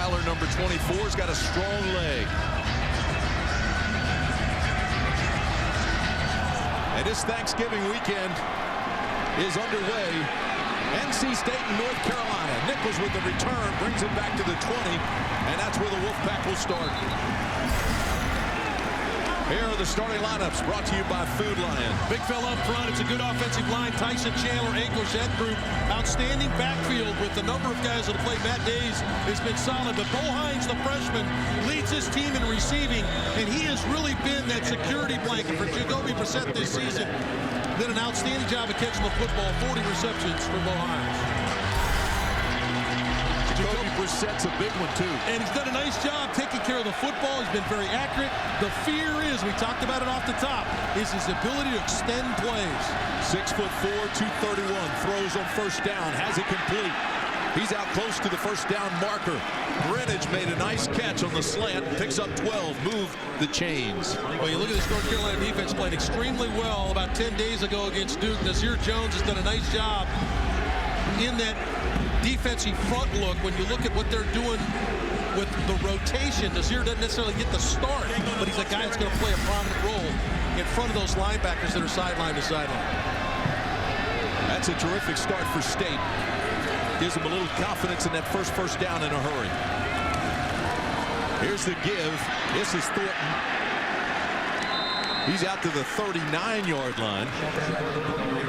Tyler, number 24, has got a strong leg. And this Thanksgiving weekend is underway. NC State and North Carolina. Nichols with the return brings it back to the 20, and that's where the Wolfpack will start. Here are the starting lineups brought to you by Food Lion. Big fella up front. It's a good offensive line. Tyson Chandler, Anchors, that group. Outstanding backfield with the number of guys that have played. Matt Days has been solid. But Bo Hines, the freshman, leads his team in receiving, and he has really been that security blanket for Jacoby Brissett this season. Did an outstanding job of catching the football. 40 receptions for Bo Hines. Jacoby Brissett's a big one, too. And he's done a nice job taking care of the football. He's been very accurate. The fear is, we talked about it off the top, is his ability to extend plays. 6'4", 231, throws on first down, has it complete. He's out close to the first down marker. Greenwich made a nice catch on the slant, picks up 12, move the chains. Well, you look at this North Carolina defense played extremely well about 10 days ago against Duke. Nasir Jones has done a nice job in that defensive front look. When you look at what they're doing with the rotation, Nasir doesn't necessarily get the start, but he's a guy that's going to play a prominent role in front of those linebackers that are sideline to sideline. That's a terrific start for State. Gives them a little confidence in that first down in a hurry. Here's the give. This is Thornton. He's out to the 39-yard line.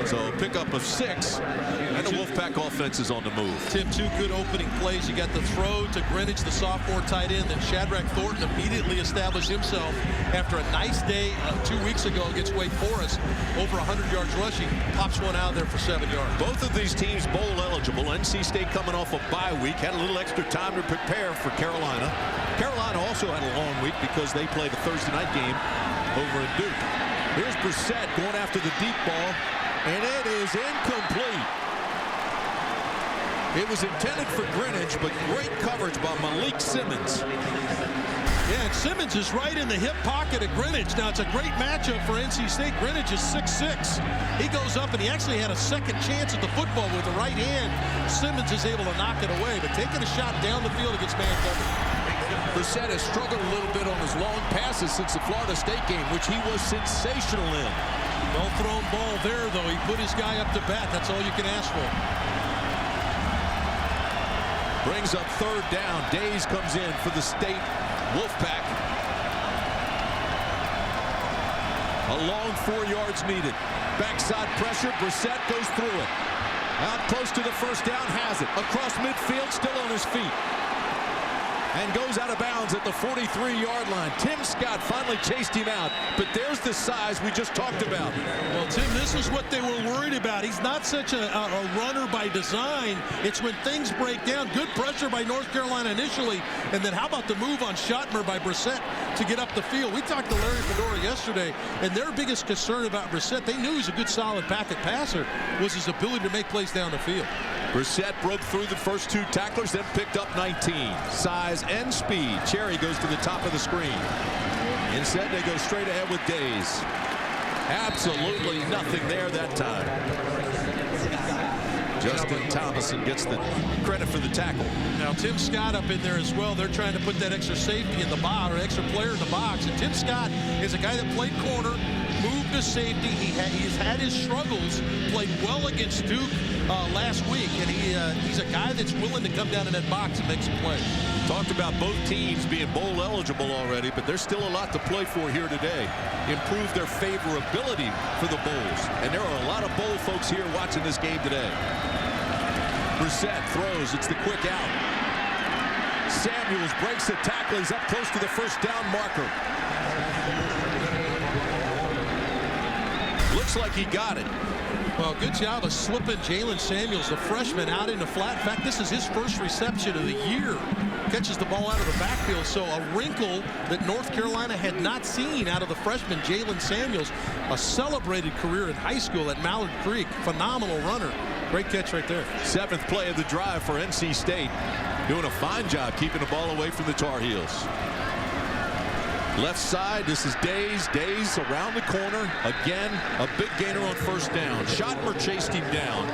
So pickup of 6. And the Wolfpack offense is on the move. Tim, 2 good opening plays. You got the throw to Greenwich, the sophomore tight end. Then Shadrach Thornton immediately established himself after a nice day 2 weeks ago against Wake Forest. Over 100 yards rushing. Pops one out there for 7 yards. Both of these teams bowl eligible. NC State coming off a bye week. Had a little extra time to prepare for Carolina. Carolina also had a long week because they played a Thursday night game over at Duke. Here's Brissett going after the deep ball, and it is incomplete. It was intended for Greenwich, but great coverage by Malik Simmons. Yeah, and Simmons is right in the hip pocket of Greenwich. Now, it's a great matchup for NC State. Greenwich is 6'6". He goes up, and he actually had a second chance at the football with the right hand. Simmons is able to knock it away, but taking a shot down the field against man coverage. Brissett has struggled a little bit on his long passes since the Florida State game, which he was sensational in. Well thrown ball there, though. He put his guy up to bat. That's all you can ask for. Brings up 3rd down. Days comes in for the State Wolfpack. A long 4 yards needed. Backside pressure. Brissett goes through it. Out close to the first down. Has it. Across midfield. Still on his feet. And goes out of bounds at the 43-yard line. Tim Scott finally chased him out, but there's the size we just talked about. Well, Tim, this is what they were worried about. He's not such a runner by design. It's when things break down. Good pressure by North Carolina initially, and then how about the move on Schottmer by Brissett to get up the field? We talked to Larry Fedora yesterday, and their biggest concern about Brissett, they knew he was a good solid packet passer, was his ability to make plays down the field. Brissett broke through the first 2 tacklers, then picked up 19. Size and speed. Cherry goes to the top of the screen. Instead, they go straight ahead with Days. Absolutely nothing there that time. Justin Thomason gets the credit for the tackle. Now, Tim Scott up in there as well. They're trying to put that extra safety in the box, or extra player in the box. And Tim Scott is a guy that played corner, moved to safety. He's had his struggles, played well against Duke last week, and he's a guy that's willing to come down in that box and make some plays. Talked about both teams being bowl eligible already, but there's still a lot to play for here today. Improve their favorability for the bowls, and there are a lot of bowl folks here watching this game today. Brissett throws. It's the quick out. Samuels breaks the tackle. He's up close to the first down marker. Looks like he got it. Well, good job of slipping Jalen Samuels, the freshman, out into flat. In fact, this is his first reception of the year. Catches the ball out of the backfield. So a wrinkle that North Carolina had not seen out of the freshman Jalen Samuels. A celebrated career in high school at Mallard Creek. Phenomenal runner. Great catch right there. 7th play of the drive for NC State. Doing a fine job keeping the ball away from the Tar Heels. Left side, this is Days. Days around the corner. Again, a big gainer on first down. Schottmer chased him down.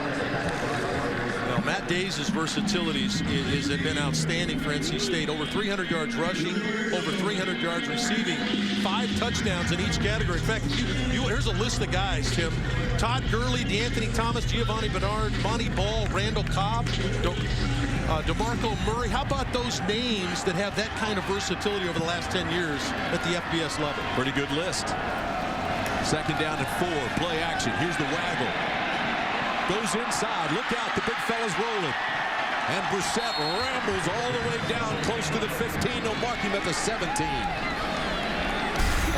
Well, Matt Days' versatility has been outstanding for NC State. Over 300 yards rushing, over 300 yards receiving, 5 touchdowns in each category. In fact, here's a list of guys, Tim. Todd Gurley, DeAnthony Thomas, Giovanni Bernard, Monty Ball, Randall Cobb, DeMarco Murray. How about those names that have that kind of versatility over the last 10 years at the FBS level? Pretty good list. Second down and 4. Play action. Here's the waggle. Goes inside. Look out. The big fella's rolling. And Brissett rambles all the way down close to the 15. They'll mark him at the 17.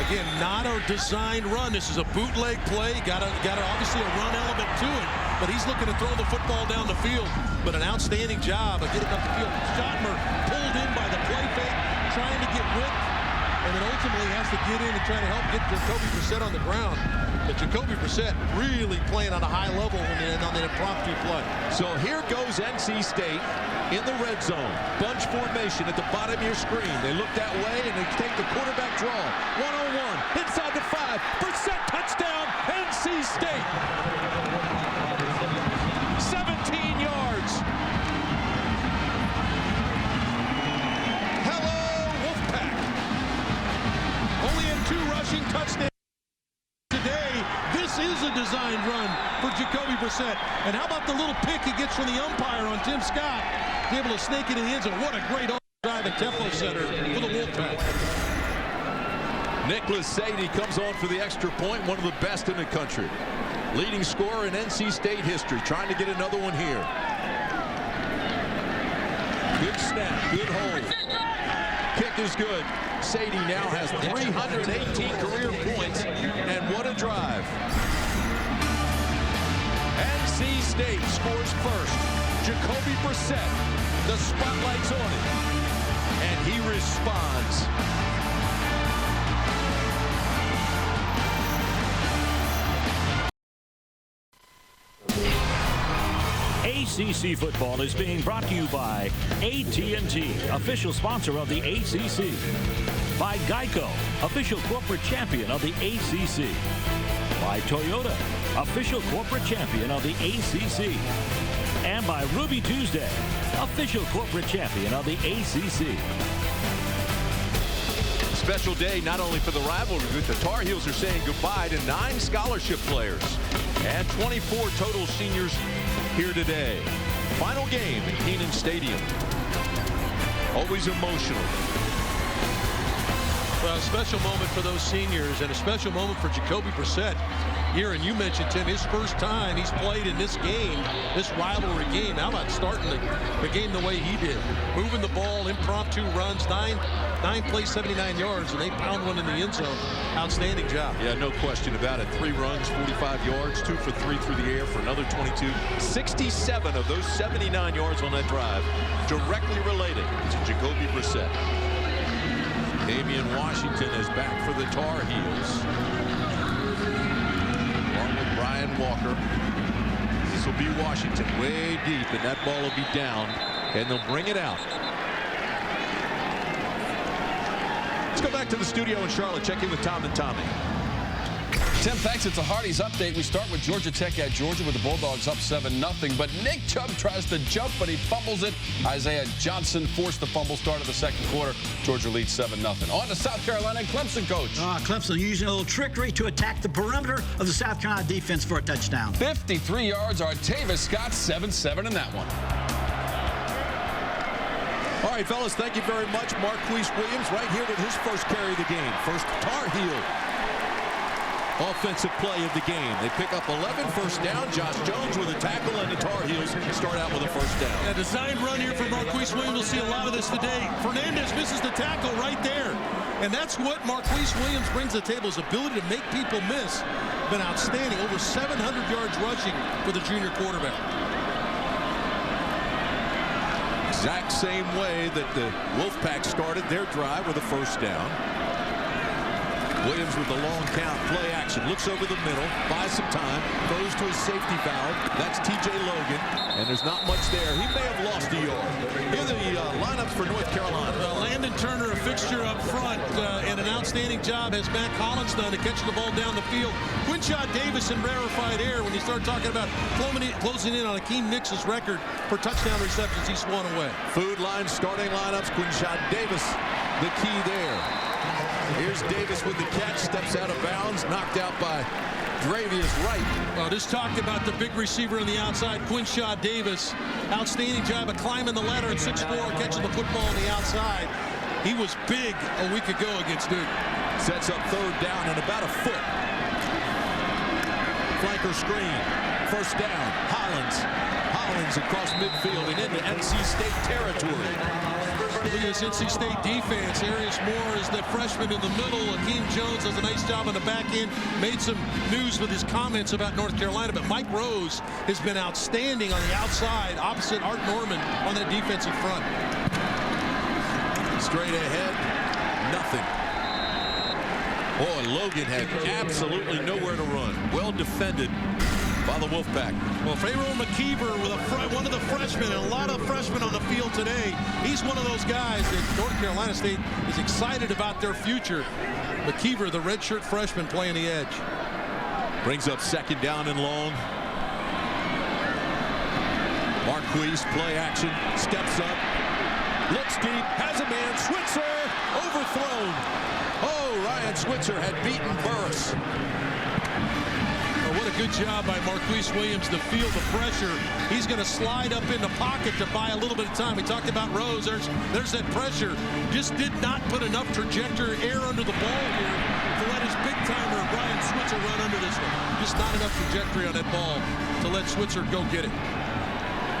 Again, not a designed run. This is a bootleg play. Got obviously a run element to it. But he's looking to throw the football down the field. But an outstanding job of getting up the field. Schottmer pulled in by the play fake, trying to get width. And then ultimately has to get in and try to help get Jacoby Brissett on the ground. But Jacoby Brissett really playing on a high level on the impromptu play. So here goes NC State in the red zone. Bunch formation at the bottom of your screen. They look that way and they take the quarterback draw. 1-on-1 inside the 5. Brissett touchdown, NC State. 17 yards. Hello, Wolfpack. Only had 2 rushing touchdowns today. This is a designed run for Jacoby Brissett. And how about the little pick he gets from the umpire on Tim Scott? Be able to snake it in the end zone. What a great drive and tempo setter for the Wolfpack. Nicholas Sadie comes on for the extra point, one of the best in the country. Leading scorer in NC State history, trying to get another one here. Good snap, good hold. Kick is good. Sadie now has 318 career points, and what a drive. NC State scores first. Jacoby Brissett, the spotlight's on him, and he responds. ACC football is being brought to you by AT&T, official sponsor of the ACC. By Geico, official corporate champion of the ACC. By Toyota, official corporate champion of the ACC. And by Ruby Tuesday, official corporate champion of the ACC. Special day not only for the rivalry, but the Tar Heels are saying goodbye to 9 scholarship players and 24 total seniors here today. Final game at Kenan Stadium. Always emotional. Well, a special moment for those seniors and a special moment for Jacoby Brissett here. And you mentioned, Tim, his first time he's played in this game, this rivalry game. How about starting the game the way he did? Moving the ball, impromptu runs, 9 plays, 79 yards, and they pound one in the end zone. Outstanding job. Yeah, no question about it. 3 runs, 45 yards, 2 for 3 through the air for another 22. 67 of those 79 yards on that drive directly related to Jacoby Brissett. Damian Washington is back for the Tar Heels. Along with Brian Walker. This will be Washington way deep, and that ball will be down, and they'll bring it out. Let's go back to the studio in Charlotte. Check in with Tom and Tommy. Tim, thanks. It's a Hardee's update. We start with Georgia Tech at Georgia with the Bulldogs up 7-0. But Nick Chubb tries to jump, but he fumbles it. Isaiah Johnson forced the fumble start of the second quarter. Georgia leads 7-0. On to South Carolina and Clemson, coach. Clemson using a little trickery to attack the perimeter of the South Carolina defense for a touchdown. 53 yards. Artavis Scott, 7-7 in that one. All right, fellas, thank you very much. Marquise Williams right here with his first carry of the game. First Tar Heel offensive play of the game. They pick up 11, first down. Josh Jones with a tackle, and the Tar Heels start out with a first down. A design run here for Marquise Williams. We'll see a lot of this today. Fernandez misses the tackle right there. And that's what Marquise Williams brings to the table, his ability to make people miss. Been outstanding. Over 700 yards rushing for the junior quarterback. Exact same way that the Wolfpack started their drive with a first down. Williams with the long count, play action, looks over the middle, buys some time, throws to his safety valve. That's TJ Logan, and there's not much there. He may have lost a yard. Here are the lineups for North Carolina. Brandon Turner, a fixture up front, and an outstanding job has Matt Collins done to catch the ball down the field. Quinshot Davis in rarefied air. When you start talking about closing in on Akeem Nicks's record for touchdown receptions, he's one away. Food line, starting lineups, Quinshot Davis, the key there. Here's Davis with the catch, steps out of bounds, knocked out by Dravius Wright. Well, just talked about the big receiver on the outside, Quinshot Davis. Outstanding job of climbing the ladder at 6'4", catching the football on the outside. He was big a week ago against Duke. Sets up third down and about a foot. Flanker screen. First down. Hollins across midfield and into NC State territory. Look at this NC State defense. Arius Moore is the freshman in the middle. Akeem Jones does a nice job on the back end. Made some news with his comments about North Carolina, but Mike Rose has been outstanding on the outside, opposite Art Norman on that defensive front. Straight ahead, nothing. Boy, Logan had absolutely nowhere to run. Well defended by the Wolfpack. Well, Pharaoh McKeever with one of the freshmen, and a lot of freshmen on the field today. He's one of those guys that North Carolina State is excited about their future. McKeever, the redshirt freshman, playing the edge. Brings up second down and long. Marquise, play action, steps up, looks deep, has a man, Switzer, overthrown. Oh, Ryan Switzer had beaten Burris. What a good job by Marquise Williams to feel the pressure. He's going to slide up in the pocket to buy a little bit of time. We talked about Rose. There's that pressure. Just did not put enough trajectory air under the ball here to let his big-timer, Ryan Switzer, run under this one. Just not enough trajectory on that ball to let Switzer go get it.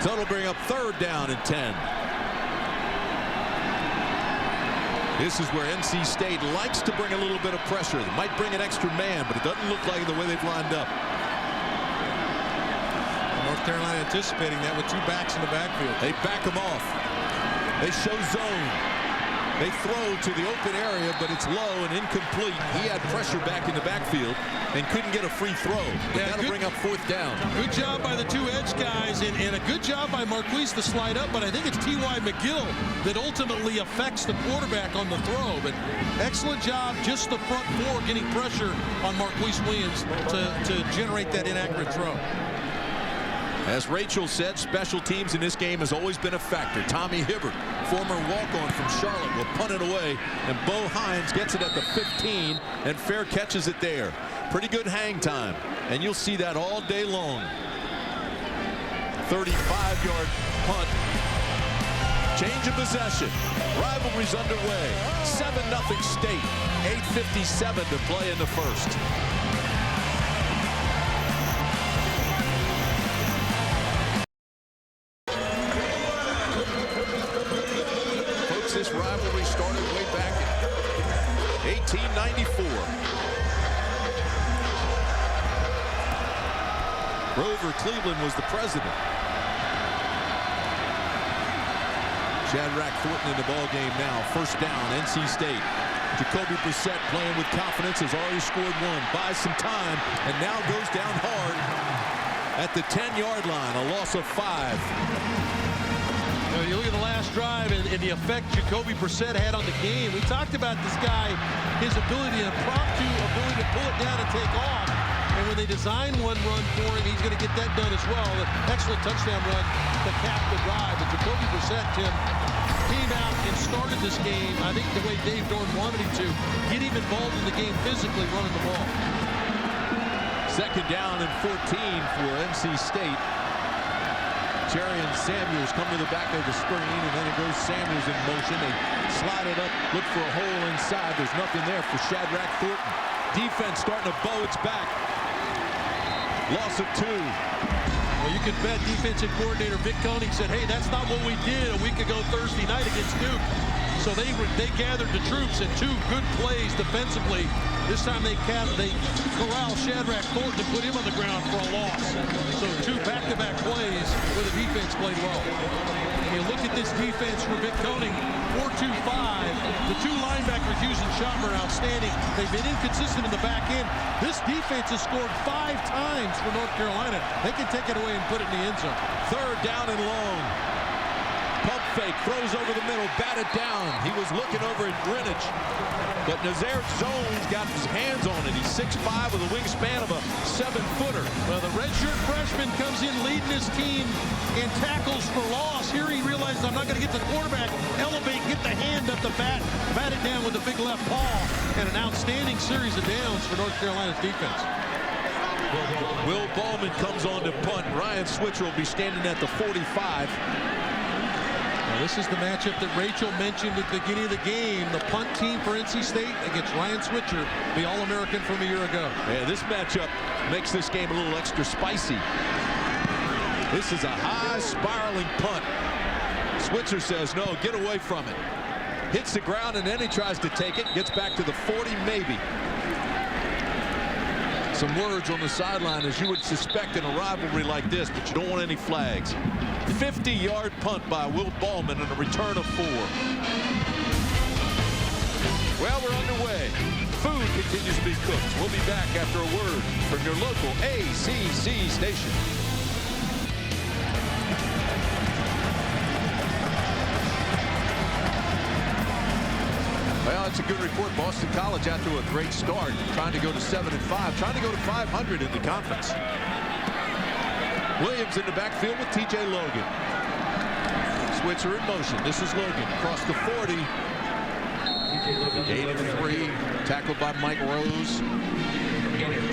So it'll bring up third down and 10. This is where NC State likes to bring a little bit of pressure. They might bring an extra man, but it doesn't look like the way they've lined up. North Carolina anticipating that with two backs in the backfield. They back them off. They show zone. They throw to the open area, but it's low and incomplete. He had pressure back in the backfield and couldn't get a free throw. But that'll bring up fourth down. Good job by the two edge guys, and a good job by Marquise to slide up, but I think it's T.Y. McGill that ultimately affects the quarterback on the throw. But excellent job, just the front four getting pressure on Marquise Williams to generate that inaccurate throw. As Rachel said, special teams in this game has always been a factor. Tommy Hibbert, former walk-on from Charlotte, will punt it away, and Bo Hines gets it at the 15, and Fair catches it there. Pretty good hang time, and you'll see that all day long. 35-yard punt. Change of possession. Rivalry's underway. 7-0 State. 8:57 to play in the first. This rivalry started way back in 1894. Grover Cleveland was the president. Shadrach Thornton in the ball game now. First down, NC State. Jacoby Brissett playing with confidence, has already scored one. Buys some time and now goes down hard at the 10-yard line. A loss of 5. You look at the last drive and the effect Jacoby Brissett had on the game. We talked about this guy, his ability to pull it down and take off. And when they design one run for him, he's going to get that done as well. An excellent touchdown run to cap the drive. But Jacoby Brissett, Tim, came out and started this game, I think the way Dave Dorn wanted him to, get him involved in the game physically running the ball. Second down and 14 for NC State. Jerry and Samuels come to the back of the screen, and then it goes Samuels in motion. They slide it up, look for a hole inside. There's nothing there for Shadrach Thornton. Defense starting to bow its back. Loss of 2. Well, you can bet defensive coordinator Vic Koenig said, hey, that's not what we did a week ago Thursday night against Duke. So they gathered the troops in 2 good plays defensively. This time they corral Shadrach Thornton and put him on the ground for a loss. So 2 back-to-back plays where the defense played well. And you look at this defense for Vic Koenig, 4-2-5. The 2 linebackers, Hughes and Schottmer, outstanding. They've been inconsistent in the back end. This defense has scored 5 times for North Carolina. They can take it away and put it in the end zone. Third down and long. Pump fake, throws over the middle, batted down. He was looking over at Greenwich, but Nazir Jones got his hands on it. He's 6'5" with a wingspan of a 7-footer. Well, the redshirt freshman comes in leading his team in tackles for loss. Here he realizes, I'm not going to get to the quarterback. Elevate, get the hand up the bat, bat it down with the big left paw, and an outstanding series of downs for North Carolina's defense. Will Ballman comes on to punt. Ryan Switzer will be standing at the 45. Now, this is the matchup that Rachel mentioned at the beginning of the game. The punt team for NC State against Ryan Switzer, the All-American from a year ago. Yeah, this matchup makes this game a little extra spicy. This is a high spiraling punt. Switzer says no, get away from it. Hits the ground and then he tries to take it. Gets back to the 40 maybe. Some words on the sideline, as you would suspect in a rivalry like this, but you don't want any flags. 50-yard punt by Will Ballman and a return of 4. Well, we're underway. Food continues to be cooked. We'll be back after a word from your local ACC station. Well, it's a good report. Boston College out to a great start, trying to go to 7-5, trying to go to 500 in the conference. Williams in the backfield with TJ Logan. Switzer in motion. This is Logan across the 40. Gain of 3, tackled by Mike Rose.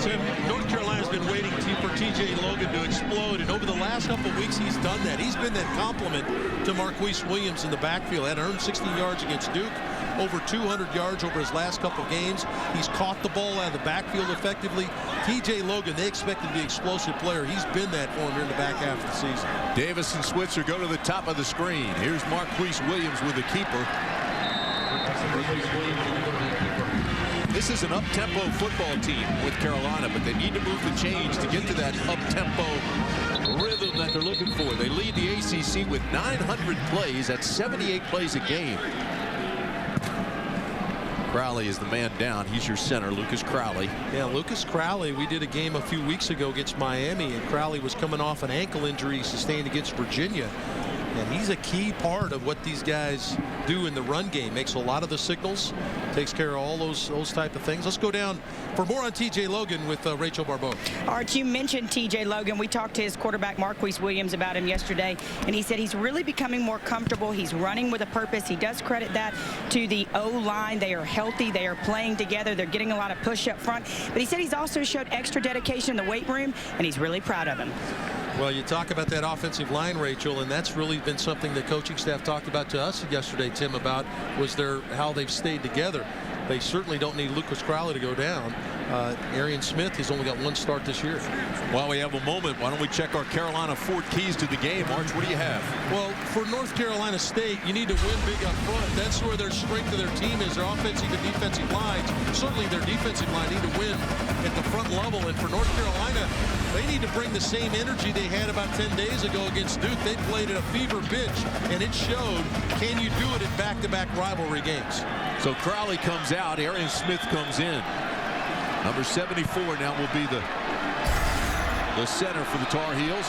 Tim, North Carolina's been waiting for TJ Logan to explode, and over the last couple of weeks he's done that. He's been that complement to Marquise Williams in the backfield. Had earned 60 yards against Duke, over 200 yards over his last couple of games. He's caught the ball out of the backfield effectively. TJ Logan, they expect him to be an explosive player. He's been that for him here in the back half of the season. Davis and Switzer go to the top of the screen. Here's Marquise Williams with the keeper. This is an up-tempo football team with Carolina, but they need to move the chains to get to that up-tempo rhythm that they're looking for. They lead the ACC with 900 plays. That's 78 plays a game. Crowley is the man down. He's your center, Lucas Crowley. Yeah, Lucas Crowley, we did a game a few weeks ago against Miami, and Crowley was coming off an ankle injury sustained against Virginia. And he's a key part of what these guys do in the run game. Makes a lot of the signals, takes care of all those type of things. Let's go down for more on TJ Logan with Rachel Barbeau. Art, you mentioned TJ Logan. We talked to his quarterback Marquise Williams about him yesterday, and he said he's really becoming more comfortable. He's running with a purpose. He does credit that to the O-line. They are healthy. They are playing together. They're getting a lot of push up front. But he said he's also showed extra dedication in the weight room, and he's really proud of him. Well, you talk about that offensive line, Rachel, and that's really been something the coaching staff talked about to us yesterday, Tim, about was how they've stayed together. They certainly don't need Lucas Crowley to go down. Arian Smith has only got 1 start this year. While we have a moment, why don't we check our Carolina 4 keys to the game? March, what do you have? Well, for North Carolina State, you need to win big up front. That's where their strength of their team is, their offensive and defensive lines. Certainly their defensive line need to win at the front level. And for North Carolina, they need to bring the same energy they had about 10 days ago against Duke. They played at a fever pitch, and it showed. Can you do it in back-to-back rivalry games? So Crowley comes out. Arian Smith comes in. Number 74 now will be the center for the Tar Heels.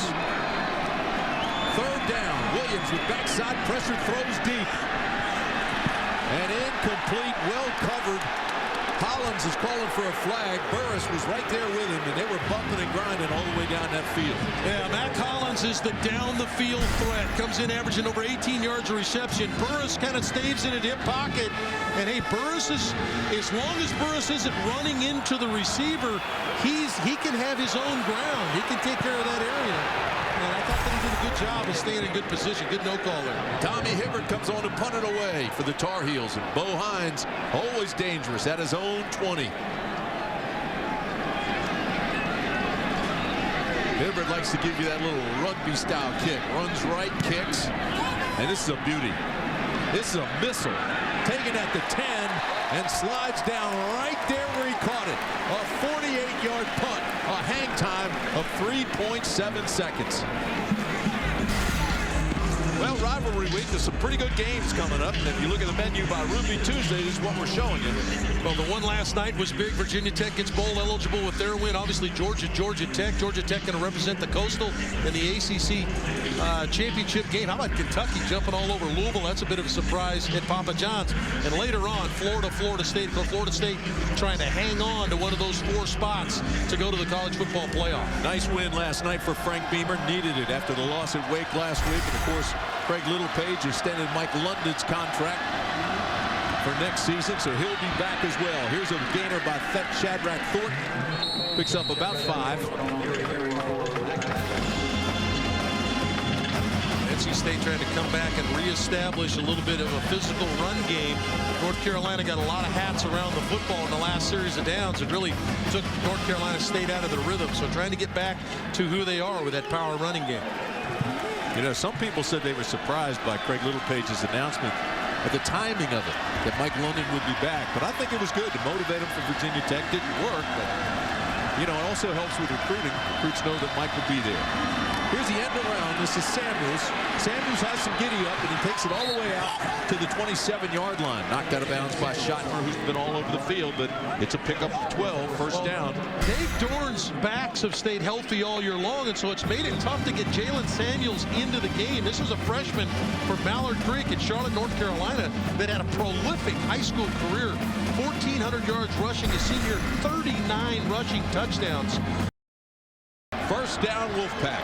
3rd down. Williams with backside pressure, throws deep. And incomplete, well covered. Hollins is calling for a flag. Burris was right there with him, and they were bumping and grinding all the way down that field. Yeah, Mac Hollins is the down-the-field threat. Comes in averaging over 18 yards of reception. Burris kind of stays in a hip pocket. And, hey, Burris is, as long as Burris isn't running into the receiver, he can have his own ground. He can take care of that area. And I thought that he did a good job of staying in good position. Good no call there. Tommy Hibbert comes on to punt it away for the Tar Heels. And Bo Hines, always dangerous, at his own 20. Hibbert likes to give you that little rugby-style kick. Runs right, kicks. And this is a beauty. This is a missile. Taken at the 10 and slides down right there where he caught it. A 48-yard punt. A hang time of 3.7 seconds. Well, rivalry week, there's some pretty good games coming up. And if you look at the menu by Ruby Tuesday, this is what we're showing you. Well, the one last night was big. Virginia Tech gets bowl eligible with their win. Obviously, Georgia Tech. Georgia Tech going to represent the Coastal in the ACC championship game. How about Kentucky jumping all over Louisville? That's a bit of a surprise at Papa John's. And later on, Florida State trying to hang on to one of those 4 spots to go to the college football playoff. Nice win last night for Frank Beamer. Needed it after the loss at Wake last week. And, of course, Craig Littlepage extended Mike London's contract for next season, so he'll be back as well. Here's a gainer by Shadrach Thornton. Picks up about 5. NC State trying to come back and reestablish a little bit of a physical run game. North Carolina got a lot of hats around the football in the last series of downs. It really took North Carolina State out of the rhythm. So trying to get back to who they are with that power running game. You know, some people said they were surprised by Craig Littlepage's announcement at the timing of it, that Mike London would be back. But I think it was good to motivate him for Virginia Tech. Didn't work, but, you know, it also helps with recruiting. Recruits know that Mike will be there. Here's the end around. This is Samuels. Samuels has some giddy up, and he takes it all the way out to the 27-yard line. Knocked out of bounds by Schottmer, who's been all over the field, but it's a pickup of 12, first down. Dave Dorn's backs have stayed healthy all year long, and so it's made it tough to get Jalen Samuels into the game. This is a freshman from Mallard Creek in Charlotte, North Carolina, that had a prolific high school career. 1,400 yards rushing his senior, 39 rushing touchdowns. First down, Wolfpack.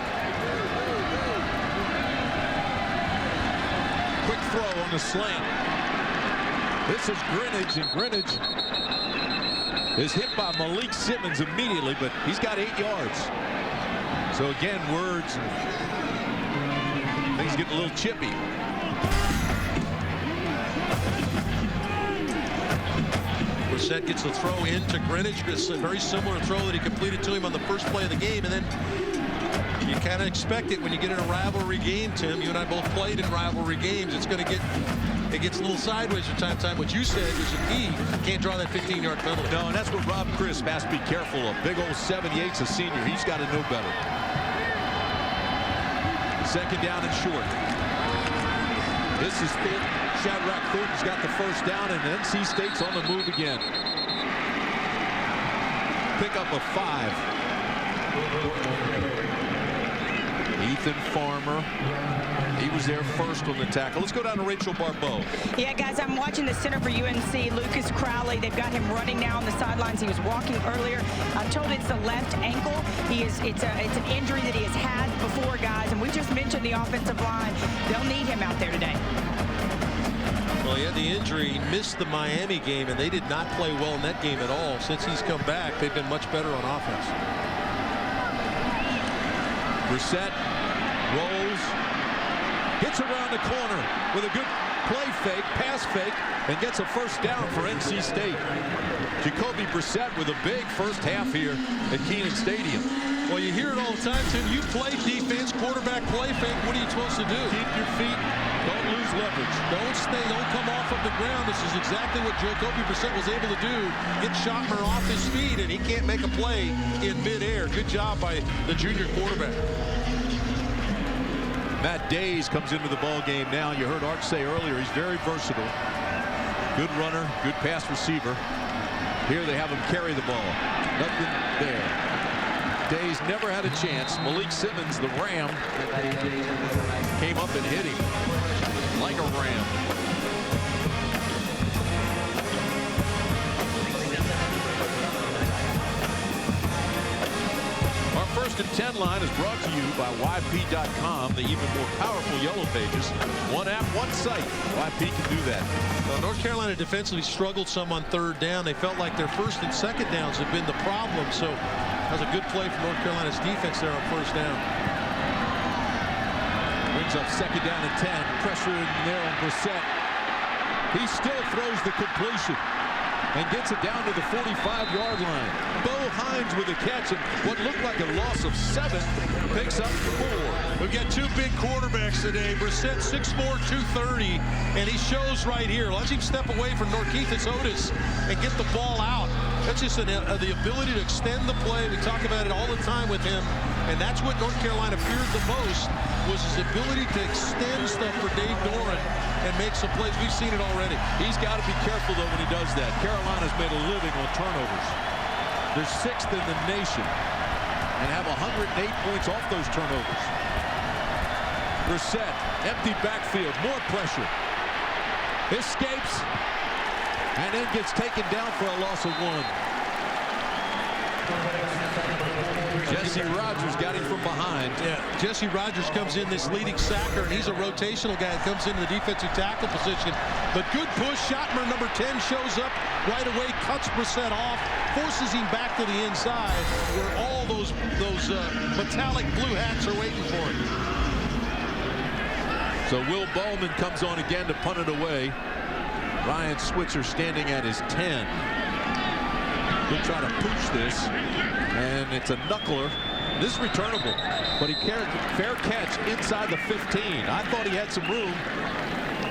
Quick throw on the slant. This is Greenwich, and Greenwich is hit by Malik Simmons immediately, but he's got 8 yards. So again, words, things get a little chippy. Brissett gets the throw into Greenwich. It's a very similar throw that he completed to him on the first play of the game, and then you kind of expect it when you get in a rivalry game, Tim. You and I both played in rivalry games. It gets a little sideways from time to time. What you said is the key. Can't draw that 15-yard penalty. No, and that's what Rob Crisp has to be careful of. Big old 78's a senior. He's got to know better. Second down and short. This is Thornton. Shadrach Thornton's got the first down, and NC State's on the move again. Pick up a 5. Ethan Farmer. He was there first on the tackle. Let's go down to Rachel Barbeau. Yeah, guys, I'm watching the center for UNC, Lucas Crowley. They've got him running now on the sidelines. He was walking earlier. I'm told it's the left ankle. It's an injury that he has had before, guys, and we just mentioned the offensive line. They'll need him out there today. Well, he had the injury. He missed the Miami game, and they did not play well in that game at all. Since he's come back, they've been much better on offense. Brissett rolls, gets around the corner with a good play fake, pass fake, and gets a first down for NC State. Jacoby Brissett with a big first half here at Kenan Stadium. Well, you hear it all the time, Tim. You play defense, quarterback play fake. What are you supposed to do? Keep your feet. Don't lose leverage. Don't come off of the ground. This is exactly what Jacoby Brissett was able to do. Get Schottmer off his feet, and he can't make a play in midair. Good job by the junior quarterback. Matt Days comes into the ball game now. You heard Art say earlier, he's very versatile. Good runner, good pass receiver. Here they have him carry the ball. Nothing there. Days never had a chance. Malik Simmons, the Ram, came up and hit him like a ram. Our first and 10 line is brought to you by YP.com, the even more powerful Yellow Pages. One app, one site. YP can do that. Well, North Carolina defensively struggled some on third down. They felt like their first and second downs have been the problem. So that was a good play from North Carolina's defense there on first down. Brings up second down and 10. Pressure in there on Brissett. He still throws the completion and gets it down to the 45-yard line. Bo Hines with a catch, and what looked like a loss of 7 picks up 4. We've got two big quarterbacks today. Brissett 6'4", 230, and he shows right here. Let's him step away from Norkeithus Otis and get the ball out. That's just the ability to extend the play. We talk about it all the time with him, and that's what North Carolina feared the most, was his ability to extend stuff for Dave Doran and make some plays. We've seen it already. He's got to be careful, though, when he does that. Carolina's made a living on turnovers. They're 6th in the nation and have 108 points off those turnovers. Brissett, empty backfield, more pressure. Escapes and then gets taken down for a loss of 1. Jesse Rogers got him from behind. Yeah, Jesse Rogers comes in, this leading sacker, and he's a rotational guy that comes into the defensive tackle position. But good push. Shotmer, number 10, shows up right away, cuts Brissett off, forces him back to the inside, where all those metallic blue hats are waiting for him. So Will Bowman comes on again to punt it away. Ryan Switzer standing at his 10. He'll try to pooch this, and it's a knuckler. This is returnable, but he carried fair catch inside the 15. I thought he had some room.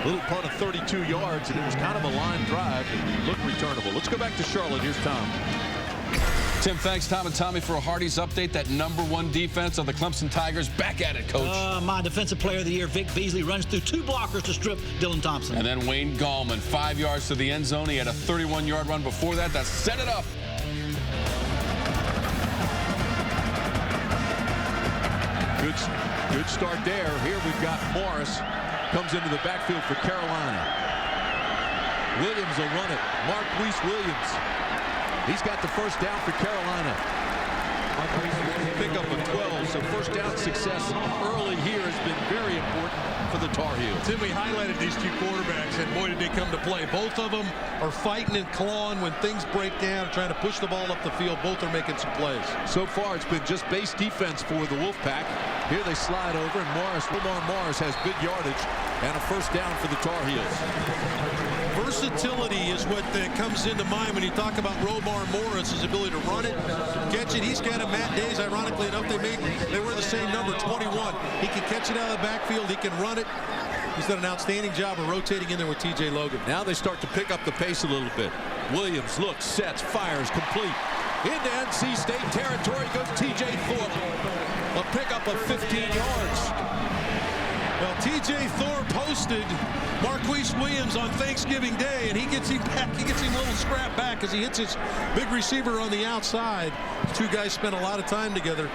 Little punt of 32 yards, and it was kind of a line drive. It looked returnable. Let's go back to Charlotte. Here's Tom. Tim, thanks, Tom and Tommy, for a Hardy's update. That #1 defense of the Clemson Tigers. Back at it, Coach. My Defensive Player of the Year, Vic Beasley, runs through 2 blockers to strip Dylan Thompson. And then Wayne Gallman, 5 yards to the end zone. He had a 31-yard run before that. That set it up. Good start there. Here we've got Morris. Comes into the backfield for Carolina. Williams will run it. Marquise Williams. He's got the first down for Carolina. Pick up a 12, so first down success early here has been very important for the Tar Heels. Tim, we highlighted these 2 quarterbacks, and boy, did they come to play. Both of them are fighting and clawing when things break down, trying to push the ball up the field. Both are making some plays. So far, it's been just base defense for the Wolfpack. Here they slide over, and Lamar Morris has good yardage and a first down for the Tar Heels. Versatility is what comes into mind when you talk about Romar Morris, his ability to run it, catch it. He's got a Matt Days, ironically enough, they wear the same number, 21. He can catch it out of the backfield. He can run it. He's done an outstanding job of rotating in there with T.J. Logan. Now they start to pick up the pace a little bit. Williams looks, sets, fires, complete. Into NC State territory goes T.J. Thorpe. A pickup of 15 yards. Well, T.J. Thorpe hosted Marquise Williams on Thanksgiving Day, and he gets him back. He gets him a little scrap back as he hits his big receiver on the outside. The 2 guys spent a lot of time together.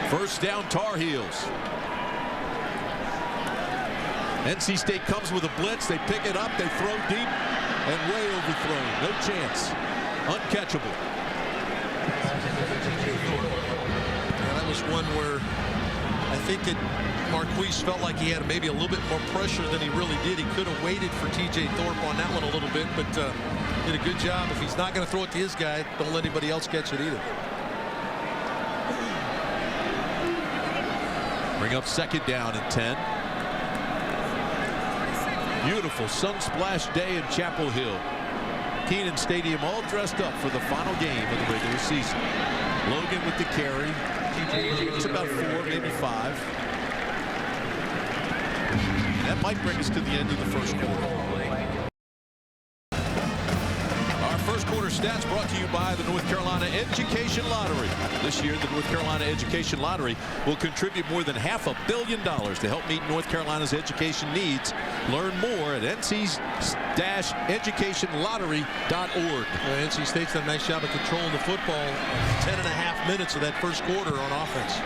First down, Tar Heels. NC State comes with a blitz. They pick it up. They throw deep and way overthrown. No chance. Uncatchable. Yeah, that was one where I think that Marquise felt like he had maybe a little bit more pressure than he really did. He could have waited for T.J. Thorpe on that one a little bit, but did a good job. If he's not going to throw it to his guy, don't let anybody else catch it either. Bring up second down and 10. Beautiful sun splash day in Chapel Hill. Kenan Stadium all dressed up for the final game of the regular season. Logan with the carry. It's about 4, maybe 5. That might bring us to the end of the first quarter. Our first quarter stats brought to you by the North Carolina Education Lottery. This year, the North Carolina Education Lottery will contribute more than $500 million to help meet North Carolina's education needs. Learn more at nc-educationlottery.org. NC State's done a nice job of controlling the football. 10.5 minutes of that first quarter on offense.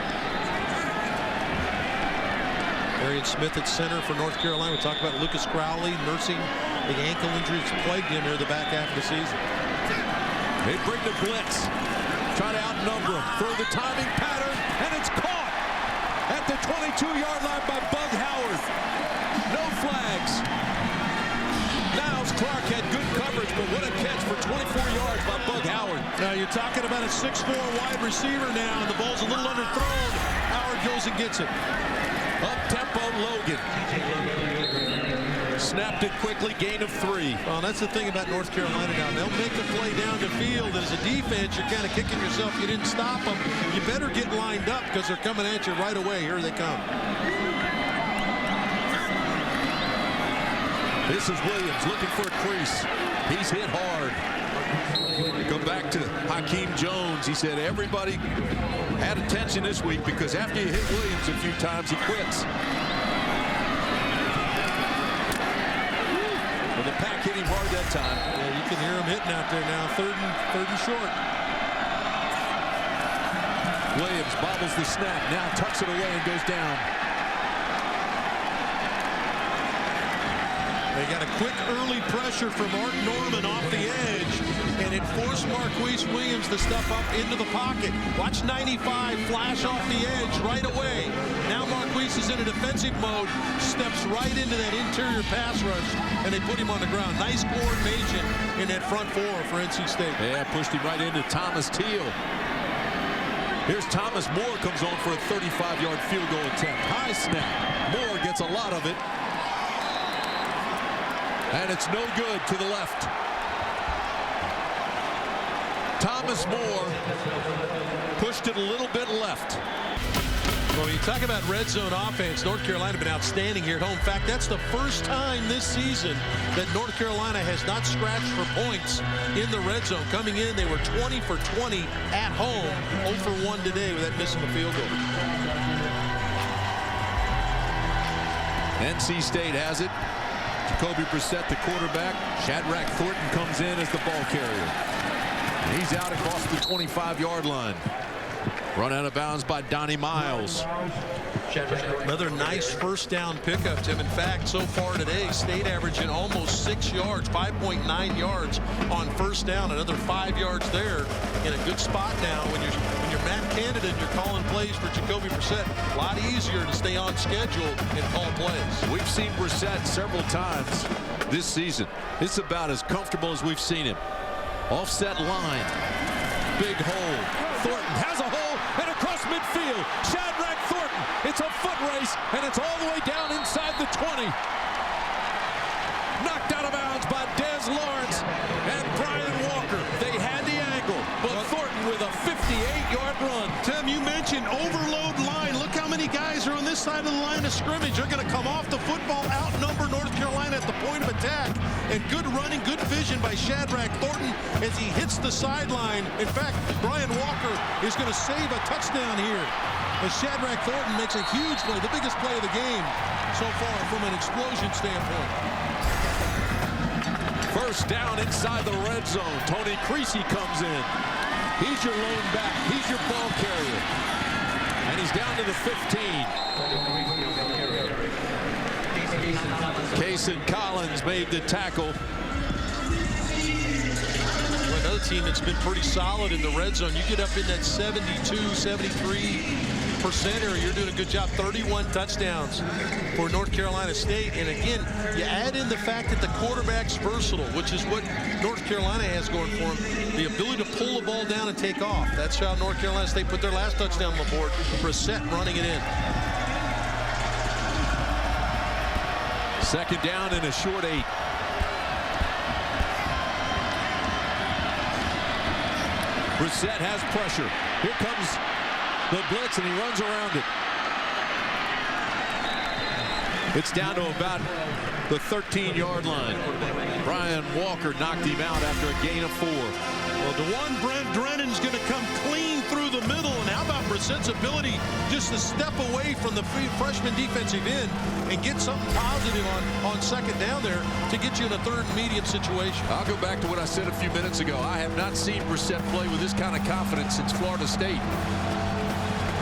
Arian Smith at center for North Carolina. We talked about Lucas Crowley nursing the ankle injury that's plagued him near the back half of the season. They bring the blitz. Try to outnumber him. Throw the timing pattern, and it's caught at the 22-yard line by Bug Howard. No flags. Niles Clark had good coverage, but what a catch for 24 yards by Bug Howard. Now you're talking about a 6'4" wide receiver now, and the ball's a little underthrown. Howard goes and gets it. Up-tempo Logan. Snapped it quickly, gain of 3. Well, that's the thing about North Carolina now. They'll make the play down the field, and as a defense, you're kind of kicking yourself. You didn't stop them. You better get lined up because they're coming at you right away. Here they come. This is Williams looking for a crease. He's hit hard. Go back to Hakeem Jones. He said everybody had attention this week because after you hit Williams a few times, he quits. Well, the pack hit him hard that time. Yeah, you can hear him hitting out there now. Third and short. Williams bobbles the snap. Now tucks it away and goes down. They got a quick early pressure from Art Norman off the edge, and it forced Marquise Williams to step up into the pocket. Watch 95 flash off the edge right away. Now Marquise is in a defensive mode, steps right into that interior pass rush, and they put him on the ground. Nice coordination in that front four for NC State. Yeah, pushed him right into Thomas Teal. Here's Thomas Moore comes on for a 35-yard field goal attempt. High snap. Moore gets a lot of it. And it's no good to the left. Thomas Moore pushed it a little bit left. Well, you talk about red zone offense, North Carolina has been outstanding here at home. In fact, that's the first time this season that North Carolina has not scratched for points in the red zone. Coming in, they were 20 for 20 at home, 0 for 1 today with that missing the field goal. NC State has it. Jacoby Brissett, the quarterback. Shadrach Thornton comes in as the ball carrier. And he's out across the 25-yard line. Run out of bounds by Donnie Miles. Another nice first down pickup, Tim. In fact, so far today, State averaging almost 6 yards, 5.9 yards on first down. Another 5 yards there. In a good spot now when you're Matt Canada and you're calling plays for Jacoby Brissett. A lot easier to stay on schedule and call plays. We've seen Brissett several times this season. It's about as comfortable as we've seen him. Offset line. Big hole. Thornton has a hole and across midfield. Shadrach Thornton. It's a foot race and it's all the way down inside the 20. Knocked out of bounds by Des Lawrence and Brian Walker. They had the angle, but Thornton with a 58-yard run. Tim, you mentioned overload line. Look how many guys are on this side of the line of scrimmage. They're going to come off the football, outnumber North Carolina at the point of attack. And good running, good vision by Shadrach Thornton as he hits the sideline. In fact, Brian Walker is going to save a touchdown here. As Shadrach Thornton makes a huge play, the biggest play of the game so far from an explosion standpoint. First down inside the red zone. Tony Creasy comes in. He's your lone back. He's your ball carrier. And he's down to the 15. Cason Collins made the tackle. Another team that's been pretty solid in the red zone. You get up in that 72, 73% area, you're doing a good job. 31 touchdowns for North Carolina State. And again, you add in the fact that the quarterback's versatile, which is what North Carolina has going for him. The ability to pull the ball down and take off. That's how North Carolina State put their last touchdown on the board. Brissett running it in. Second down and a short 8. Brissett has pressure. Here comes the blitz, and he runs around it. It's down to about the 13-yard line. Brian Walker knocked him out after a gain of 4. Well, DeJuan Brennan's going to come clean through the middle. And how about Brissett's ability just to step away from the freshman defensive end and get something positive on second down there to get you in a third and medium situation. I'll go back to what I said a few minutes ago. I have not seen Brissett play with this kind of confidence since Florida State.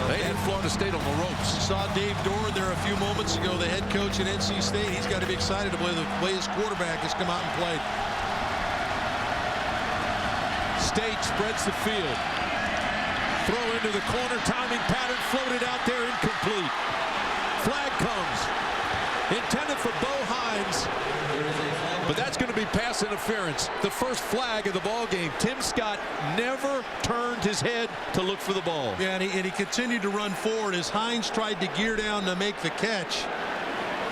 They had Florida State on the ropes. Saw Dave Doran there a few moments ago, the head coach at NC State. He's got to be excited to play the way his quarterback has come out and played. State spreads the field. Throw into the corner, timing pattern, floated out there, incomplete. Flag comes. Intended for Bo Hines. But that's going to be pass interference. The first flag of the ball game. Tim Scott never turned his head to look for the ball. Yeah, and he continued to run forward as Hines tried to gear down to make the catch.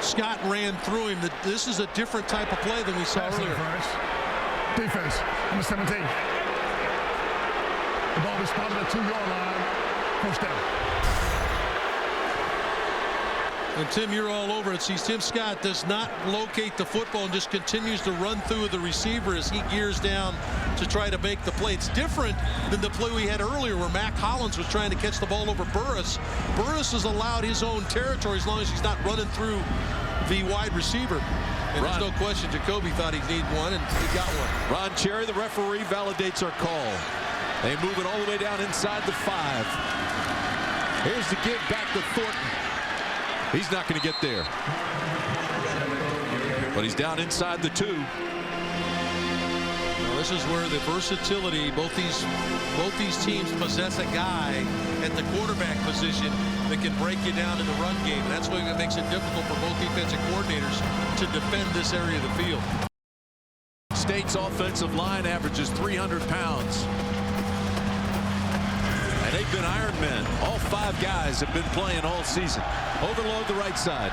Scott ran through him. This is a different type of play than we saw earlier. Defense, number 17. The ball is spotted at 2-yard line. First down. And Tim, you're all over it. See, Tim Scott does not locate the football and just continues to run through the receiver as he gears down to try to make the play. It's different than the play we had earlier where Mac Hollins was trying to catch the ball over Burris. Burris has allowed his own territory as long as he's not running through the wide receiver. And there's no question Jacoby thought he'd need one, and he got one. Ron Cherry, the referee, validates our call. They move it all the way down inside the 5. Here's the give back to Thornton. He's not going to get there. But he's down inside the 2. Well, this is where the versatility, both these teams possess a guy at the quarterback position that can break you down in the run game. And that's what makes it difficult for both defensive coordinators to defend this area of the field. State's offensive line averages 300 pounds. And they've been Iron Men. All 5 guys have been playing all season. Overload the right side.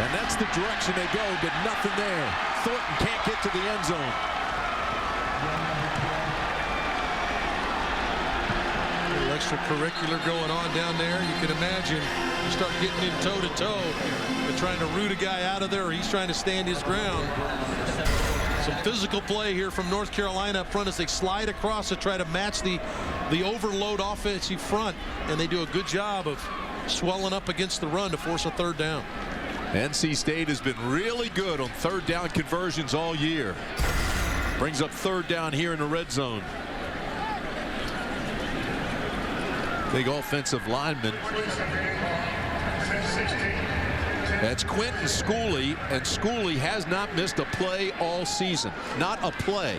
And that's the direction they go, but nothing there. Thornton can't get to the end zone. A little extracurricular going on down there. You can imagine you start getting in toe-to-toe and trying to root a guy out of there, or he's trying to stand his ground. Some physical play here from North Carolina up front as they slide across to try to match the overload offensive front, and they do a good job of swelling up against the run to force a 3rd down. NC State has been really good on 3rd down conversions all year. Brings up 3rd down here in the red zone. Big offensive lineman. That's Quentin Schooley, and Schooley has not missed a play all season. Not a play.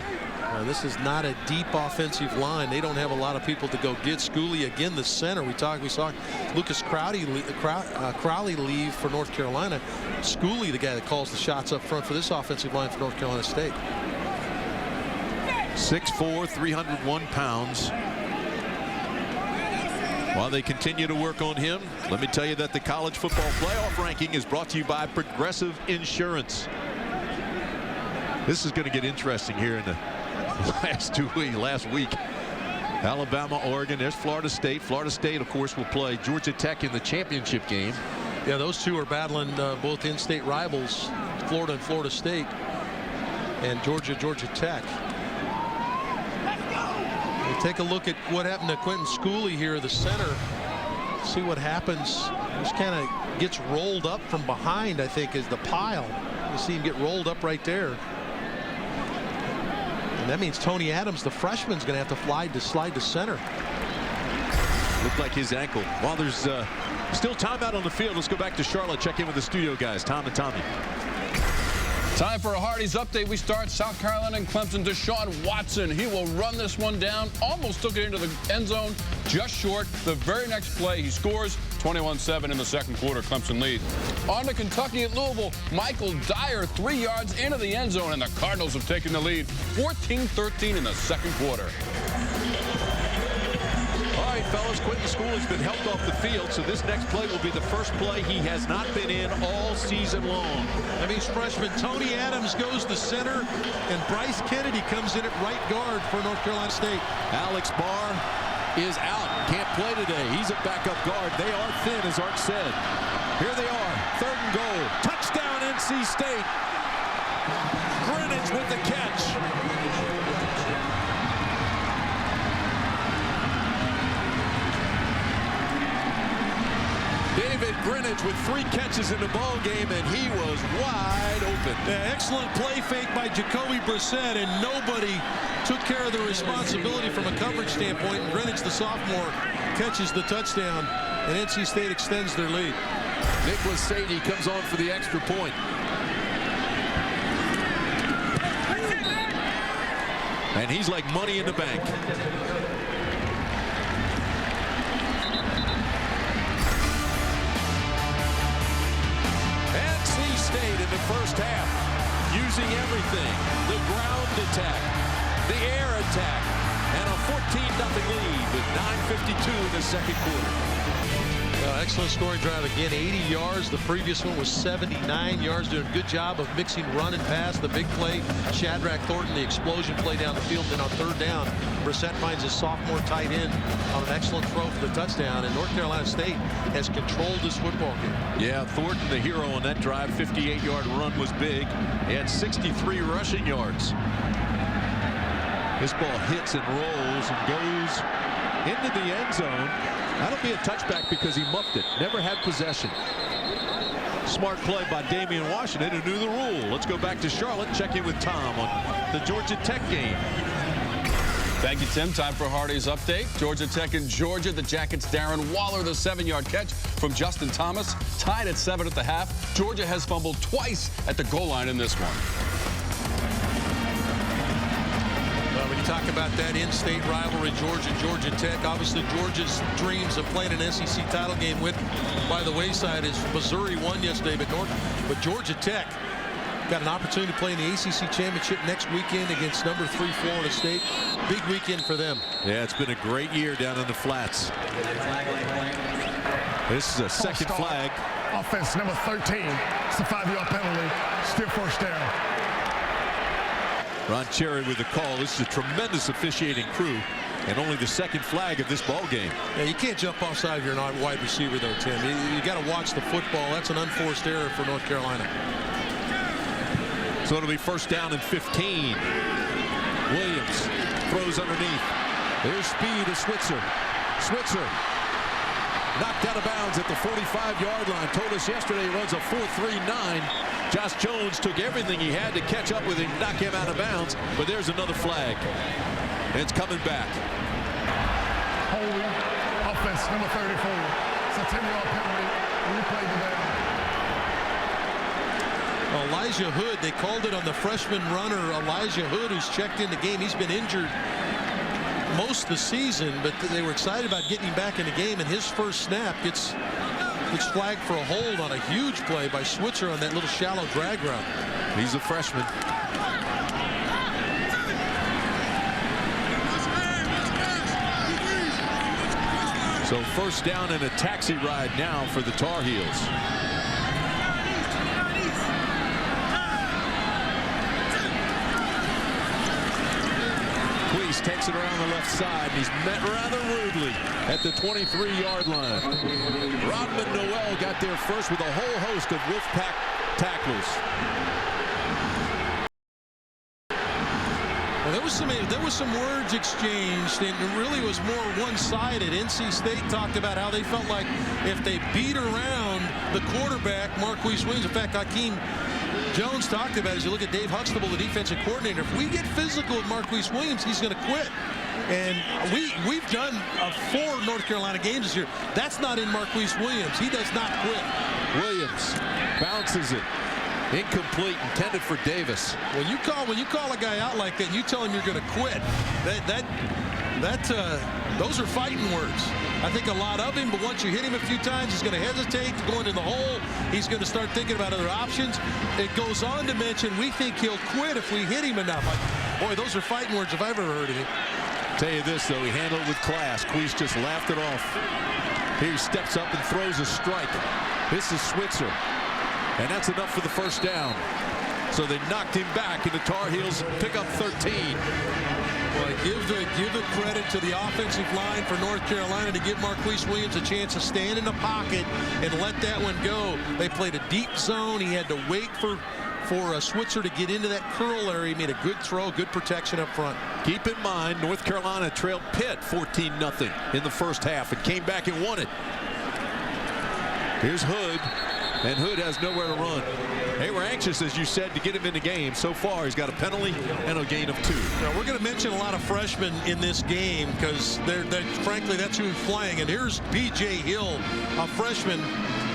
This is not a deep offensive line. They don't have a lot of people to go get. Schooley again, the center. We saw Lucas Crowley leave for North Carolina. Schooley, the guy that calls the shots up front for this offensive line for North Carolina State. 6'4", 301 pounds. While they continue to work on him, let me tell you that the college football playoff ranking is brought to you by Progressive Insurance. This is going to get interesting here in the last week. Alabama, Oregon, there's Florida State. Florida State, of course, will play Georgia Tech in the championship game. Yeah, those two are battling both in-state rivals, Florida and Florida State, and Georgia Tech. We'll take a look at what happened to Quentin Schooley here, the center. See what happens. Just kind of gets rolled up from behind, I think, is the pile. You see him get rolled up right there. And that means Tony Adams, the freshman, is going to have to slide to center. Looked like his ankle. While there's still time out on the field, let's go back to Charlotte, check in with the studio guys, Tom and Tommy. Time for a Hardee's update. We start South Carolina and Clemson. Deshaun Watson, he will run this one down. Almost took it into the end zone, just short. The very next play, he scores 21-7 in the second quarter. Clemson lead. On to Kentucky at Louisville. Michael Dyer 3 yards into the end zone, and the Cardinals have taken the lead 14-13 in the second quarter. All right, fellas, Quentin Schooley's been helped off the field, so this next play will be the first play he has not been in all season long. That means freshman Tony Adams goes to center, and Bryce Kennedy comes in at right guard for North Carolina State. Alex Barr is out, can't play today. He's a backup guard. They are thin, as Art said. Here they are, 3rd and goal. Touchdown, NC State. Greenwich with the catch. David Greenwich with 3 catches in the ball game, and he was wide open. Yeah, excellent play fake by Jacoby Brissett, and nobody took care of the responsibility from a coverage standpoint. And Greenwich, the sophomore, catches the touchdown, and NC State extends their lead. Nicholas Sadie comes on for the extra point. And he's like money in the bank. In the first half, using everything, the ground attack, the air attack, and a 14-0 lead with 9:52 in the second quarter. Excellent scoring drive again, 80 yards. The previous one was 79 yards. Doing a good job of mixing run and pass. The big play, Shadrach Thornton, the explosion play down the field. Then on third down, Brissett finds his sophomore tight end on an excellent throw for the touchdown. And North Carolina State has controlled this football game. Yeah, Thornton, the hero on that drive. 58-yard run was big. He had 63 rushing yards. This ball hits and rolls and goes into the end zone. That'll be a touchback because he muffed it. Never had possession. Smart play by Damian Washington, who knew the rule. Let's go back to Charlotte and check in with Tom on the Georgia Tech game. Thank you, Tim. Time for Hardy's update. Georgia Tech and Georgia. The Jackets' Darren Waller, the 7-yard catch from Justin Thomas. Tied at 7 at the half. Georgia has fumbled twice at the goal line in this one. When you talk about that in-state rivalry, Georgia Tech, obviously Georgia's dreams of playing an SEC title game went by the wayside as Missouri won yesterday, but Georgia Tech got an opportunity to play in the ACC championship next weekend against number 3 Florida State. Big weekend for them. Yeah, it's been a great year down in the flats. This is a second flag. Offense number 13. It's a 5-yard penalty. Still first down. Ron Cherry with the call. This is a tremendous officiating crew, and only the second flag of this ball game. Yeah, you can't jump offside if you're not wide receiver, though, Tim. You got to watch the football. That's an unforced error for North Carolina. So it'll be first down and 15. Williams throws underneath. There's speed of Switzer. Switzer knocked out of bounds at the 45-yard line. Told us yesterday he runs a 4.39. Josh Jones took everything he had to catch up with him, knock him out of bounds. But there's another flag. And it's coming back. Holding. Offense number 34. It's a 10-yard penalty. Replay the down. Elijah Hood, they called it on the freshman runner, Elijah Hood, who's checked in the game. He's been injured most of the season, but they were excited about getting him back in the game, and his first snap gets flagged for a hold on a huge play by Switzer on that little shallow drag route. He's a freshman. So first down and a taxi ride now for the Tar Heels. Takes it around the left side, and he's met rather rudely at the 23-yard line. Rodman Noel got there first with a whole host of Wolfpack tacklers. Well, there was some words exchanged, and it really was more one-sided. NC State talked about how they felt like if they beat around the quarterback, Marquise Williams. In fact, Hakeem Jones talked about, as you look at Dave Huxtable, the defensive coordinator, if we get physical with Marquise Williams, he's going to quit. And we've done 4 North Carolina games this year. That's not in Marquise Williams. He does not quit. Williams bounces it. Incomplete, intended for Davis. When you call a guy out like that, and you tell him you're going to quit. Those are fighting words. I think a lot of him, but once you hit him a few times, he's going to hesitate to go into the hole. He's going to start thinking about other options. It goes on to mention we think he'll quit if we hit him enough. Boy, those are fighting words if I've ever heard of it. Tell you this, though, he handled it with class. Queese just laughed it off. Here he steps up and throws a strike. This is Switzer. And that's enough for the first down. So they knocked him back, and the Tar Heels pick up 13. Well, give the credit to the offensive line for North Carolina to give Marquise Williams a chance to stand in the pocket and let that one go. They played a deep zone. He had to wait for Switzer to get into that curl area. He made a good throw, good protection up front. Keep in mind, North Carolina trailed Pitt 14-0 in the first half and came back and won it. Here's Hood, and Hood has nowhere to run. They were anxious, as you said, to get him in the game. So far, he's got a penalty and a gain of 2. Now, we're going to mention a lot of freshmen in this game because frankly, that's who's playing. And here's B.J. Hill, a freshman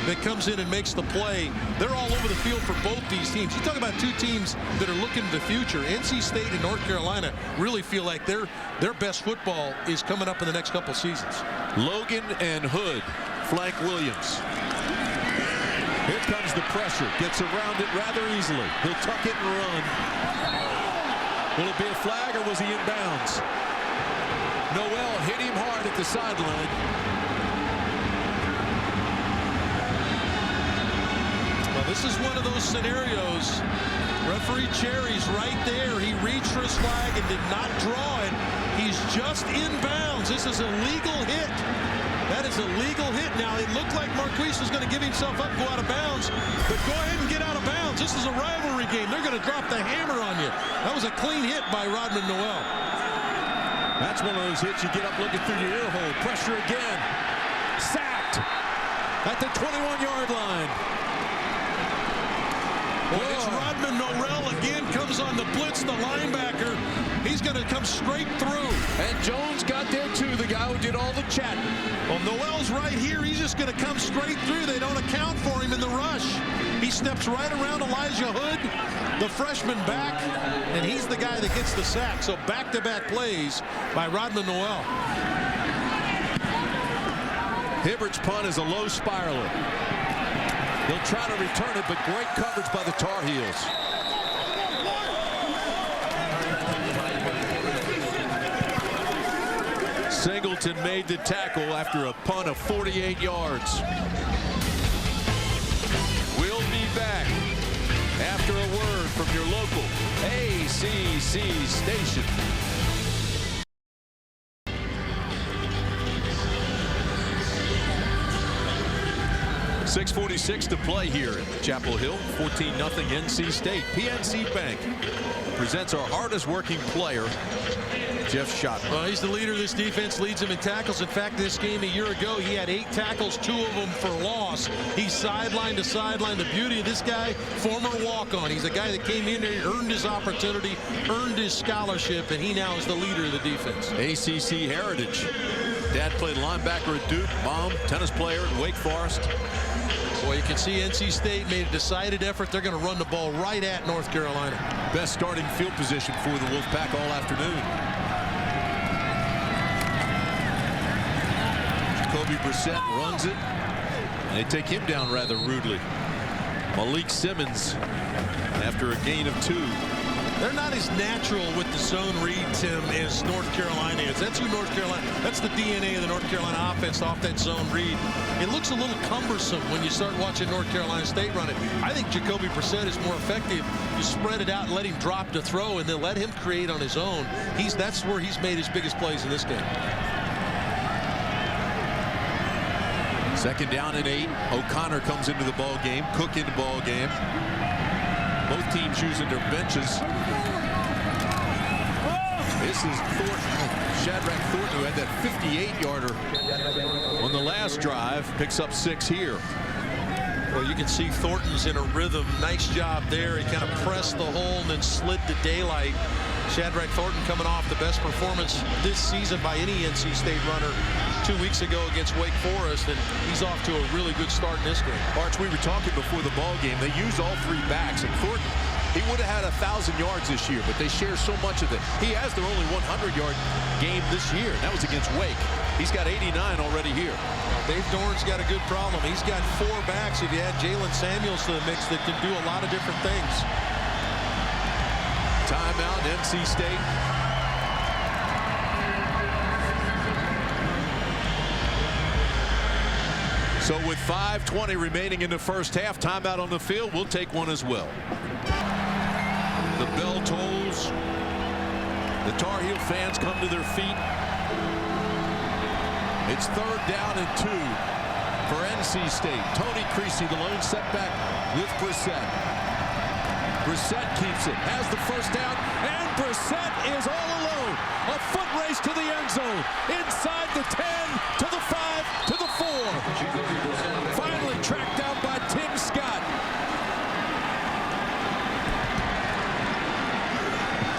that comes in and makes the play. They're all over the field for both these teams. You talk about 2 teams that are looking to the future. NC State and North Carolina really feel like their best football is coming up in the next couple seasons. Logan and Hood flank Williams. Here comes the pressure. Gets around it rather easily. He'll tuck it and run. Will it be a flag, or was he in bounds? Noel hit him hard at the sideline. This is one of those scenarios. Referee Cherry's right there. He reached for his flag and did not draw it. He's just in bounds. This is a legal hit. That is a legal hit. Now, it looked like Marquise was going to give himself up and go out of bounds, but go ahead and get out of bounds. This is a rivalry game. They're going to drop the hammer on you. That was a clean hit by Rodman Noel. That's one of those hits you get up looking through your ear hole. Pressure again. Sacked at the 21-yard line. Boy, it's Rodman Noel again, comes on the blitz, the linebacker. He's going to come straight through. And Jones got there too, the guy who did all the chatting. Well, Noel's right here. He's just going to come straight through. They don't account for him in the rush. He steps right around Elijah Hood, the freshman back, and he's the guy that gets the sack. So back-to-back plays by Rodman Noel. Hibbert's punt is a low spiraler. They'll try to return it, but great coverage by the Tar Heels. Singleton made the tackle after a punt of 48 yards. We'll be back after a word from your local ACC station. 6:46 to play here at Chapel Hill. 14-0 NC State. PNC Bank presents our hardest working player, Jeff Shadrach. Well, he's the leader of this defense, leads them in tackles. In fact, this game a year ago, he had 8 tackles, 2 of them for loss. He's sideline to sideline. The beauty of this guy, former walk-on. He's a guy that came in there, earned his opportunity, earned his scholarship, and he now is the leader of the defense. ACC heritage. Dad played linebacker at Duke, mom, tennis player at Wake Forest. Well, you can see NC State made a decided effort. They're going to run the ball right at North Carolina. Best starting field position for the Wolfpack all afternoon. Jacoby Brissett runs it, and they take him down rather rudely. Malik Simmons after a gain of 2. They're not as natural with the zone read, Tim, as North Carolina is. That's who North Carolina, that's the DNA of the North Carolina offense off that zone read. It looks a little cumbersome when you start watching North Carolina State run it. I think Jacoby Brissett is more effective. You spread it out and let him drop to throw and then let him create on his own. That's where he's made his biggest plays in this game. 2nd down and 8. O'Connor comes into the ball game. Cook in the ball game. Both teams using their benches. This is Thornton, Shadrach Thornton, who had that 58-yarder on the last drive, picks up 6 here. Well, you can see Thornton's in a rhythm. Nice job there. He kind of pressed the hole and then slid to daylight. Shadrach Thornton coming off the best performance this season by any NC State runner 2 weeks ago against Wake Forest, and he's off to a really good start in this game. Arch, we were talking before the ball game. They used all 3 backs, and Thornton, he would have had 1,000 yards this year, but they share so much of it. He has their only 100-yard game this year, and that was against Wake. He's got 89 already here. Dave Doran's got a good problem. He's got 4 backs if you add Jalen Samuels to the mix that can do a lot of different things. Timeout, NC State. So with 5:20 remaining in the first half, timeout on the field, we'll take one as well. The bell tolls. The Tar Heel fans come to their feet. It's 3rd down and 2 for NC State. Tony Creasy, the lone setback with Brissett. Brissett keeps it, has the first down, and Brissett is all alone. A foot race to the end zone. Inside the 10, to the 5, to the 4. Finally tracked down by Tim Scott.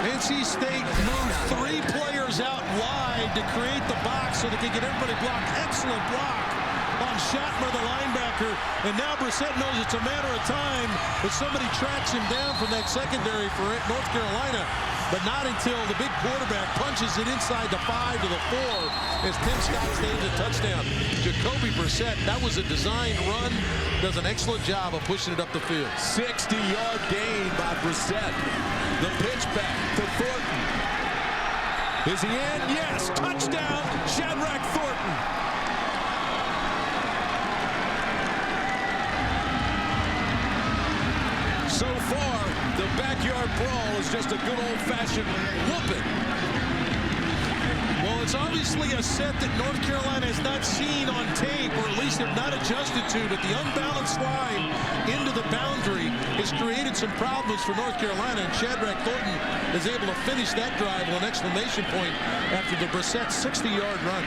NC State moved 3 players out wide to create the box so they could get everybody blocked. Excellent block on Shatner, the linebacker, and now Brissett knows it's a matter of time that somebody tracks him down from that secondary for North Carolina, but not until the big quarterback punches it inside the 5 to the 4 as Tim Scott stays a touchdown. Jacoby Brissett, that was a designed run, does an excellent job of pushing it up the field. 60-yard gain by Brissett. The pitch back to Thornton. Is he in? Yes. Touchdown, Shadrach Thornton. So far, the backyard brawl is just a good old-fashioned whooping. Well, it's obviously a set that North Carolina has not seen on tape, or at least have not adjusted to, but the unbalanced line into the boundary has created some problems for North Carolina, and Shadrach Thornton is able to finish that drive with an exclamation point after the Brissett 60-yard run.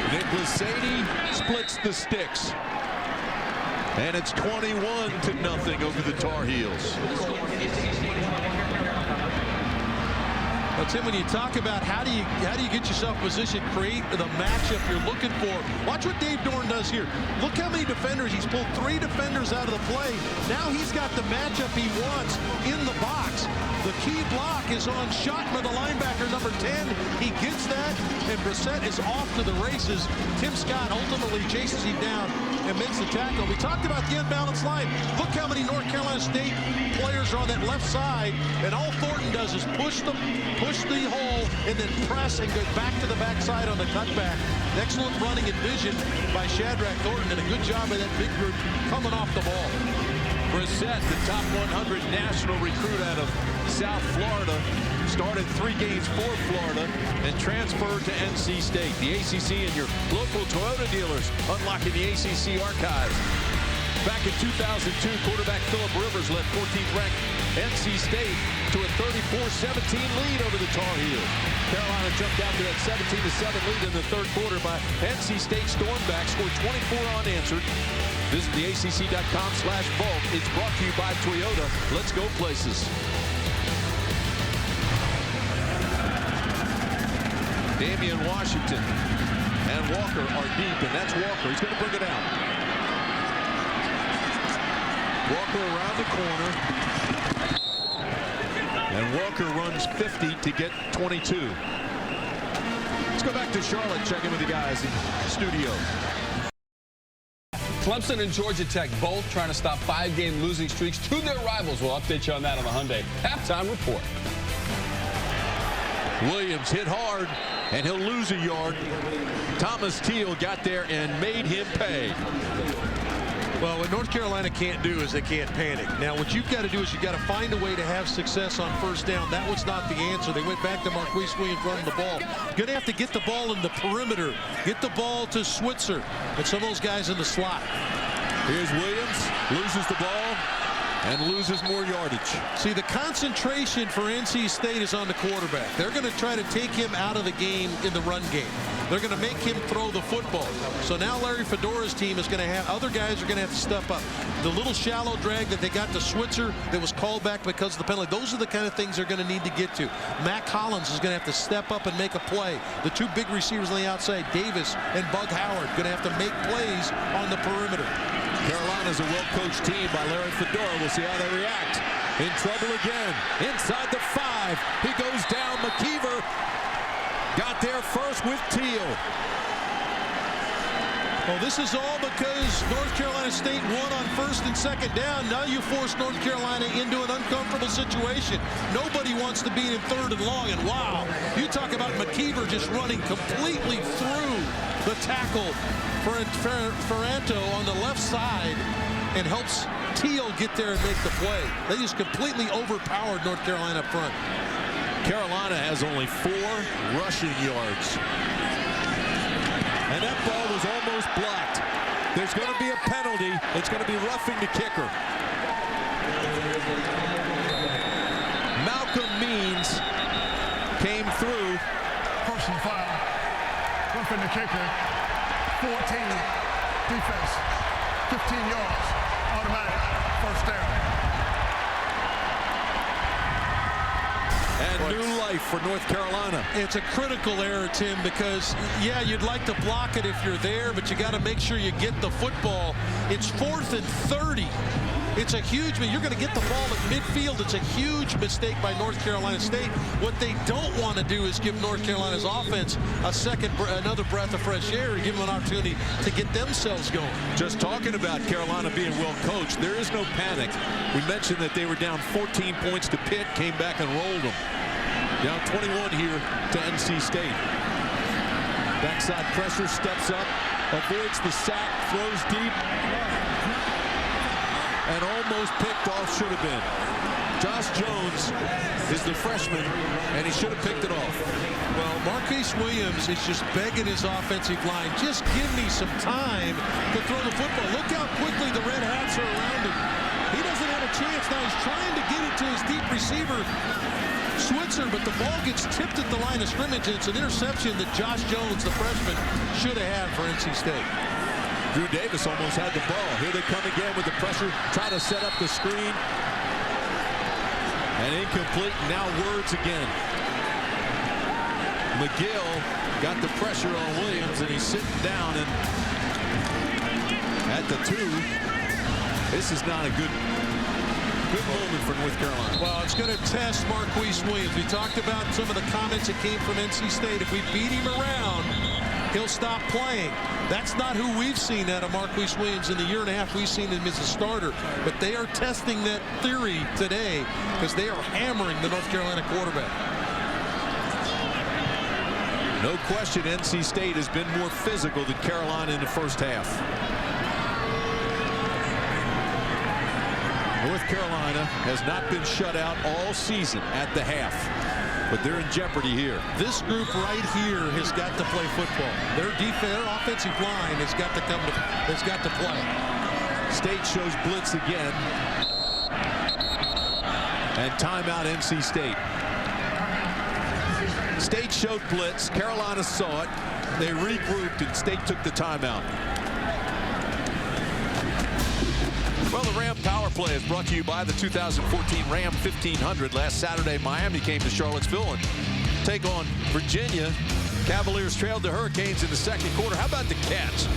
Nicholas Sadie splits the sticks. And it's 21-0 over the Tar Heels. Well, Tim, when you talk about how do you get yourself positioned, create the matchup you're looking for, watch what Dave Dorn does here. Look how many defenders. He's pulled 3 defenders out of the play. Now he's got the matchup he wants in the box. The key block is on Schottman, the linebacker, number 10. He gets that, and Brissett is off to the races. Tim Scott ultimately chases him down and makes the tackle. We talked about the unbalanced line. Look how many North Carolina State players are on that left side, and all Thornton does is push the hole and then press and go back to the backside on the cutback. Excellent running and vision by Shadrach Thornton, and a good job by that big group coming off the ball. Brissett, the top 100 national recruit out of South Florida, started 3 games for Florida and transferred to NC State. The ACC and your local Toyota dealers unlocking the ACC archives. Back in 2002, quarterback Phillip Rivers led 14th-ranked NC State to a 34-17 lead over the Tar Heels. Carolina jumped out to that 17-7 lead in the third quarter by NC State stormback, scored 24 unanswered. Visit the ACC.com/vault. It's brought to you by Toyota. Let's go places. Damian Washington and Walker are deep, and that's Walker. He's going to bring it out. Walker around the corner. And Walker runs 50 to get 22. Let's go back to Charlotte, check in with the guys in the studio. Clemson and Georgia Tech both trying to stop 5-game losing streaks to their rivals. We'll update you on that on the Hyundai Halftime Report. Williams hit hard, and he'll lose a yard. Thomas Teal got there and made him pay. Well, what North Carolina can't do is they can't panic. Now, what you've got to do is you've got to find a way to have success on first down. That was not the answer. They went back to Marquise Williams running the ball. Going to have to get the ball in the perimeter. Get the ball to Switzer and some of those guys in the slot. Here's Williams, loses the ball, and loses more yardage. See, the concentration for NC State is on the quarterback. They're going to try to take him out of the game in the run game. They're going to make him throw the football. So now Larry Fedora's team is going to have, other guys are going to have to step up. The little shallow drag that they got to Switzer that was called back because of the penalty, those are the kind of things they're going to need to get to. Matt Collins is going to have to step up and make a play. The 2 big receivers on the outside, Davis and Bug Howard, going to have to make plays on the perimeter. Carolina's a well-coached team by Larry Fedora. We'll see how they react. In trouble again. Inside the 5. He goes down. McKeever got there first with Teal. Well, this is all because North Carolina State won on 1st and 2nd down. Now you force North Carolina into an uncomfortable situation. Nobody wants to be in 3rd and long. And wow, you talk about McKeever just running completely through the tackle for Ferranto on the left side and helps Teal get there and make the play. They just completely overpowered North Carolina up front. Carolina has only 4 rushing yards. And that ball was almost blocked. There's going to be a penalty. It's going to be roughing the kicker. Malcolm Means came through. Personal foul. Roughing the kicker. 14. Defense. 15 yards. Automatic. First down. And new life for North Carolina. It's a critical error, Tim, because, yeah, you'd like to block it if you're there, but you got to make sure you get the football. It's 4th and 30. It's a huge, you're going to get the ball at midfield. It's a huge mistake by North Carolina State. What they don't want to do is give North Carolina's offense another breath of fresh air and give them an opportunity to get themselves going. Just talking about Carolina being well coached, there is no panic. We mentioned that they were down 14 points to Pitt, came back and rolled them. Down 21 here to NC State. Backside pressure, steps up, avoids the sack, throws deep. and almost picked off. Should have been. Josh Jones is the freshman, and he should have picked it off. Well, Marquise Williams is just begging his offensive line, just give me some time to throw the football. Look how quickly the Red Hats are around him. He doesn't have a chance. Now he's trying to get it to his deep receiver, Switzer, but the ball gets tipped at the line of scrimmage, and it's an interception that Josh Jones, the freshman, should have had for NC State. Drew Davis almost had the ball. Here they come again with the pressure, try to set up the screen. And incomplete. Now Words again. McGill got the pressure on Williams, and he's sitting down. And at the 2, this is not a good moment for North Carolina. Well, it's going to test Marquise Williams. We talked about some of the comments that came from NC State. If we beat him around, he'll stop playing. That's not who we've seen out of Marquise Williams in the year and a half we've seen him as a starter. But they are testing that theory today because they are hammering the North Carolina quarterback. No question, NC State has been more physical than Carolina in the first half. North Carolina has not been shut out all season at the half, but they're in jeopardy here. This group right here has got to play football. Their offensive line has got to play. State shows blitz again, and timeout NC State. State showed blitz. Carolina saw it. They regrouped, and State took the timeout. Well, the Ram Power Play is brought to you by the 2014 Ram 1500. Last Saturday, Miami came to Charlottesville and take on Virginia. Cavaliers trailed the Hurricanes in the second quarter. How about the catch?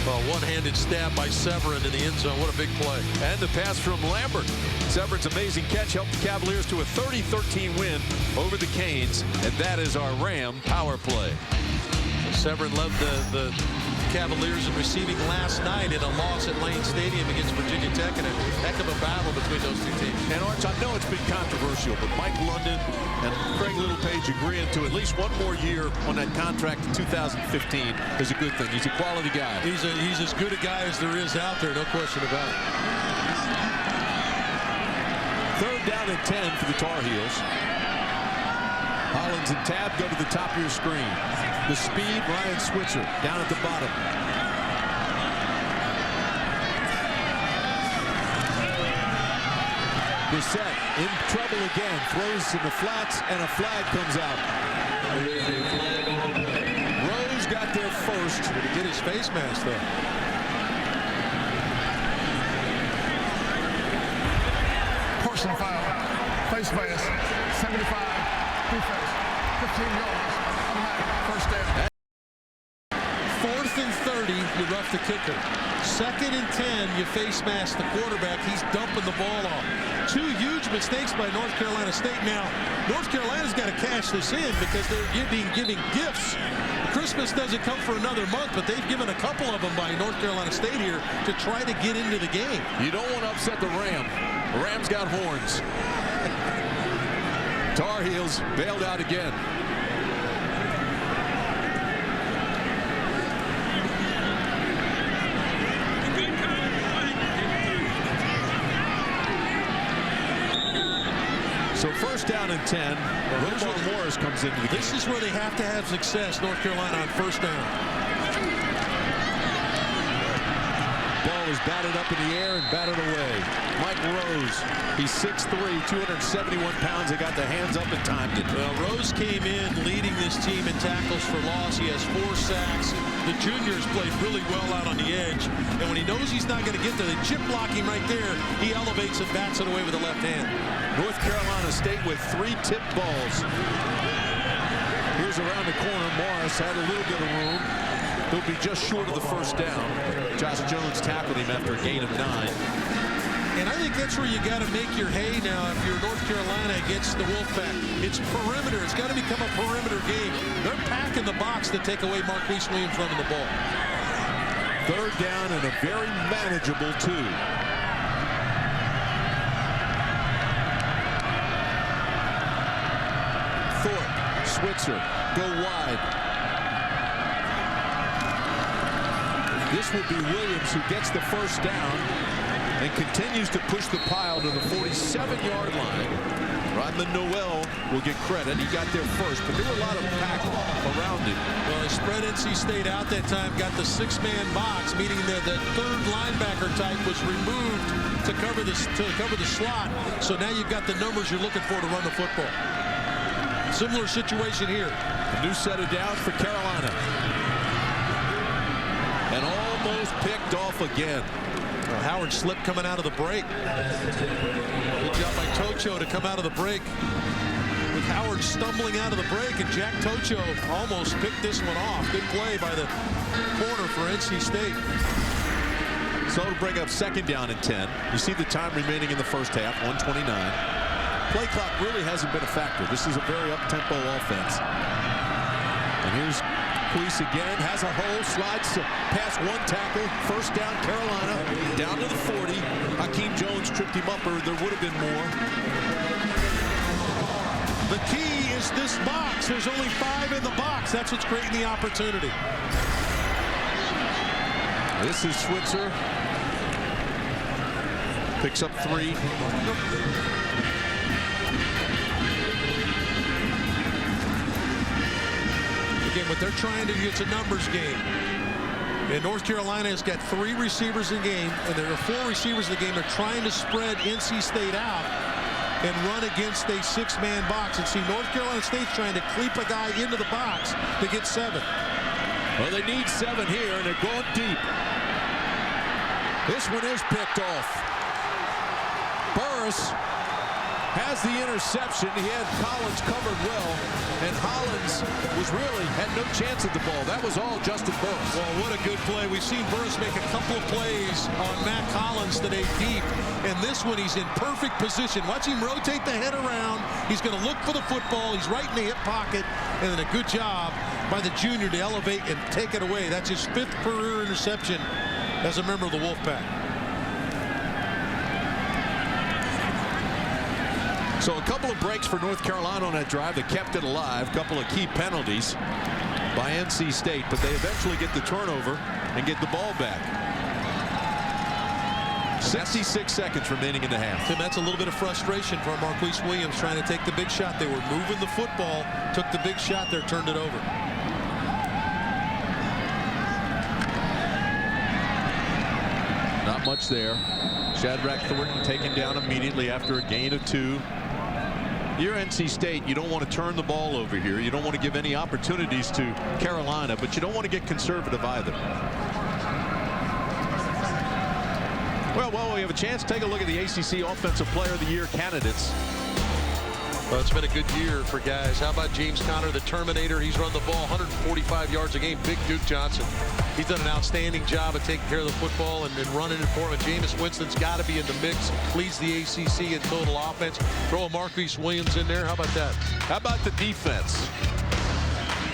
Well, one-handed stab by Severin in the end zone. What a big play. And the pass from Lambert. Severin's amazing catch helped the Cavaliers to a 30-13 win over the Canes. And that is our Ram Power Play. Severin led the Cavaliers in receiving last night in a loss at Lane Stadium against Virginia Tech, and a heck of a battle between those two teams. And Arch, I know it's been controversial, but Mike London and Craig Littlepage agreeing to at least one more year on that contract in 2015 is a good thing. He's a quality guy. He's as good a guy as there is out there, no question about it. 3rd down and 10 for the Tar Heels. Hollins and Tab go to the top of your screen. The speed, Ryan Switzer down at the bottom. Brissett in trouble again. Throws in the flats, and a flag comes out. Rose got there first. Did he get his face mask, though? Personal foul. Face mask. 75. Defense. 15 yards. First down. 4th and 30, you rough the kicker. 2nd and 10, you face mask the quarterback. He's dumping the ball off. 2 huge mistakes by North Carolina State. Now, North Carolina's got to cash this in because they're giving gifts. Christmas doesn't come for another month, but they've given a couple of them by North Carolina State here to try to get into the game. You don't want to upset the Ram. The Ram's got horns. Tar Heels bailed out again. So 1st down and 10. Rosemont Morris comes into the game. This is where they have to have success, North Carolina, on 1st down. Ball is batted up in the air and batted away. Mike Rose, he's 6'3", 271 pounds. They got their hands up and timed it. Well, Rose came in leading this team in tackles for loss. He has 4 sacks. The juniors played really well out on the edge. And when he knows he's not going to get there, they chip block him right there. He elevates and bats it away with the left hand. North Carolina State with 3 tipped balls. Here's around the corner. Morris had a little bit of room. He'll be just short of the 1st down. Josh Jones tackled him after a gain of 9. And I think that's where you got to make your hay now if you're North Carolina against the Wolfpack. It's perimeter. It's got to become a perimeter game. They're packing the box to take away Marquise Williams running the ball. 3rd down and a very manageable 2. Thorpe, Switzer, go wide. This will be Williams who gets the 1st down. and continues to push the pile to the 47-yard line. Rodman Noel will get credit. He got there first, but there were a lot of pack around him. Well, they spread NC State out that time, got the 6-man box, meaning that the third linebacker type was removed to cover the slot. So now you've got the numbers you're looking for to run the football. Similar situation here. A new set of downs for Carolina. And almost picked off again. Howard slipped coming out of the break. Good job by Tocho to come out of the break. With Howard stumbling out of the break, and Jack Tocho almost picked this one off. Good play by the corner for NC State. So to bring up 2nd down and 10. You see the time remaining in the first half, 1:29. Play clock really hasn't been a factor. This is a very up-tempo offense. And here's Queese again, has a hole, slides past one tackle, 1st down Carolina, down to the 40. Hakeem Jones tripped him up, or there would have been more. The key is this box. There's only 5 in the box. That's what's creating the opportunity. This is Switzer. Picks up 3. Again, what they're trying to do, it's a numbers game. And North Carolina has got 3 receivers in the game, and there are 4 receivers in the game. They're trying to spread NC State out and run against a 6-man box. And see, North Carolina State's trying to creep a guy into the box to get 7. Well, they need 7 here, and they're going deep. This one is picked off. Burris has the interception. He had Collins covered well, and Hollins had no chance at the ball. That was all Justin Burris. Well, what a good play. We've seen Burris make a couple of plays on Matt Collins today deep, and this one he's in perfect position. Watch him rotate the head around. He's going to look for the football. He's right in the hip pocket, and then a good job by the junior to elevate and take it away. That's his 5th career interception as a member of the Wolfpack. So a couple of breaks for North Carolina on that drive that kept it alive. A couple of key penalties by NC State, but they eventually get the turnover and get the ball back. 66 seconds remaining in the half. Tim, that's a little bit of frustration from Marquise Williams trying to take the big shot. They were moving the football, took the big shot there, turned it over. Not much there. Shadrach Thornton taken down immediately after a gain of 2. You're NC State. You don't want to turn the ball over here. You don't want to give any opportunities to Carolina, but you don't want to get conservative either. Well, while we have a chance, take a look at the ACC Offensive Player of the Year candidates. Well, it's been a good year for guys. How about James Conner, the Terminator? He's run the ball 145 yards a game. Big Duke Johnson. He's done an outstanding job of taking care of the football and running it for him. And Jameis Winston's got to be in the mix. Leads the ACC in total offense. Throw a Marquise Williams in there. How about that? How about the defense?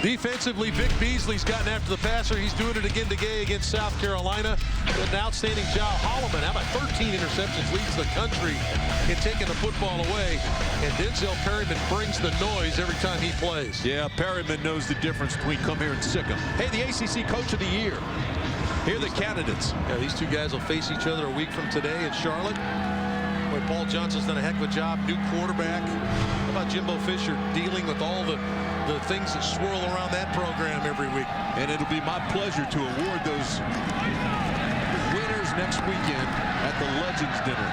Defensively, Vic Beasley's gotten after the passer. He's doing it again today against South Carolina. An outstanding job. Holloman, how about 13 interceptions, leads the country in taking the football away. And Denzel Perryman brings the noise every time he plays. Yeah, Perryman knows the difference between come here and sick him. Hey, the ACC Coach of the Year. Here are the candidates. Yeah, these two guys will face each other a week from today in Charlotte. Boy, Paul Johnson's done a heck of a job. New quarterback. How about Jimbo Fisher dealing with all the things that swirl around that program every week? And it'll be my pleasure to award those winners next weekend at the Legends Dinner.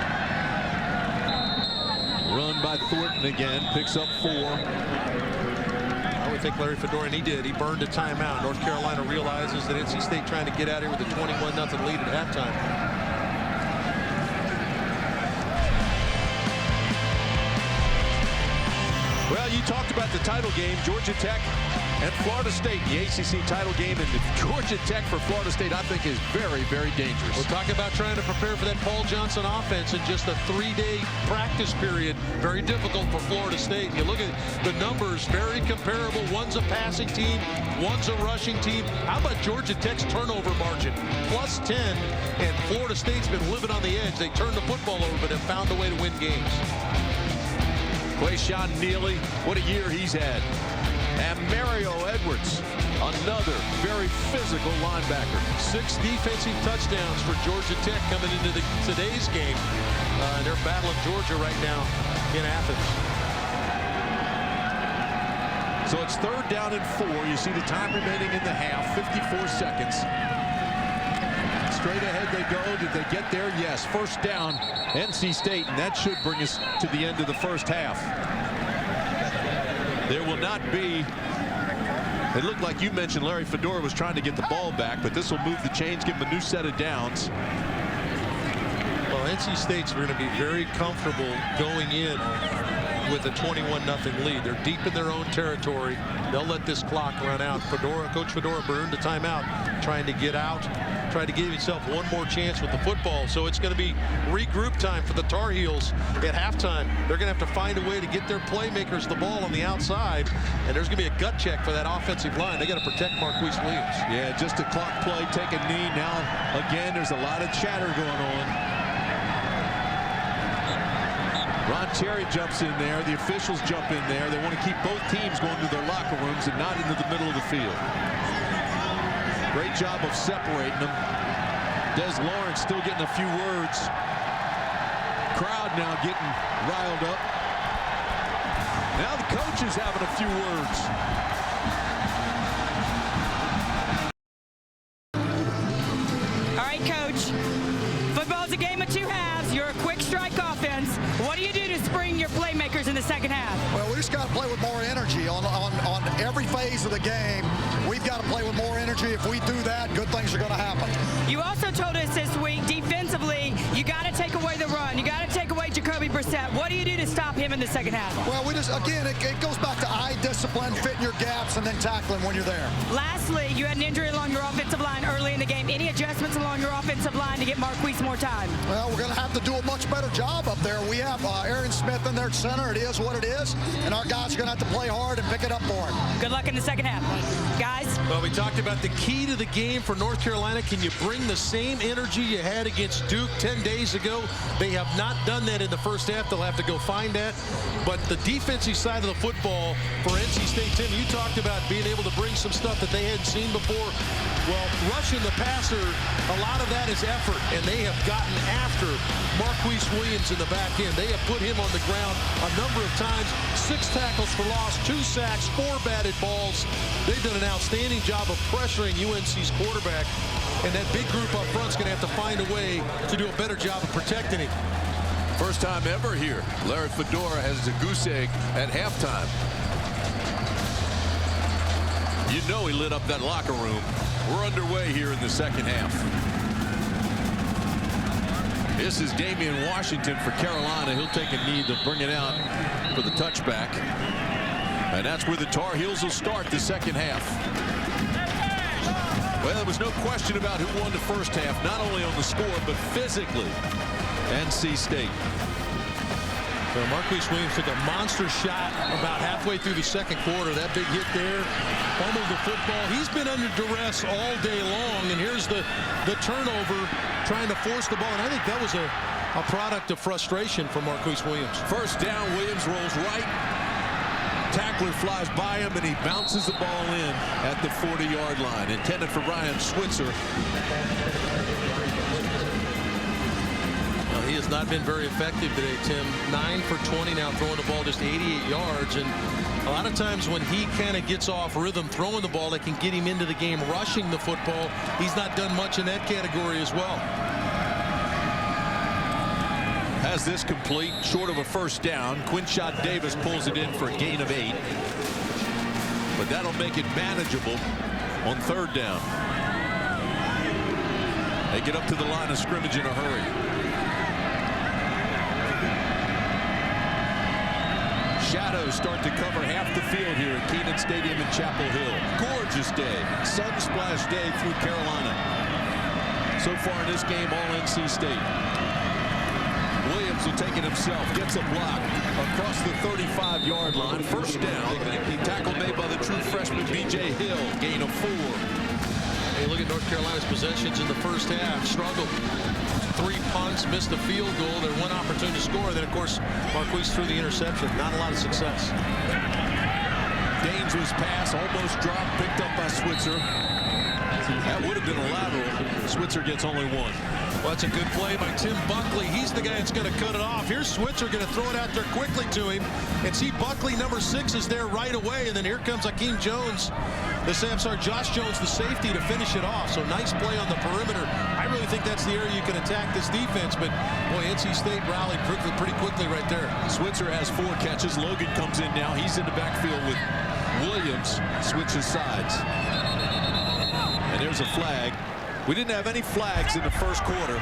Run by Thornton again, picks up 4. I would think Larry Fedora, and he did. He burned a timeout. North Carolina realizes that NC State trying to get out here with a 21-0 lead at halftime. Well, you talked about the title game, Georgia Tech and Florida State. The ACC title game, and Georgia Tech for Florida State, I think, is very, very dangerous. We're talking about trying to prepare for that Paul Johnson offense in just a 3-day practice period. Very difficult for Florida State. You look at the numbers, very comparable. One's a passing team, one's a rushing team. How about Georgia Tech's turnover margin? +10, and Florida State's been living on the edge. They turned the football over, but have found a way to win games. Quayshawn Neely, what a year he's had. And Mario Edwards, another very physical linebacker. 6 defensive touchdowns for Georgia Tech coming into today's game. They're battling Georgia right now in Athens. So it's 3rd down and 4. You see the time remaining in the half, 54 seconds. Straight ahead they go. Did they get there? Yes. 1st down, NC State, and that should bring us to the end of the first half. There will not be. It looked like you mentioned Larry Fedora was trying to get the ball back, but this will move the chains, give him a new set of downs. Well, NC State's going to be very comfortable going in with a 21-0 lead. They're deep in their own territory. They'll let this clock run out. Coach Fedora burned a timeout, trying to get out, trying to give himself one more chance with the football. So it's going to be regroup time for the Tar Heels at halftime. They're going to have to find a way to get their playmakers the ball on the outside, and there's going to be a gut check for that offensive line. They got to protect Marquise Williams. Yeah, just a clock play, take a knee. Now, again, there's a lot of chatter going on. Ron Terry jumps in there. The officials jump in there. They want to keep both teams going to their locker rooms and not into the middle of the field. Great job of separating them. Des Lawrence still getting a few words. Crowd now getting riled up. Now the coach is having a few words. All right, Coach. Football's a game of 2 halves. You're a quick strike offense. What do you do to spring your playmakers in the second half? Well, we just got to play with more energy on every phase of the game. We've got to play with more energy. If we do that, good things are going to happen. You also told us this week, defensively, you got to take away the run. You got to take away Jacoby Brissett. What do you do to stop him in the second half? Well, we just, again, it goes back to eye discipline, fitting your gaps, and then tackling when you're there. Lastly, you had an injury along your offensive line early in the game. Any adjustments along your offensive line to get Marquise more time? Well, we're going to have to do a much better job up there. We have Aaron Smith in there at center. It is what it is, and our guys are going to have to play hard and pick it up for him. Good luck in the second half. Guys? Well, we talked about the key to the game for North Carolina. Can you bring the same energy you had against Duke 10 days ago? They have not done that in the first half. They'll have to go find that. But the defensive side of the football for NC State, Tim, you talked about being able to bring some stuff that they hadn't seen before. Well, rushing the passer, a lot of that is effort, and they have gotten after Marquise Williams in the back end. They have put him on the ground a number of times. 6 tackles for loss, 2 sacks, 4 batted balls. They've done an outstanding job of pressuring UNC's quarterback, and that big group up front's going to have to find a way to do a better job of protecting him. First time ever here. Larry Fedora has a goose egg at halftime. You know he lit up that locker room. We're underway here in the second half. This is Damian Washington for Carolina. He'll take a knee to bring it out for the touchback. And that's where the Tar Heels will start the second half. Well, there was no question about who won the first half, not only on the score, but physically. NC State. Well, Marquise Williams took a monster shot about halfway through the second quarter. That big hit there, fumbled the football. He's been under duress all day long, and here's the turnover, trying to force the ball. And I think that was a product of frustration for Marquise Williams. First down, Williams rolls right. Tackler flies by him, and he bounces the ball in at the 40-yard line. Intended for Ryan Switzer. He has not been very effective today, Tim. 9 for 20 now, throwing the ball just 88 yards. And a lot of times when he kind of gets off rhythm throwing the ball, that can get him into the game rushing the football. He's not done much in that category as well. Has this complete, short of a first down. Quinshot Davis pulls it in for a gain of 8. But that'll make it manageable on 3rd down. They get up to the line of scrimmage in a hurry. Shadows start to cover half the field here at Kenan Stadium in Chapel Hill. Gorgeous day. Sun splash day through Carolina. So far in this game, all NC State. Williams will take it himself. Gets a block across the 35-yard line. First down. Tackle made by the true freshman B.J. Hill. Gain of 4. Hey, look at North Carolina's possessions in the first half. Struggled. 3 punts, missed the field goal. Their one opportunity to score. Then, of course, Marquise threw the interception. Not a lot of success. dangerous pass, almost dropped, picked up by Switzer. That would have been a lateral. Switzer gets only one. Well, that's a good play by Tim Buckley. He's the guy that's going to cut it off. Here's Switzer going to throw it out there quickly to him. And see Buckley, number 6, is there right away. And then here comes Hakeem Jones, Josh Jones, the safety, to finish it off. So nice play on the perimeter. I really think that's the area you can attack this defense. But, boy, NC State rallied pretty quickly right there. Switzer has 4 catches. Logan comes in now. He's in the backfield with Williams. Switches sides. And there's a flag. We didn't have any flags in the first quarter.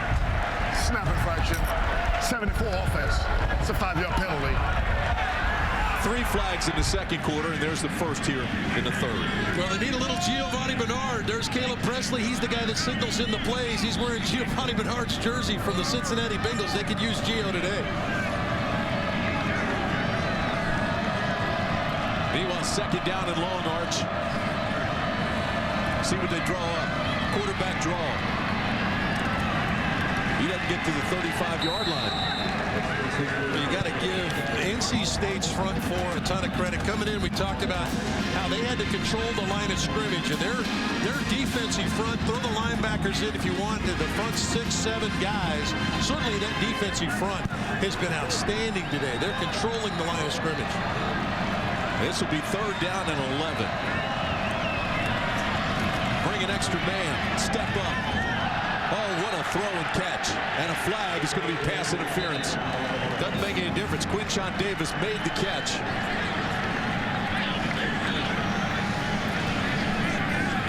Snap infraction. 74 offense. It's a 5-yard penalty. 3 flags in the second quarter, and there's the first here in the third. Well, they need a little Giovanni Bernard. There's Caleb Presley. He's the guy that signals in the plays. He's wearing Giovanni Bernard's jersey from the Cincinnati Bengals. They could use Gio today. Meanwhile, second down and long, Arch. See what they draw up. Quarterback draw. He doesn't get to the 35-yard line. You got to give NC State's front 4 a ton of credit. Coming in, we talked about how they had to control the line of scrimmage, and their defensive front, throw the linebackers in if you want, the front 6, 7 guys. Certainly that defensive front has been outstanding today. They're controlling the line of scrimmage. This will be third down and 11. Bring an extra man. Step up. Oh, what a throw and catch. And a flag is going to be pass interference. Doesn't make any difference. Quinshon Davis made the catch.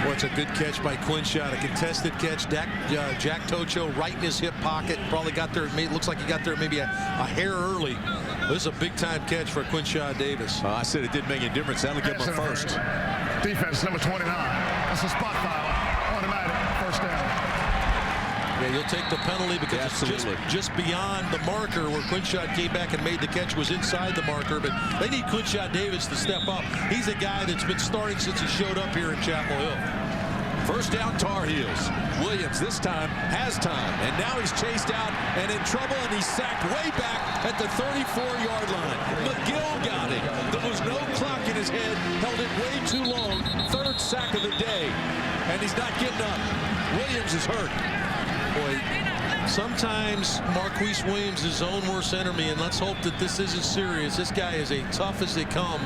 Well, it's a good catch by Quinshon. A contested catch. Jack Tocho right in his hip pocket. Probably got there. It looks like he got there maybe a hair early. This is a big-time catch for Quinshon Davis. I said it didn't make any difference. That'll give him a first. Defense number 29. That's a spot foul. Automatic. First down. Yeah, you'll take the penalty because it's just beyond the marker where Quinshon came back and made the catch, was inside the marker. But they need Quinshon Davis to step up. He's a guy that's been starting since he showed up here in Chapel Hill. First down, Tar Heels. Williams this time has time, and now he's chased out and in trouble, and he's sacked way back at the 34-yard line. McGill got it. There was no clock in his head, held it way too long. Third sack of the day, and he's not getting up. Williams is hurt. Boy, sometimes Marquise Williams is his own worst enemy, and let's hope that this isn't serious. This guy is as tough as they come,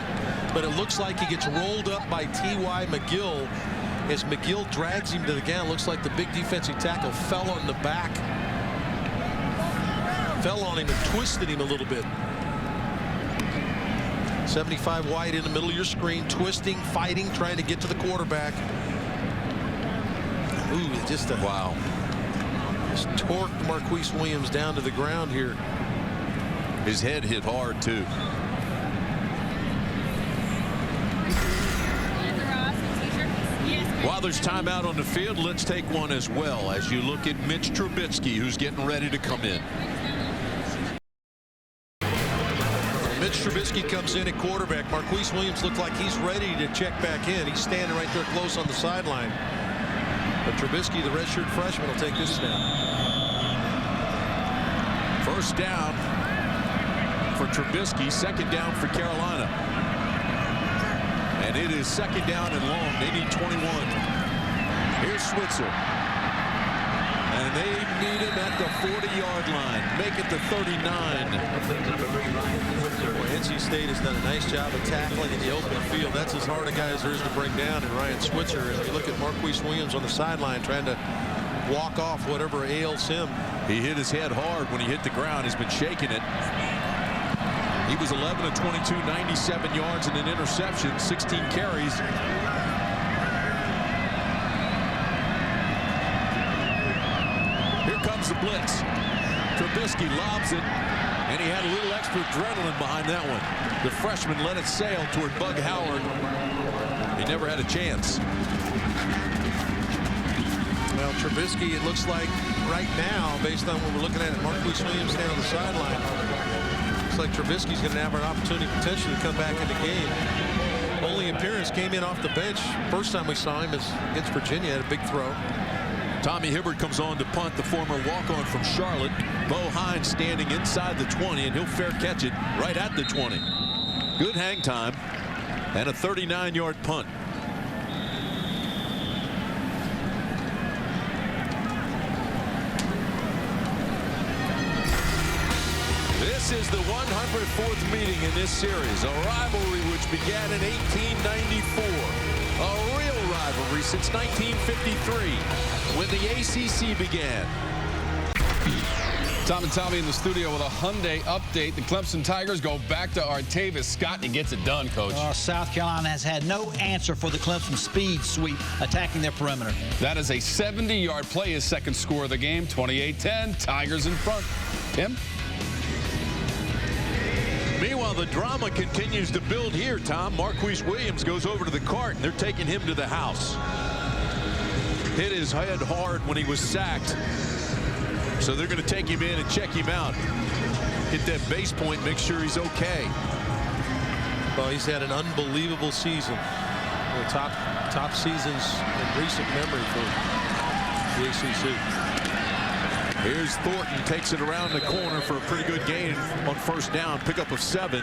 but it looks like he gets rolled up by T.Y. McGill. As McGill drags him to the ground, looks like the big defensive tackle fell on the back. Fell on him and twisted him a little bit. 75 wide in the middle of your screen, twisting, fighting, trying to get to the quarterback. Ooh, just a wow. Just torqued Marquise Williams down to the ground here. His head hit hard, too. While there's timeout on the field, let's take one as well as you look at Mitch Trubisky, who's getting ready to come in. Mitch Trubisky comes in at quarterback. Marquise Williams looked like he's ready to check back in. He's standing right there close on the sideline. But Trubisky, the redshirt freshman, will take this snap. First down for Trubisky, second down for Carolina. And it is second down and long. They need 21. Here's Switzer. And they meet him at the 40-yard line. Make it the 39. Boy, NC State has done a nice job of tackling in the open field. That's as hard a guy as there is to bring down. And Ryan Switzer, and you look at Marquise Williams on the sideline trying to walk off whatever ails him. He hit his head hard when he hit the ground. He's been shaking it. He was 11 of 22, 97 yards and an interception, 16 carries. Here comes the blitz. Trubisky lobs it, and he had a little extra adrenaline behind that one. The freshman let it sail toward Bug Howard. He never had a chance. Well, Trubisky, it looks like right now, based on what we're looking at, Marquise Williams standing on the sideline. Like Trubisky's going to have an opportunity potentially to come back in the game. Only appearance came in off the bench. First time we saw him is against Virginia, had a big throw. Tommy Hibbert comes on to punt, the former walk-on from Charlotte. Bo Hines standing inside the 20, and he'll fair catch it right at the 20. Good hang time. And a 39-yard punt. This is the 104th meeting in this series, a rivalry which began in 1894. A real rivalry since 1953, when the ACC began. Tom and Tommy in the studio with a Hyundai update. The Clemson Tigers go back to Artavis Scott, and he gets it done, Coach. South Carolina has had no answer for the Clemson speed sweep attacking their perimeter. That is a 70-yard play, his second score of the game. 28-10, Tigers in front. Tim? Meanwhile, the drama continues to build here, Tom. Marquise Williams goes over to the cart, and they're taking him to the house. Hit his head hard when he was sacked. So they're going to take him in and check him out. Hit that base point, make sure he's okay. Well, he's had an unbelievable season. One of the top seasons in recent memory for the ACC. Here's Thornton, takes it around the corner for a pretty good gain on first down, pickup of 7.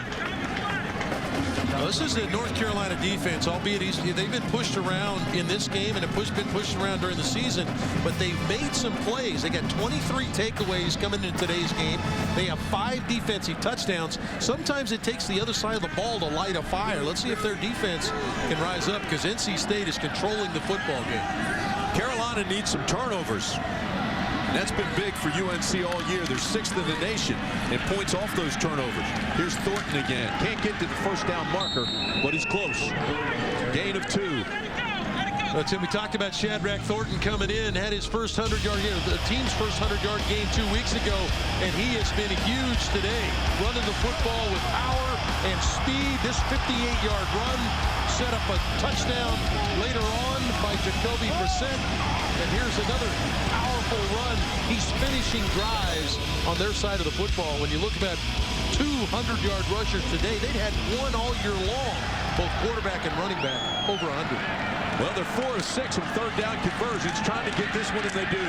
Now, this is the North Carolina defense, albeit they've been pushed around in this game and have been pushed around during the season, but they've made some plays. They got 23 takeaways coming into today's game. They have 5 defensive touchdowns. Sometimes it takes the other side of the ball to light a fire. Let's see if their defense can rise up, because NC State is controlling the football game. Carolina needs some turnovers. And that's been big for UNC all year. They're 6th in the nation in points off those turnovers. Here's Thornton again. Can't get to the first down marker, but he's close. Gain of 2. Tim, we talked about Shadrach Thornton coming in, had his first 100-yard game, the team's first 100-yard game 2 weeks ago, and he has been huge today. Running the football with power and speed. This 58-yard run set up a touchdown later on by Jacoby Brissett. And here's another powerful run. He's finishing drives on their side of the football. When you look about 200-yard rushers today, they'd had one all year long, both quarterback and running back, over 100. Well, they're 4 of 6 on third down conversions, trying to get this one, and they do.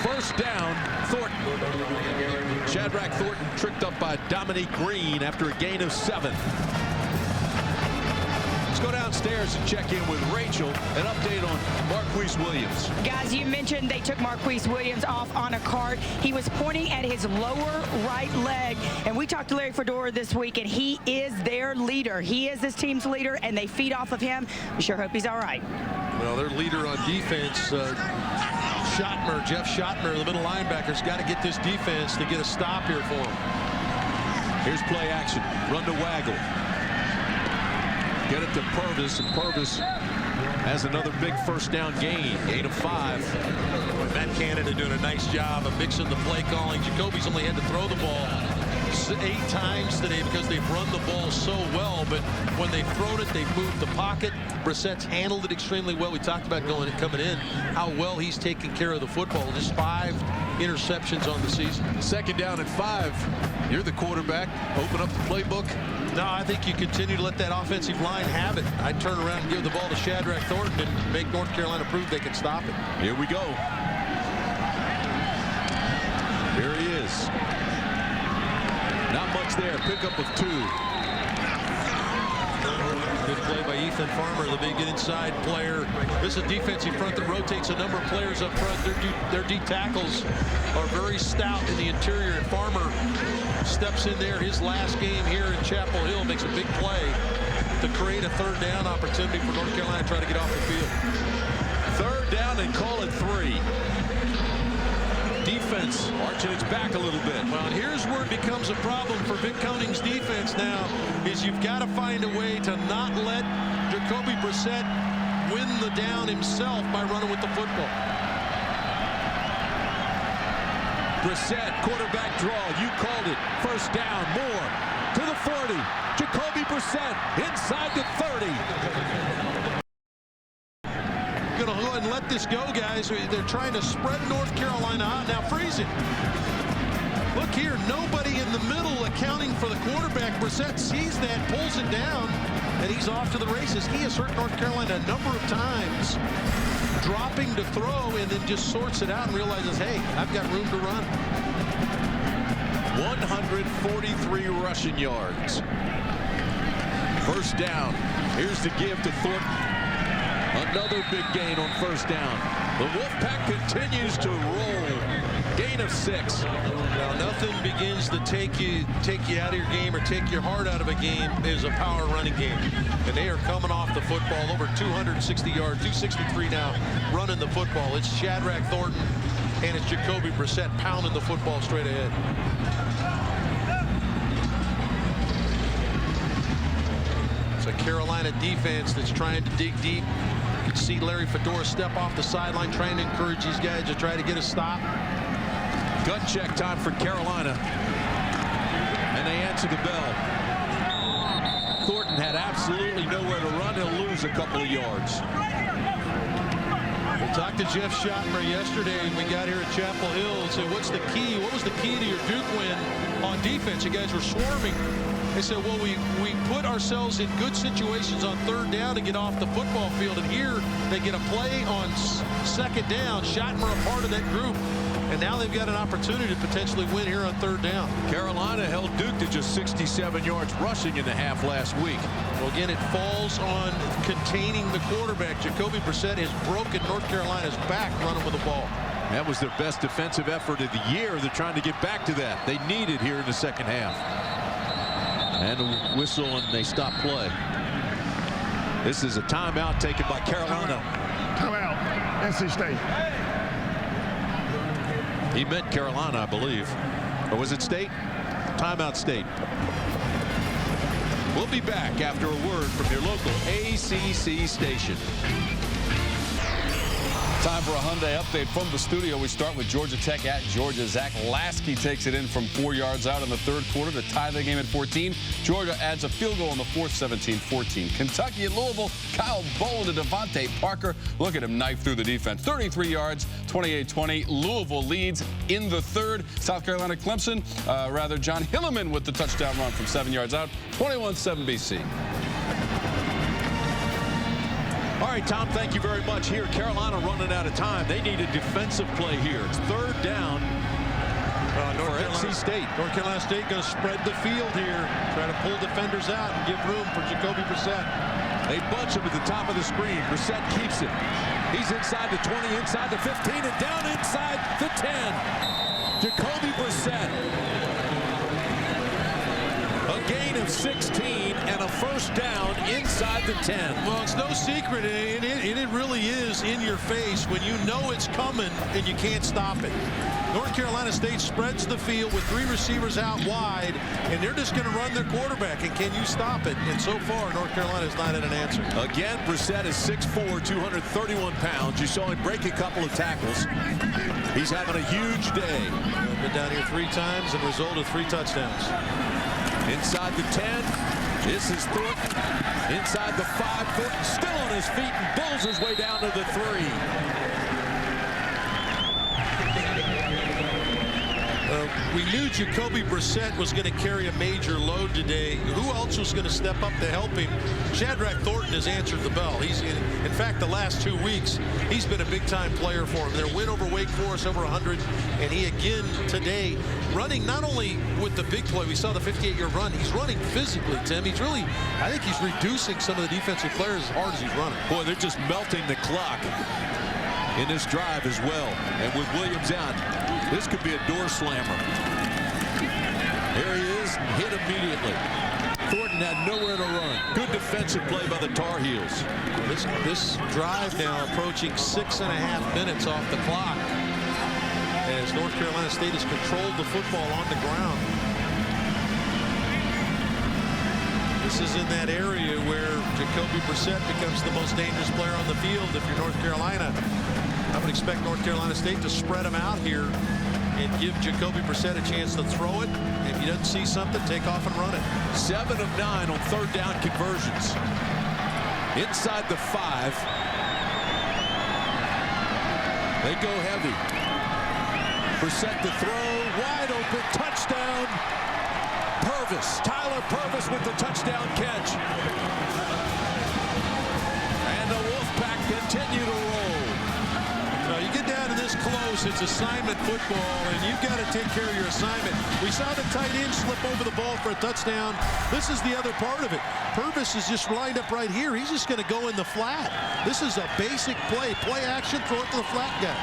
First down, Thornton. Shadrach Thornton tricked up by Dominique Green after a gain of 7. Go downstairs and check in with Rachel. An update on Marquise Williams. Guys, you mentioned they took Marquise Williams off on a cart. He was pointing at his lower right leg, and we talked to Larry Fedora this week, and he is their leader. He is this team's leader, and they feed off of him. We sure hope he's all right. Well, their leader on defense, Jeff Schottmer, the middle linebacker's got to get this defense to get a stop here for him. Here's play action. Run to Waggle. Get it to Purvis, and Purvis has another big first down gain. Gain of 5. Matt Canada doing a nice job of mixing the play calling. Jacoby's only had to throw the ball 8 times today because they've run the ball so well, but when they've thrown it, they've moved the pocket. Brissett's handled it extremely well. We talked about coming in, how well he's taking care of the football. Just 5 interceptions on the season. Second down and 5. You're the quarterback. Open up the playbook. No, I think you continue to let that offensive line have it. I'd turn around and give the ball to Shadrach Thornton and make North Carolina prove they can stop it. Here we go. Here he is. Not much there. Pickup of 2. Good play by Ethan Farmer, the big inside player. This is a defensive front that rotates a number of players up front. Their D tackles are very stout in the interior, and Farmer steps in there. His last game here in Chapel Hill makes a big play to create a third down opportunity for North Carolina to try to get off the field. Third down and call it 3. Defense arching its back a little bit. Well, and here's where it becomes a problem for Vic Koning's defense now, is you've got to find a way to not let Jacoby Brissett win the down himself by running with the football. Brissett, quarterback draw. You called it. First down. Moore to the 40. Jacoby Brissett inside the 30. Going to go ahead and let this go, guys. They're trying to spread North Carolina out. Now freeze it. Look here, nobody in the middle accounting for the quarterback. Brissett sees that, pulls it down, and he's off to the races. He has hurt North Carolina a number of times, dropping to throw, and then just sorts it out and realizes, hey, I've got room to run. 143 rushing yards. First down. Here's the give to Thornton. Another big gain on first down. The Wolfpack continues to roll. Gain of 6. Now, nothing begins to take you out of your game or take your heart out of a game is a power running game. And they are coming off the football over 260 yards, 263 now, running the football. It's Shadrach Thornton and it's Jacoby Brissett pounding the football straight ahead. It's a Carolina defense that's trying to dig deep. You can see Larry Fedora step off the sideline, trying to encourage these guys to try to get a stop. Gun check time for Carolina. And they answer the bell. Thornton had absolutely nowhere to run. He'll lose a couple of yards. We talked to Jeff Schottmer yesterday when we got here at Chapel Hill and said, what's the key? What was the key to your Duke win on defense? You guys were swarming. They said, well, we put ourselves in good situations on third down to get off the football field. And here they get a play on second down. Schottmer a part of that group. And now they've got an opportunity to potentially win here on third down. Carolina held Duke to just 67 yards rushing in the half last week. Well, again, it falls on containing the quarterback. Jacoby Brissett has broken North Carolina's back running with the ball. That was their best defensive effort of the year. They're trying to get back to that. They need it here in the second half. And a whistle, and they stop play. This is a timeout taken by Carolina. Timeout, NC State. He meant Carolina, I believe. Or was it State? Timeout, State. We'll be back after a word from your local ACC station. Time for a Hyundai update from the studio. We start with Georgia Tech at Georgia. Zach Lasky takes it in from 4 yards out in the third quarter to tie the game at 14. Georgia adds a field goal in the fourth, 17-14. Kentucky at Louisville. Kyle Bowen to Devontae Parker. Look at him knife through the defense. 33 yards, 28-20. Louisville leads in the third. South Carolina Clemson, John Hilliman with the touchdown run from 7 yards out. 21-7 BC. All right, Tom, thank you very much. Here, Carolina running out of time. They need a defensive play here. It's third down for NC State. North Carolina State going to spread the field here, try to pull defenders out and give room for Jacoby Brissett. They bunch him at the top of the screen. Brissett keeps it. He's inside the 20, inside the 15, and down inside the 10. Jacoby Brissett. A gain of 16 and a first down inside the 10. Well, it's no secret, and it really is in your face when you know it's coming and you can't stop it. North Carolina State spreads the field with 3 receivers out wide, and they're just going to run their quarterback, and can you stop it? And so far, North Carolina has not had an answer. Again, Brissett is 6'4", 231 pounds. You saw him break a couple of tackles. He's having a huge day. Been down here 3 times and resulted 3 touchdowns. Inside the 10, this is Thornton. Inside the 5, Thornton still on his feet and bulls his way down to the 3. We knew Jacoby Brissett was going to carry a major load today. Who else was going to step up to help him? Shadrach Thornton has answered the bell. In fact, the last 2 weeks, he's been a big-time player for him. Their win over Wake Forest over 100, and he again today running not only with the big play. We saw the 58-yard run. He's running physically, Tim. He's really, I think he's reducing some of the defensive players as hard as he's running. Boy, they're just melting the clock in this drive as well. And with Williams out, this could be a door slammer. There he is, hit immediately. Thornton had nowhere to run. Good defensive play by the Tar Heels. This drive now approaching 6.5 minutes off the clock as North Carolina State has controlled the football on the ground. This is in that area where Jacoby Brissett becomes the most dangerous player on the field. If you're North Carolina, I would expect North Carolina State to spread him out here and give Jacoby Brissett a chance to throw it. If he doesn't see something, take off and run it. 7 of 9 on third down conversions. Inside the 5. They go heavy. Brissett to throw, wide open, touchdown. Tyler Purvis with the touchdown catch. And the Wolfpack continue to roll. You get down to this close. It's assignment football, and you've got to take care of your assignment. We saw the tight end slip over the ball for a touchdown. This is the other part of it. Purvis is just lined up right here. He's just going to go in the flat. This is a basic play. Play action, throw it to the flat guy.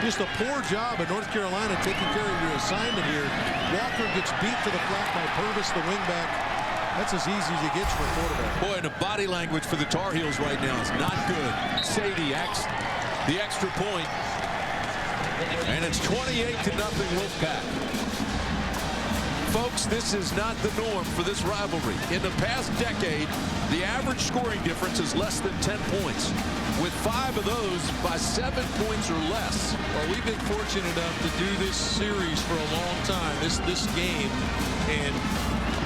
Just a poor job of North Carolina taking care of your assignment here. Walker gets beat to the flat by Purvis, the wingback. That's as easy as it gets for a quarterback. Boy, and the body language for the Tar Heels right now is not good. Sadie acts the extra point, and it's 28-0 Wolfpack. Folks, this is not the norm for this rivalry. In the past decade, the average scoring difference is less than 10 points, with 5 of those by 7 points or less. Well, we've been fortunate enough to do this series for a long time, this game, and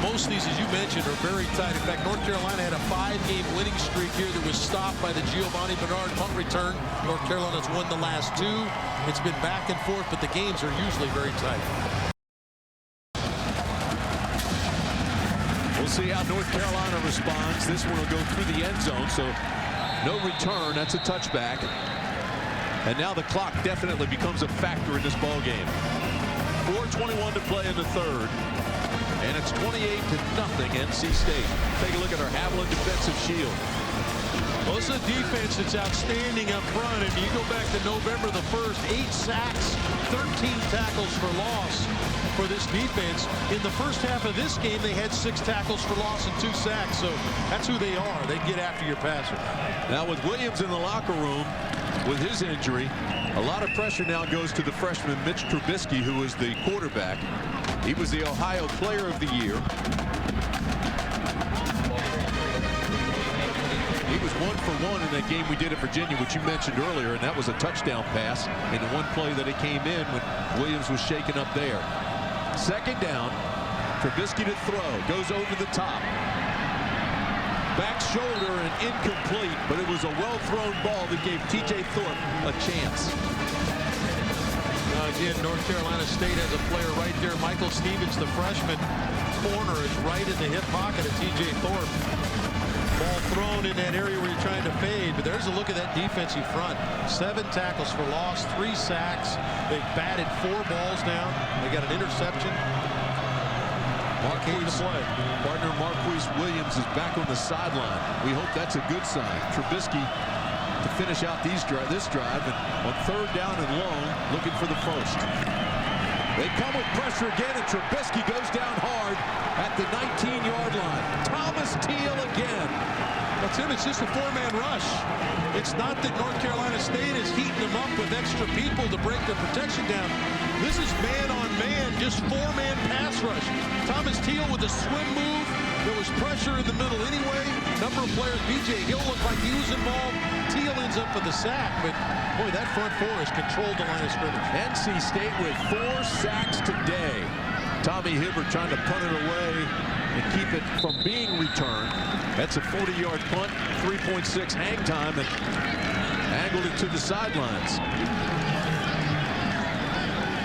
most of these, as you mentioned, are very tight. In fact, North Carolina had a 5-game winning streak here that was stopped by the Giovanni Bernard punt return. North Carolina's won the last 2. It's been back and forth, but the games are usually very tight. We'll see how North Carolina responds. This one will go through the end zone, so no return. That's a touchback. And now the clock definitely becomes a factor in this ball game. 4:21 to play in the third. And it's 28-0 NC State. Take a look at our Haviland defensive shield. Well, it's a defense that's outstanding up front. And you go back to November the 1st, 8 sacks, 13 tackles for loss for this defense. In the first half of this game, they had 6 tackles for loss and 2 sacks. So that's who they are. They get after your passer. Now with Williams in the locker room with his injury, a lot of pressure now goes to the freshman Mitch Trubisky, who is the quarterback. He was the Ohio Player of the Year. He was 1 for 1 in that game we did at Virginia, which you mentioned earlier, and that was a touchdown pass in the one play that it came in when Williams was shaken up there. Second down, Trubisky to throw, goes over the top. Back shoulder and incomplete, but it was a well-thrown ball that gave T.J. Thorpe a chance. Again, North Carolina State has a player right there. Michael Stevens, the freshman corner, is right in the hip pocket of T.J. Thorpe. Ball thrown in that area where you're trying to fade, but there's a look at that defensive front. 7 tackles for loss, 3 sacks. They batted 4 balls down. They got an interception. Partner Marquise Williams is back on the sideline. We hope that's a good sign. Trubisky to finish out this drive, and on 3rd down and long, looking for the first. They come with pressure again, and Trubisky goes down hard at the 19-yard line. Thomas Teal again. That's him. It's just a 4-man rush. It's not that North Carolina State is heating them up with extra people to break their protection down. This is man-on-man, just 4-man pass rush. Thomas Teal with a swim move. There was pressure in the middle anyway. Number of players. B.J. Hill looked like he was involved. Teal ends up with the sack, but boy, that front 4 has controlled the line of scrimmage. NC State with 4 sacks today. Tommy Hibbert trying to punt it away and keep it from being returned. That's a 40-yard punt, 3.6 hang time, and angled it to the sidelines.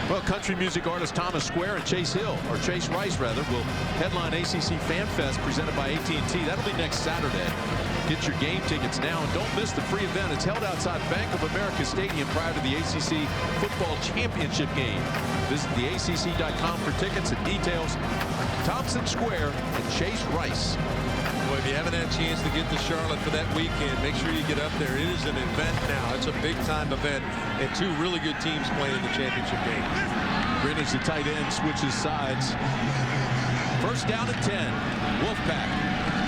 Well, country music artist Thomas Square and Chase Rice will headline ACC Fan Fest presented by AT&T. That'll be next Saturday. Get your game tickets now, and don't miss the free event. It's held outside Bank of America Stadium prior to the ACC Football Championship game. Visit theACC.com for tickets and details. Thompson Square and Chase Rice. Boy, if you haven't had a chance to get to Charlotte for that weekend, make sure you get up there. It is an event now. It's a big-time event, and 2 really good teams playing in the championship game. Greenwich, the tight end, switches sides. 1st down and 10. Wolfpack.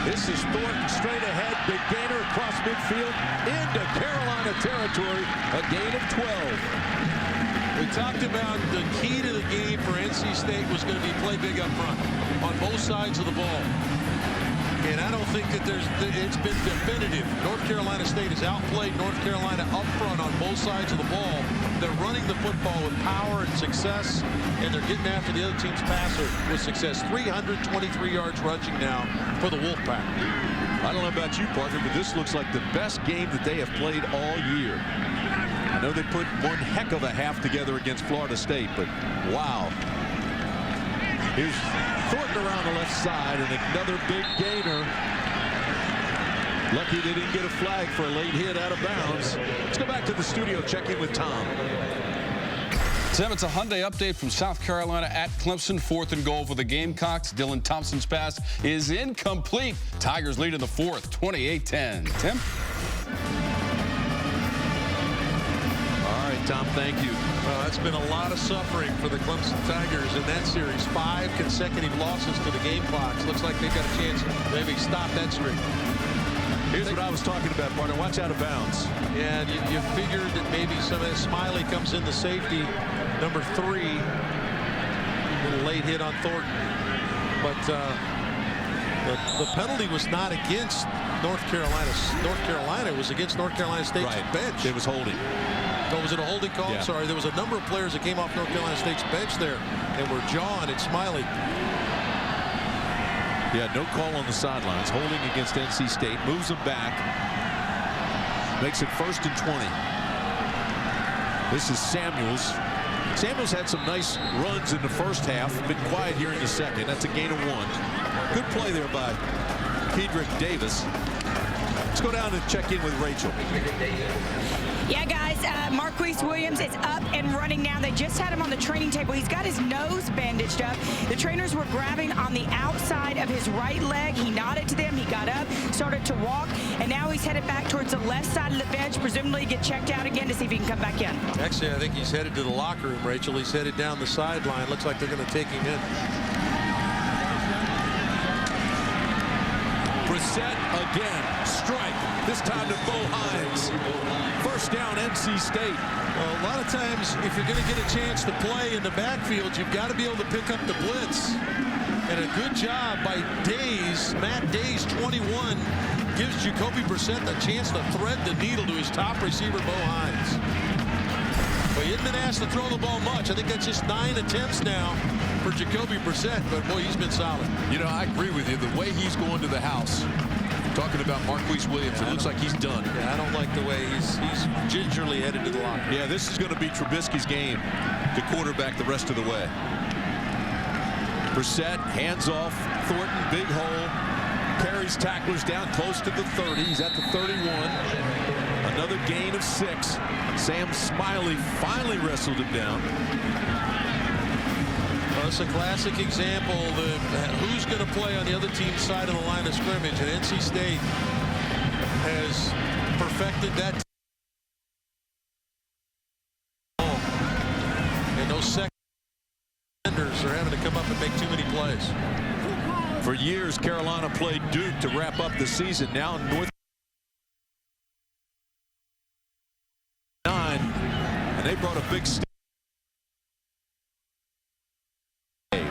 This is Thornton straight ahead. Big gainer across midfield into Carolina territory. A gain of 12. We talked about the key to the game for NC State was going to be play big up front on both sides of the ball. And I don't think that it's been definitive. North Carolina State has outplayed North Carolina up front on both sides of the ball. They're running the football with power and success, and they're getting after the other team's passer with success. 323 yards rushing now for the Wolfpack. I don't know about you, partner, but this looks like the best game that they have played all year. I know they put one heck of a half together against Florida State, but wow. Here's Thornton around the left side, and another big gainer. Lucky they didn't get a flag for a late hit out of bounds. Let's go back to the studio, check in with Tom. Tim, it's a Hyundai update from South Carolina at Clemson. 4th and goal for the Gamecocks. Dylan Thompson's pass is incomplete. Tigers lead in the 4th, 28-10. Tim? All right, Tom, thank you. Well, that's been a lot of suffering for the Clemson Tigers in that series. 5 consecutive losses to the Gamecocks. Looks like they've got a chance to maybe stop that streak. Here's what I was talking about, partner. Watch out of bounds. Yeah, and you figured that maybe some of that Smiley comes in the safety. Number 3, a little late hit on Thornton. But the penalty was not against North Carolina. North Carolina was against North Carolina State's bench. It was holding. Oh, was it a holding call? Yeah. Sorry, there was a number of players that came off North Carolina State's bench there and were John and Smiley. Yeah, no call on the sidelines. Holding against NC State. Moves them back. Makes it 1st and 20. This is Samuels. Samuels had some nice runs in the first half. Been quiet here in the second. That's a gain of 1. Good play there by Shadrach Davis. Let's go down and check in with Rachel. Yeah, guys, Marquise Williams is up and running now. They just had him on the training table. He's got his nose bandaged up. The trainers were grabbing on the outside of his right leg. He nodded to them. He got up, started to walk, and now he's headed back towards the left side of the bench, presumably get checked out again to see if he can come back in. Actually, I think he's headed to the locker room, Rachel. He's headed down the sideline. Looks like they're going to take him in. Brissett again. Strike. This time to Bo Hines. 1st down, NC State. Well, a lot of times, if you're going to get a chance to play in the backfield, you've got to be able to pick up the blitz. And a good job by Days. Matt Days, 21, gives Jacoby Brissett a chance to thread the needle to his top receiver, Bo Hines. Well, he hasn't been asked to throw the ball much. I think that's just 9 attempts now for Jacoby Brissett, but boy, he's been solid. You know, I agree with you. The way he's going to the house, talking about Marquise Williams, it looks like he's done. Yeah, I don't like the way he's gingerly headed to the locker room. Yeah, this is going to be Trubisky's game to quarterback the rest of the way. Brissett, hands off. Thornton, big hole. Carries tacklers down close to the 30. He's at the 31. Another gain of 6. Sam Smiley finally wrestled him down. Well, it's a classic example of who's going to play on the other team's side of the line of scrimmage. And NC State has perfected that. And those second defenders are having to come up and make too many plays. For years, Carolina played Duke to wrap up the season. Now North 9, and they brought a big step.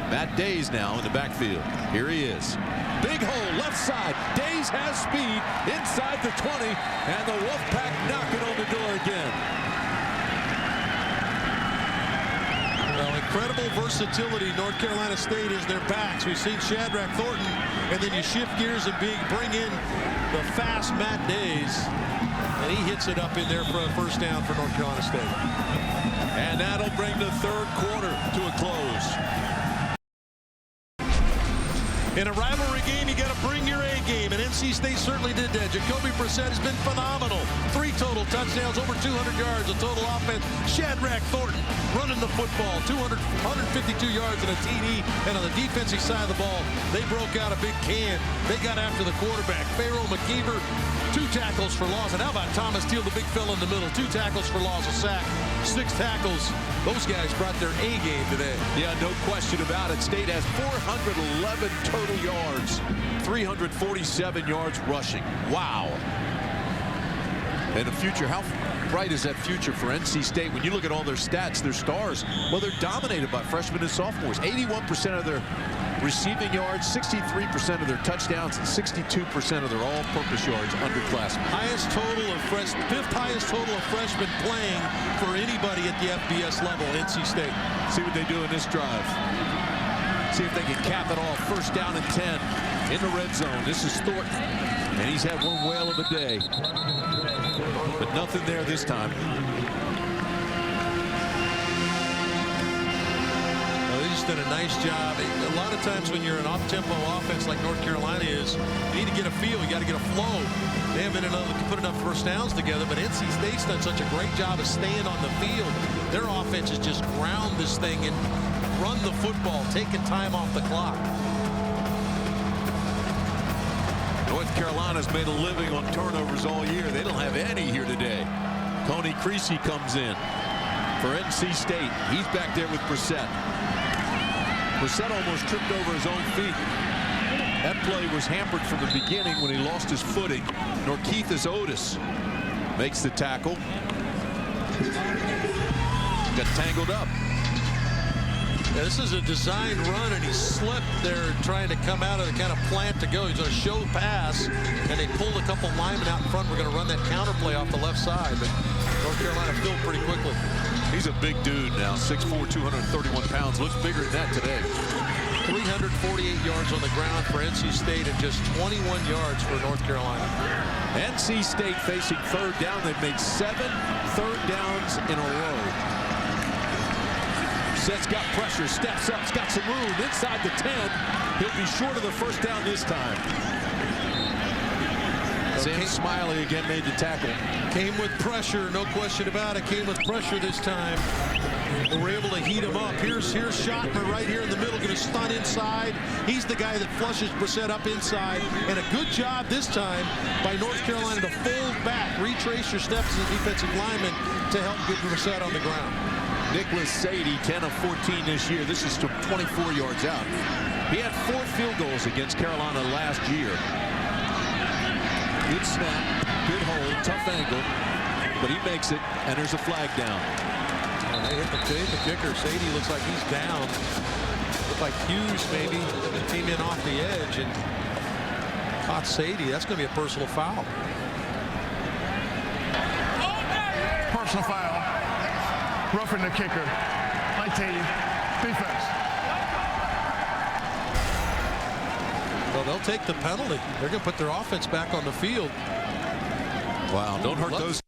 Matt Days now in the backfield. Here he is. Big hole, left side. Days has speed inside the 20, and the Wolfpack knocking on the door again. Well, incredible versatility North Carolina State is their backs. We've seen Shadrach Thornton, and then you shift gears and bring in the fast Matt Days, and he hits it up in there for a 1st down for North Carolina State. And that'll bring the 3rd quarter to a close. In a rivalry game, you got to bring your A game, and NC State certainly did that. Jacoby Brissett has been phenomenal. 3 total touchdowns, over 200 yards of total offense. Shadrach Thornton running the football, 152 yards and a TD. And on the defensive side of the ball, they broke out a big can. They got after the quarterback. Pharaoh McKeever, 2 tackles for loss. And how about Thomas Steele, the big fella in the middle? 2 tackles for loss, a sack, 6 tackles. Those guys brought their A game today. Yeah, no question about it. State has 411 total yards, 347 yards rushing. Wow. And the future, how bright is that future for NC State? When you look at all their stats, their stars, well, they're dominated by freshmen and sophomores. 81% of their receiving yards, 63% of their touchdowns, and 62% of their all-purpose yards underclassmen. Highest total of 5th highest total of freshmen playing for anybody at the FBS level, NC State. See what they do in this drive. See if they can cap it off. 1st down and 10 in the red zone. This is Thornton, and he's had one whale of a day. But nothing there this time. done a nice job. A lot of times when you're an off-tempo offense like North Carolina is, you need to get a feel. You got to get a flow. They haven't been able to put enough first downs together, but NC State's done such a great job of staying on the field. Their offense is just ground this thing and run the football, taking time off the clock. North Carolina's made a living on turnovers all year. They don't have any here today. Tony Creasy comes in for NC State. He's back there with Brissett. Brissett almost tripped over his own feet. That play was hampered from the beginning when he lost his footing. Norkeithus Otis makes the tackle. Got tangled up. Yeah, this is a designed run, and he slipped there trying to come out of the kind of plant to go. He's going to show pass, and they pulled a couple linemen out in front. We're going to run that counter play off the left side, but North Carolina filled pretty quickly. He's a big dude now, 6'4", 231 pounds. Looks bigger than that today. 348 yards on the ground for NC State and just 21 yards for North Carolina. NC State facing third down. They've made 7 third downs in a row. Brissett's got pressure, steps up, got some room inside the 10. He'll be short of the first down this time. Sam Smiley again made the tackle. Came with pressure, no question about it. Came with pressure this time. They were able to heat him up. Here's Schottmer right here in the middle, going to stun inside. He's the guy that flushes Brissett up inside. And a good job this time by North Carolina to fold back, retrace your steps as a defensive lineman to help get Brissett on the ground. Nicholas Sadie, 10 of 14 this year. This is from 24 yards out. He had 4 field goals against Carolina last year. Good snap, good hold, tough angle, but he makes it, and there's a flag down. They hit the kicker. Sadie looks like he's down. Looked like Hughes maybe came in off the edge and caught Sadie. That's going to be a personal foul. Personal foul. Roughing the kicker. 19. Defense. Well, they'll take the penalty. They're going to put their offense back on the field. Wow, don't hurt those.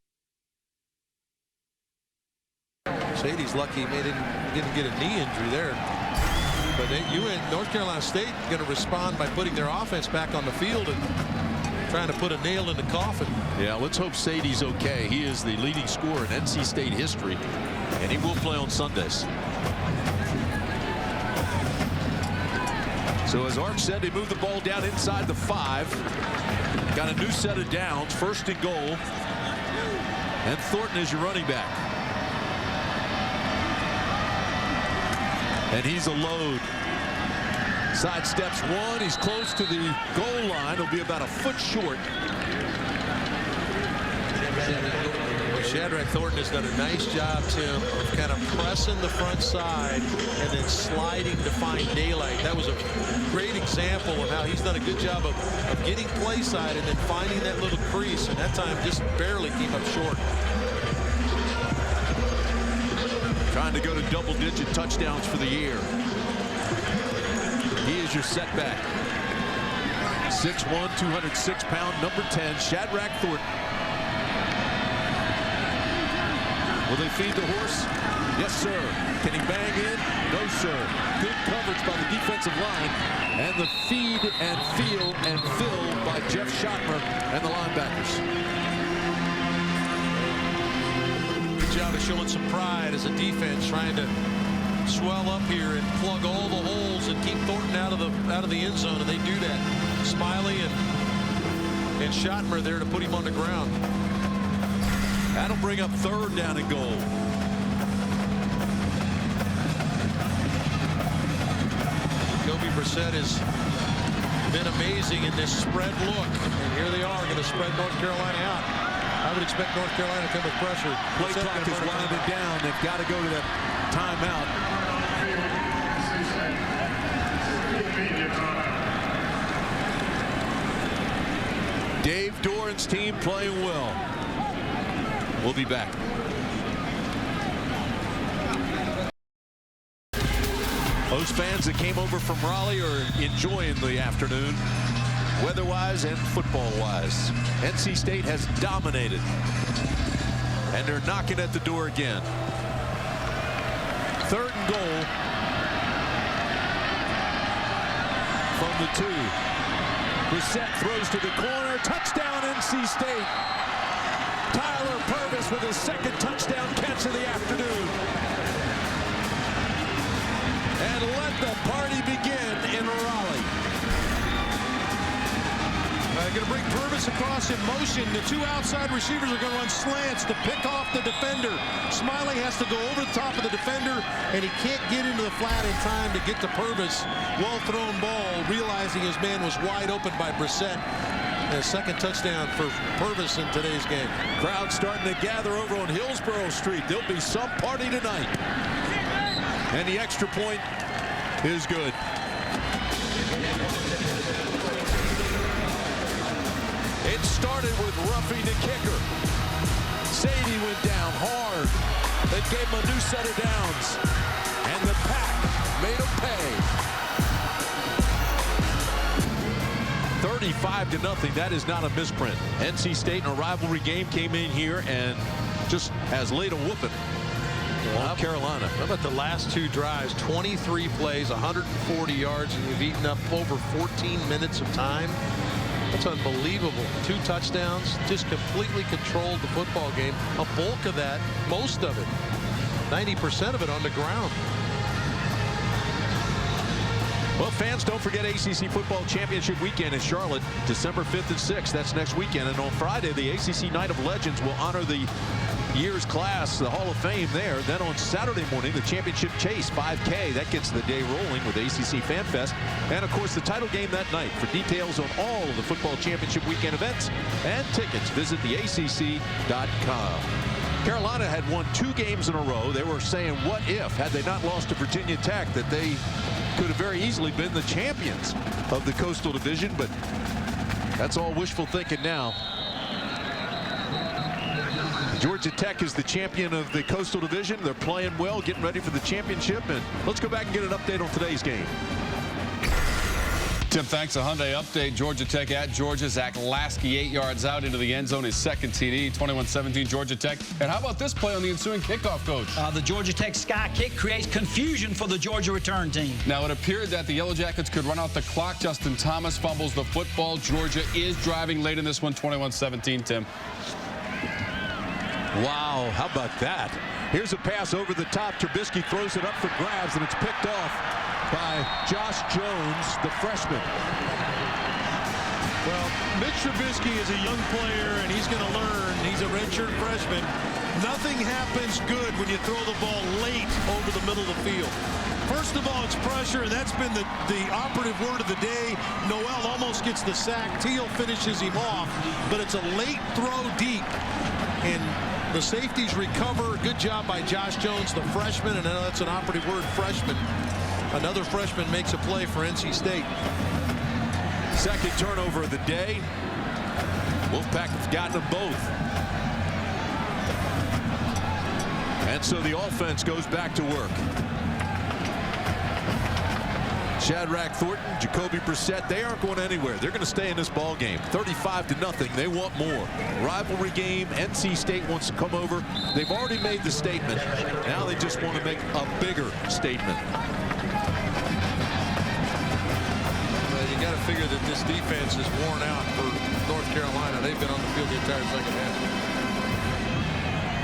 Sadie's lucky he didn't get a knee injury there. But North Carolina State going to respond by putting their offense back on the field and trying to put a nail in the coffin. Yeah, let's hope Sadie's okay. He is the leading scorer in NC State history, and he will play on Sundays. So as Ark said, they moved the ball down inside the 5. Got a new set of downs, 1st and goal. And Thornton is your running back. And he's a load. Sidesteps 1. He's close to the goal line. He'll be about a foot short. Shadrach Thornton has done a nice job, Tim, of kind of pressing the front side and then sliding to find daylight. That was a great example of how he's done a good job of getting play side and then finding that little crease, and that time just barely came up short. Trying to go to double-digit touchdowns for the year. He is your setback. 6'1", 206-pound, number 10, Shadrach Thornton. Will they feed the horse? Yes, sir. Can he bang in? No, sir. Good coverage by the defensive line. And the feed and feel and fill by Jeff Schottmer and the linebackers. Good job of showing some pride as a defense, trying to swell up here and plug all the holes and keep Thornton out of the end zone, and they do that. Smiley and Schottmer there to put him on the ground. That'll bring up 3rd down and goal. Jacoby Brissett has been amazing in this spread look. And here they are going to spread North Carolina out. I would expect North Carolina to come with pressure. Play clock is winding down. They've got to go to that timeout. Dave Doran's team playing well. We'll be back. Those fans that came over from Raleigh are enjoying the afternoon, weather-wise and football-wise. NC State has dominated, and they're knocking at the door again. 3rd and goal from the 2. Brissett throws to the corner. Touchdown, NC State. Tyler Purvis with his second touchdown catch of the afternoon. And let the party begin in Raleigh. Going to bring Purvis across in motion. The 2 outside receivers are going to run slants to pick off the defender. Smiling has to go over the top of the defender, and he can't get into the flat in time to get to Purvis. Well-thrown ball, realizing his man was wide open by Brissett. And a second touchdown for Purvis in today's game. Crowd starting to gather over on Hillsborough Street. There'll be some party tonight. And the extra point is good. It started with roughing the kicker. Sadie went down hard. That gave him a new set of downs. And the Pack made him pay. 35-0. That is not a misprint. NC State in a rivalry game came in here and just has laid a whooping on Carolina. How about the last 2 drives? 23 plays, 140 yards, and you've eaten up over 14 minutes of time. That's unbelievable. 2 touchdowns, just completely controlled the football game. A bulk of that, most of it, 90% of it on the ground. Well, fans, don't forget ACC Football Championship Weekend in Charlotte, December 5th and 6th. That's next weekend. And on Friday, the ACC Night of Legends will honor the year's class, the Hall of Fame there. Then on Saturday morning, the Championship Chase 5K. That gets the day rolling with ACC Fan Fest. And, of course, the title game that night. For details on all of the Football Championship Weekend events and tickets, visit theacc.com. Carolina had won 2 games in a row. They were saying, what if, had they not lost to Virginia Tech, that they could have very easily been the champions of the Coastal Division, but that's all wishful thinking now. Georgia Tech is the champion of the Coastal Division. They're playing well, getting ready for the championship. And let's go back and get an update on today's game. Tim, thanks. A Hyundai update. Georgia Tech at Georgia. Zach Lasky 8 yards out into the end zone. His second TD. 21-17 Georgia Tech. And how about this play on the ensuing kickoff, Coach? The Georgia Tech sky kick creates confusion for the Georgia return team. Now, it appeared that the Yellow Jackets could run out the clock. Justin Thomas fumbles the football. Georgia is driving late in this one. 21-17, Tim. Wow, how about that? Here's a pass over the top. Trubisky throws it up for grabs, and it's picked off by Josh Jones, the freshman. Well, Mitch Trubisky is a young player, and he's going to learn. He's a redshirt freshman. Nothing happens good when you throw the ball late over the middle of the field. First of all, it's pressure, and that's been the operative word of the day. Noel almost gets the sack. Teal finishes him off, but it's a late throw deep. And the safeties recover. Good job by Josh Jones, the freshman, and I know that's an operative word, freshman. Another freshman makes a play for NC State. Second turnover of the day. Wolfpack have gotten them both. And so the offense goes back to work. Shadrach Thornton, Jacoby Brissett, they aren't going anywhere. They're going to stay in this ball game. 35-0. They want more. Rivalry game. NC State wants to come over. They've already made the statement. Now they just want to make a bigger statement. Well, you got to figure that this defense is worn out for North Carolina. They've been on the field the entire second half.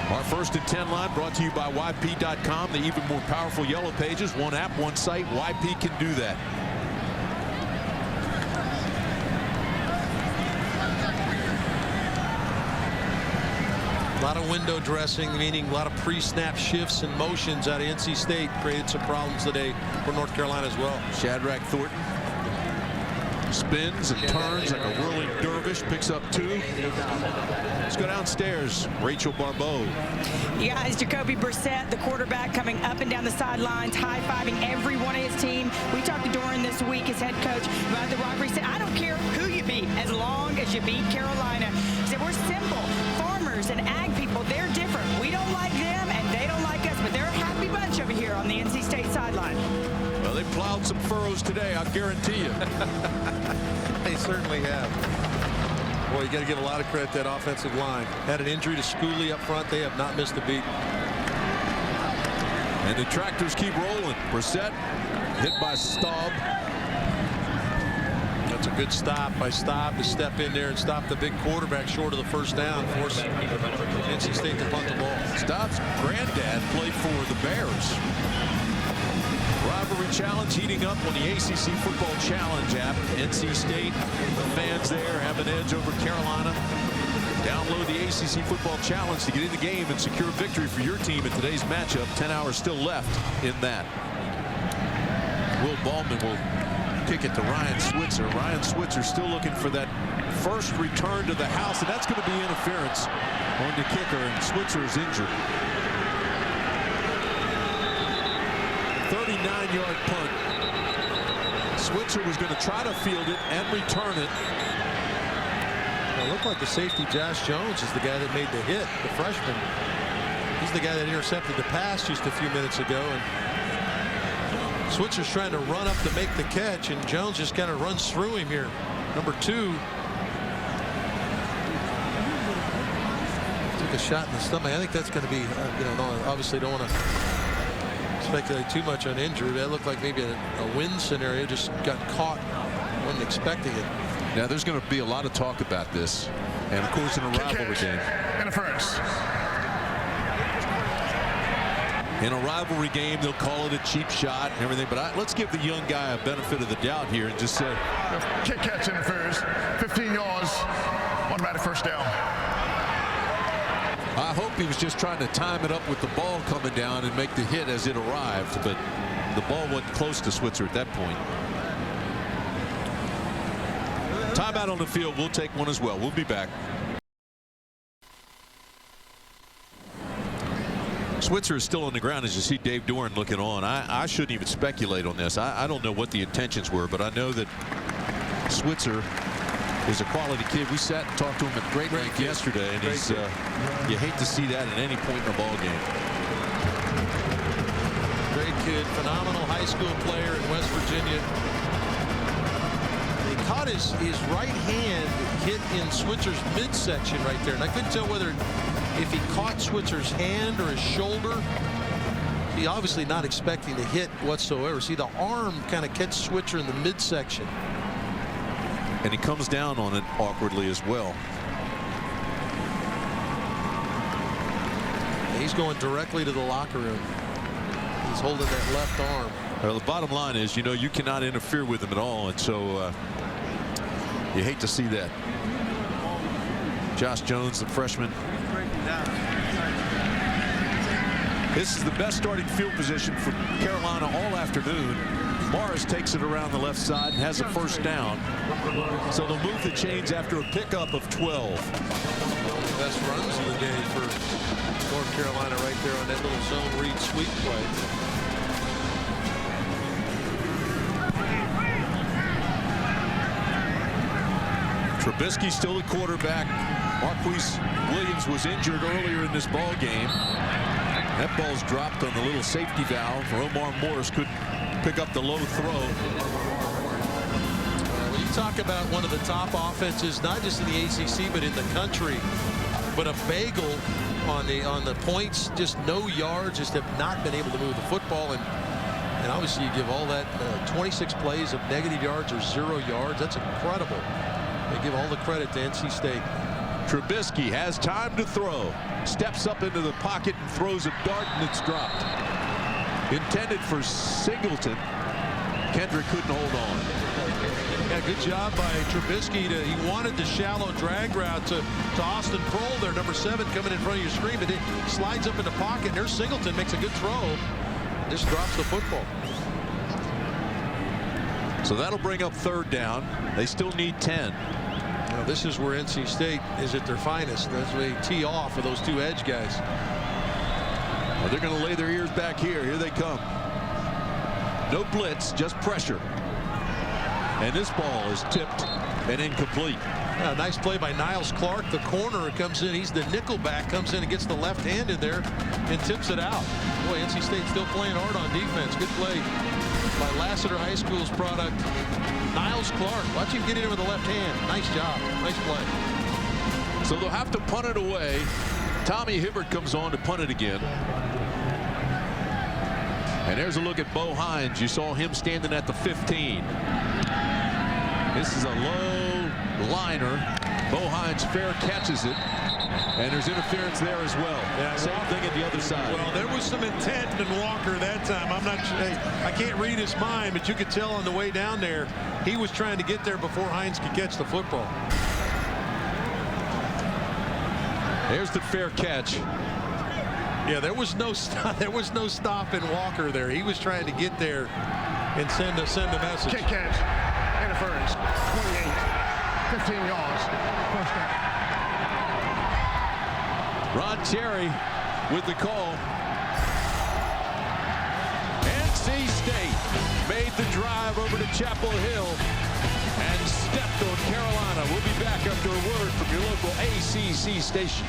Our 1st and 10 line brought to you by YP.com, the even more powerful yellow pages. One app, one site. YP can do that. A lot of window dressing, meaning a lot of pre-snap shifts and motions out of NC State created some problems today for North Carolina as well. Shadrach Thornton spins and turns like a whirling dervish, picks up 2. Let's go downstairs. Rachel Barbeau. You guys, Jacoby Brissett, the quarterback, coming up and down the sidelines, high-fiving every one of his team. We talked to Doran this week, his head coach, about the rivalry. He said, I don't care who you beat, as long as you beat Carolina. He said, we're simple. Farmers and ag people, they're different. We don't like them, and they don't like us, but they're a happy bunch over here on the NC State sideline. Well, they plowed some furrows today, I guarantee you. They certainly have. Boy, you got to give a lot of credit to that offensive line. Had an injury to Schooley up front. They have not missed a beat. And the tractors keep rolling. Brissett hit by Staub. That's a good stop by Staub to step in there and stop the big quarterback short of the first down. Force NC State to punt the ball. Staub's granddad played for the Bears. Rivalry challenge heating up on the ACC Football Challenge app. NC State fans there have an edge over Carolina. Download the ACC Football Challenge to get in the game and secure victory for your team in today's matchup. 10 hours still left in that. Will Ballman will kick it to Ryan Switzer. Ryan Switzer still looking for that first return to the house, and that's going to be interference on the kicker, and Switzer is injured. 39-yard punt. Switzer was going to try to field it and return it. It looked like the safety Josh Jones is the guy that made the hit, the freshman. He's the guy that intercepted the pass just a few minutes ago, and Switzer's trying to run up to make the catch, and Jones just kind of runs through him here. Number 2 took a shot in the stomach. I think that's going to be, obviously don't want to speculate too much on injury. That looked like maybe a win scenario. Just got caught, wasn't expecting it. Now there's going to be a lot of talk about this, and of course in a rivalry game. Interference. In a rivalry game, they'll call it a cheap shot and everything, but let's give the young guy a benefit of the doubt here and just say Kick catch interference. 15 yards. Automatic first down. I hope he was just trying to time it up with the ball coming down and make the hit as it arrived, but the ball wasn't close to Switzer at that point. Timeout on the field. We'll take one as well. We'll be back. Switzer is still on the ground as you see Dave Doran looking on. I shouldn't even speculate on this. I don't know what the intentions were, but I know that Switzer is a quality kid. We sat and talked to him at great length yesterday, and he's you hate to see that at any point in a ball game. Great kid, phenomenal high school player in West Virginia. He caught his right hand hit in Switzer's midsection right there, and I couldn't tell whether if he caught Switzer's hand or his shoulder. He obviously not expecting the hit whatsoever. See the arm kind of catch Switzer in the midsection. And he comes down on it awkwardly as well. He's going directly to the locker room. He's holding that left arm. Well, the bottom line is, you cannot interfere with him at all, and so you hate to see that. Josh Jones, the freshman. This is the best starting field position for Carolina all afternoon. Morris takes it around the left side and has a first down. So they'll move the chains after a pickup of 12. Best runs of the day for North Carolina right there on that little zone read sweep play. Trubisky still the quarterback. Marquise Williams was injured earlier in this ball game. That ball's dropped on the little safety valve. Omar Morris couldn't pick up the low throw. When you talk about one of the top offenses, not just in the ACC, but in the country, but a bagel on the points, just no yards, just have not been able to move the football. And obviously you give all that 26 plays of negative yards or 0 yards. That's incredible. They give all the credit to NC State. Trubisky has time to throw. Steps up into the pocket and throws a dart, and it's dropped. Intended for Singleton. Kendrick couldn't hold on. Yeah, good job by Trubisky. He wanted the shallow drag route to Austin Prohl there, number 7, coming in front of your screen, but it slides up in the pocket, and there's Singleton, makes a good throw. Just drops the football. So that'll bring up 3rd down. They still need 10. Now, this is where NC State is at their finest. That's where they tee off with those 2 edge guys. Well, they're going to lay their ears back here. Here they come. No blitz, just pressure. And this ball is tipped and incomplete. Nice play by Niles Clark. The corner comes in. He's the nickelback. Comes in and gets the left hand in there and tips it out. Boy, NC State still playing hard on defense. Good play by Lassiter High School's product, Niles Clark. Watch him get in with the left hand. Nice job. Nice play. So they'll have to punt it away. Tommy Hibbert comes on to punt it again. And there's a look at Bo Hines. You saw him standing at the 15. This is a low liner. Bo Hines fair catches it. And there's interference there as well. Yeah, same thing at the other side. Well, there was some intent in Walker that time. I'm not sure. I can't read his mind, but you could tell on the way down there, he was trying to get there before Hines could catch the football. There's the fair catch. Yeah, there was no stop in Walker there. He was trying to get there and send a message. Kick catch. Interference. 28. 15 yards. First down. Ron Terry with the call. NC State made the drive over to Chapel Hill and stepped on Carolina. We'll be back after a word from your local ACC station.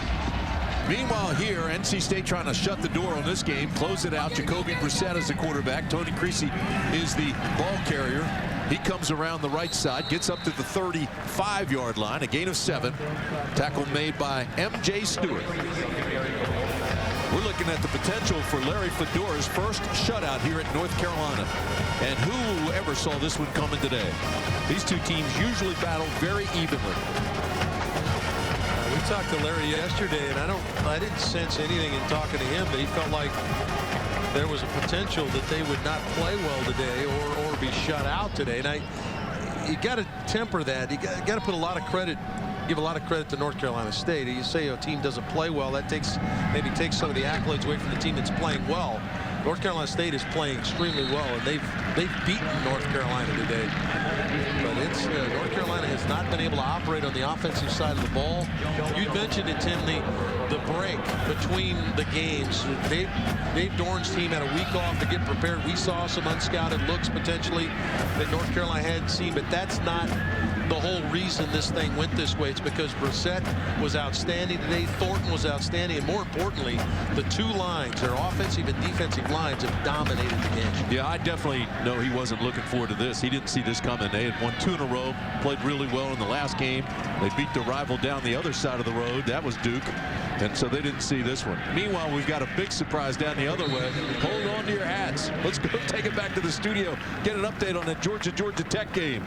Meanwhile here, NC State trying to shut the door on this game, close it out. Jacoby Brissett is the quarterback. Tony Creasy is the ball carrier. He comes around the right side, gets up to the 35-yard line, a gain of 7. Tackle made by M.J. Stewart. We're looking at the potential for Larry Fedora's first shutout here at North Carolina. And who ever saw this one coming today? These two teams usually battle very evenly. We talked to Larry yesterday, and I didn't sense anything in talking to him, but he felt like there was a potential that they would not play well today or be shut out today. And you got to temper that. You got to put a lot of credit, give a lot of credit to North Carolina State. You say a team doesn't play well, that maybe takes some of the accolades away from the team that's playing well. North Carolina State is playing extremely well, and they've beaten North Carolina today. But it's North Carolina has not been able to operate on the offensive side of the ball. You mentioned it, Tim, the break between the games. Dave Dorn's team had a week off to get prepared. We saw some unscouted looks potentially that North Carolina hadn't seen, but that's not the whole reason this thing went this way. It's because Brissett was outstanding today, Thornton was outstanding, and more importantly, the two lines, their offensive and defensive lines, have dominated the game. Yeah, I definitely know he wasn't looking forward to this. He didn't see this coming. They had won 2 in a row, played really well in the last game. They beat the rival down the other side of the road. That was Duke. And so they didn't see this one. Meanwhile, we've got a big surprise down the other way. Hold on to your hats. Let's go take it back to the studio. Get an update on that Georgia Tech game.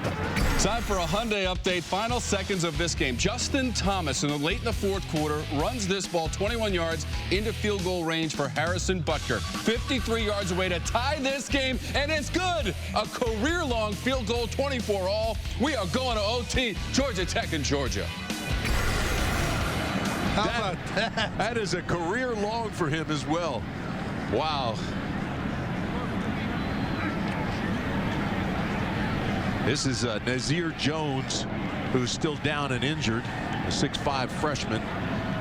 Time for a Hyundai update. Final seconds of this game. Justin Thomas, late in the fourth quarter, runs this ball 21 yards into field goal range for Harrison Butker. 53 yards away to tie this game, and it's good. A career-long field goal, 24-all. We are going to OT. Georgia Tech and Georgia. How about that? That is a career long for him as well. Wow. This is Nazir Jones, who's still down and injured, a 6'5" freshman.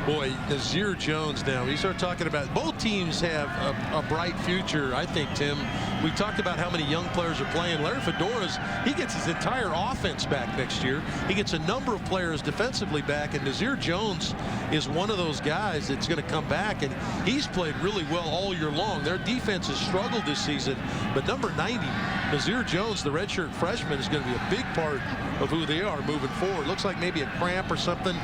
Boy, Nazir Jones now, we start talking about both teams have a bright future, I think, Tim. We talked about how many young players are playing. Larry Fedora's, he gets his entire offense back next year. He gets a number of players defensively back, and Nazir Jones is one of those guys that's going to come back, and he's played really well all year long. Their defense has struggled this season, but number 90, Nazir Jones, the redshirt freshman, is going to be a big part of who they are moving forward. Looks like maybe a cramp or something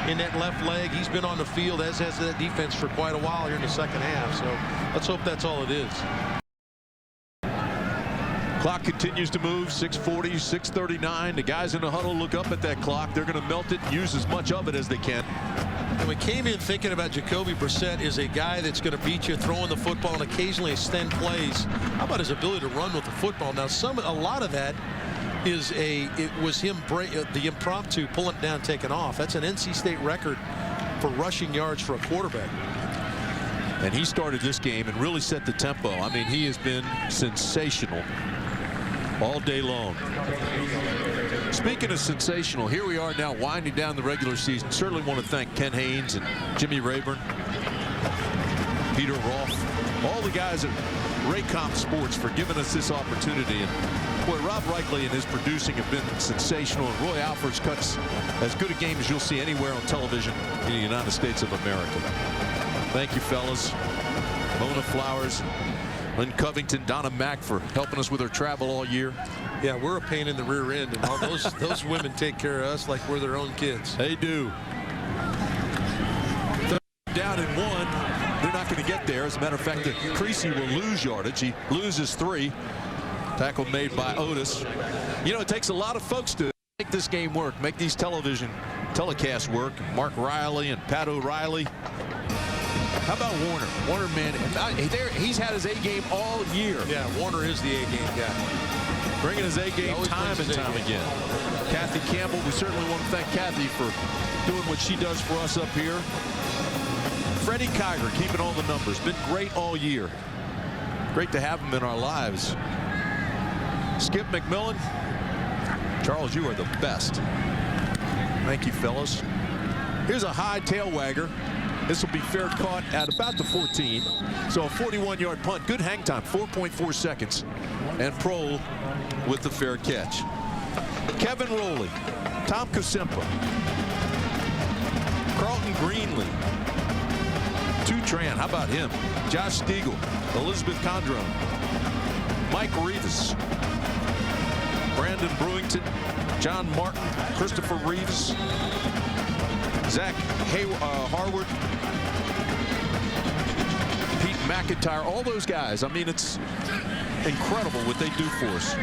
in that left leg. He's been on the field, as has that defense, for quite a while here in the second half. So let's hope that's all it is. Clock continues to move. 6:40, 6:39. The guys in the huddle look up at that clock. They're going to melt it and use as much of it as they can. And we came in thinking about Jacoby Brissett as a guy that's going to beat you throwing the football and occasionally extend plays. How about his ability to run with the football? Now, a lot of that is it was him the impromptu pulling it down, taking off. That's an NC State record for rushing yards for a quarterback. And he started this game and really set the tempo. I mean, he has been sensational all day long. Speaking of sensational, here we are now winding down the regular season. Certainly want to thank Ken Haynes and Jimmy Rayburn, Peter Rolfe, all the guys at Raycom Sports for giving us this opportunity. And boy, Rob Reichley and his producing have been sensational. And Roy Alford's cuts as good a game as you'll see anywhere on television in the United States of America. Thank you, fellas. Mona Flowers, Lynn Covington, Donna Mack for helping us with our travel all year. Yeah, we're a pain in the rear end, and all those women take care of us like we're their own kids. They do. Down in 1. They're not going to get there. As a matter of fact, Creasy will lose yardage. He loses 3. Tackle made by Otis. You know, it takes a lot of folks to Make this game work. Make these television telecasts work. Mark Riley and Pat O'Reilly. How about Warner? Warner, man, he's had his A game all year. Yeah, Warner is the A game guy. Bringing his A game time and time again. Kathy Campbell, we certainly want to thank Kathy for doing what she does for us up here. Freddie Kiger keeping all the numbers. Been great all year. Great to have him in our lives. Skip McMillan. Charles, you are the best. Thank you, fellas. Here's a high tail wagger. This will be fair caught at about the 14. So a 41-yard punt. Good hang time, 4.4 seconds. And Prohl with the fair catch. Kevin Rowley, Tom Kusimpa, Carlton Greenlee, Tutran, how about him? Josh Stiegel, Elizabeth Condron, Mike Reeves, Brandon Brewington, John Martin, Christopher Reeves, Zach Harward, Pete McIntyre, all those guys. I mean, it's incredible what they do for us.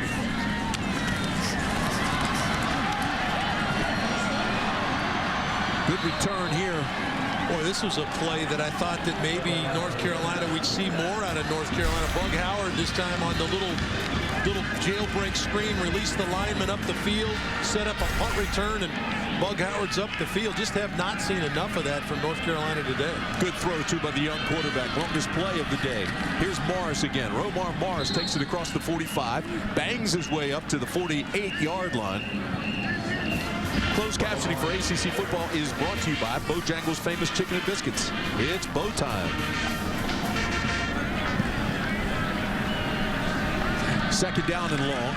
Good return here. Boy, this was a play that I thought that maybe North Carolina, we'd see more out of North Carolina. Bug Howard this time on the little jailbreak screen, released the lineman up the field, set up a punt return, and Bug Howard's up the field. Just have not seen enough of that from North Carolina today. Good throw, too, by the young quarterback. Longest play of the day. Here's Morris again. Romar Morris takes it across the 45, bangs his way up to the 48-yard line. Closed captioning for ACC football is brought to you by Bojangles' famous chicken and biscuits. It's bow time. Second down and long.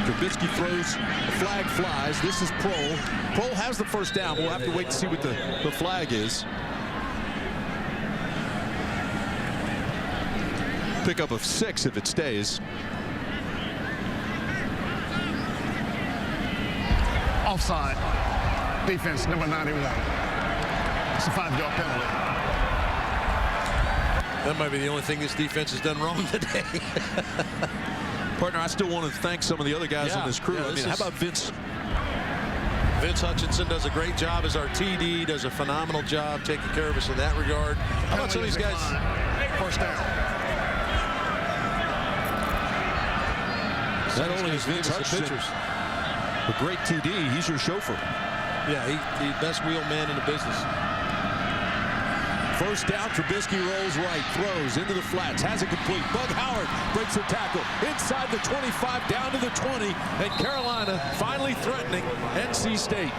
Trubisky throws, the flag flies. This is Prohl. Prohl has the first down. We'll have to wait to see what the flag is. Pickup of 6 if it stays. Offside. Defense number 91. It's a 5-yard penalty. That might be the only thing this defense has done wrong today. Partner, I still want to thank some of the other guys on this crew. I mean, how about Vince? Vince Hutchinson does a great job as our TD, does a phenomenal job taking care of us in that regard. How about some of these guys? First down. Not only is Vince Hutchinson a great TD, he's your chauffeur. Yeah, he's the best wheel man in the business. First down, Trubisky rolls right, throws into the flats, has it complete. Bug Howard breaks the tackle inside the 25, down to the 20, and Carolina finally threatening NC State.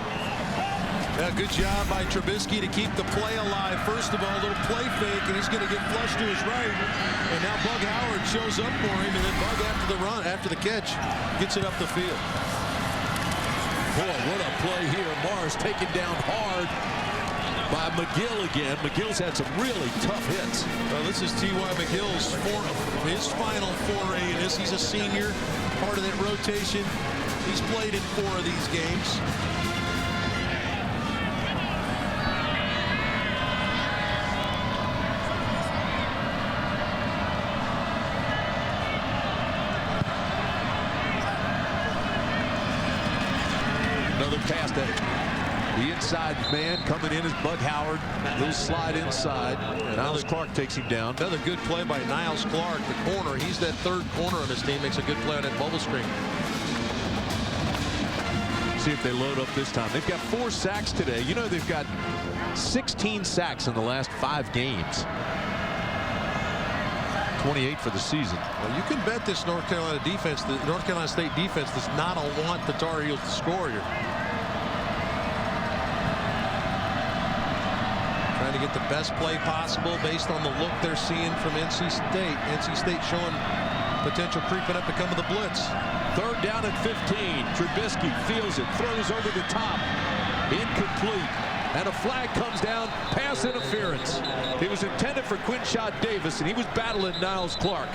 Yeah, good job by Trubisky to keep the play alive. First of all, a little play fake, and he's going to get flushed to his right. And now Bug Howard shows up for him, and then Bug after the catch, gets it up the field. Boy, what a play here. Mars taken down hard by McGill again. McGill's had some really tough hits. Well, this is T.Y. McGill's his final foray in this. He's a senior, part of that rotation. He's played in 4 of these games. Another pass that the inside man coming in is Bug Howard. Little slide inside. Niles Clark takes him down. Another good play by Niles Clark, the corner. He's that third corner on his team. Makes a good play on that bubble screen. See if they load up this time. They've got 4 sacks today. You know they've got 16 sacks in the last 5 games. 28 for the season. Well, you can bet this North Carolina defense, the North Carolina State defense, does not want the Tar Heels to score here. Trying to get the best play possible based on the look they're seeing from NC State. NC State showing potential creeping up to come with the blitz. Third down at 15. Trubisky feels it, throws over the top. Incomplete. And a flag comes down, pass interference. It was intended for Quinshad Davis, and he was battling Niles Clark.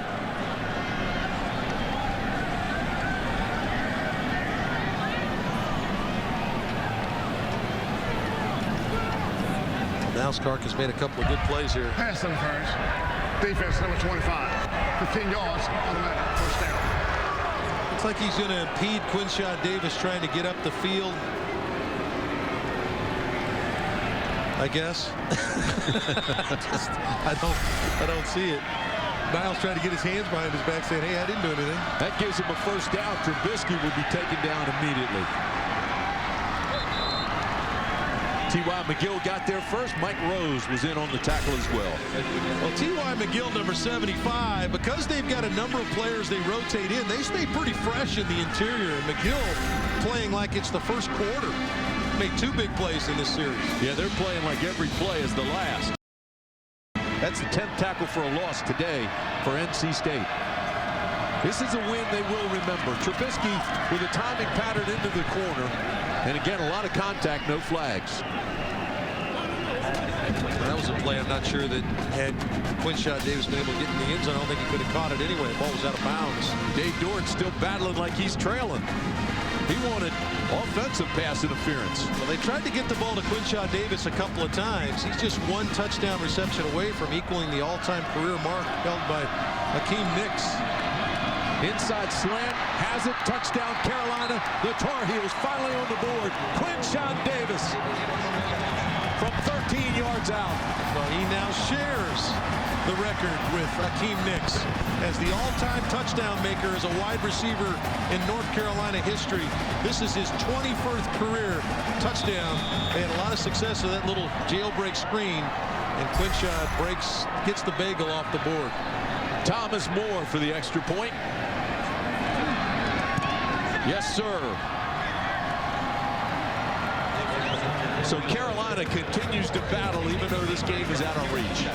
Niles Clark has made a couple of good plays here. Pass interference. Defense number 25. 15 yards, automatic first down. Looks like he's going to impede Quinshad Davis trying to get up the field. I guess. I don't see it. Niles trying to get his hands behind his back saying, hey, I didn't do anything. That gives him a first down. Trubisky will be taken down immediately. T.Y. McGill got there first. Mike Rose was in on the tackle as well. Well, T.Y. McGill, number 75, because they've got a number of players they rotate in, they stay pretty fresh in the interior. And McGill playing like it's the first quarter. Made 2 big plays in this series. Yeah, they're playing like every play is the last. That's the 10th tackle for a loss today for NC State. This is a win they will remember. Trubisky with a timing pattern into the corner. And again, a lot of contact, no flags. That was a play I'm not sure that had Quinshad Davis been able to get in the end zone, I don't think he could have caught it anyway. The ball was out of bounds. Dave Dort's still battling like he's trailing. He wanted offensive pass interference. Well, they tried to get the ball to Quinshad Davis a couple of times. He's just 1 touchdown reception away from equaling the all-time career mark held by Hakeem Nicks. Inside slant, has it, touchdown Carolina. The Tar Heels finally on the board. Quinshad Davis from 13 yards out. Well, he now shares the record with Hakeem Nicks as the all-time touchdown maker as a wide receiver in North Carolina history. This is his 21st career touchdown. They had a lot of success with that little jailbreak screen, and Quinshad gets the bagel off the board. Thomas Moore for the extra point. Yes, sir. So Carolina continues to battle even though this game is out of reach.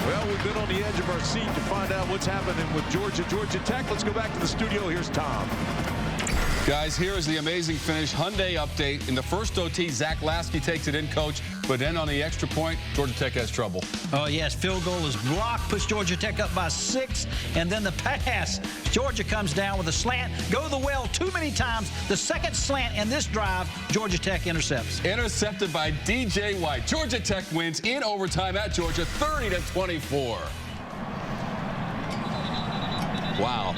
Well, we've been on the edge of our seat to find out what's happening with Georgia Tech. Let's go back to the studio. Here's Tom. Guys, here is the amazing finish. Hyundai update. In the first OT, Zach Lasky takes it in, coach. But then on the extra point, Georgia Tech has trouble. Oh, yes. Field goal is blocked, puts Georgia Tech up by 6. And then the pass. Georgia comes down with a slant. Go to the well too many times. The second slant in this drive, Georgia Tech intercepts. Intercepted by DJ White. Georgia Tech wins in overtime at Georgia, 30-24. Wow.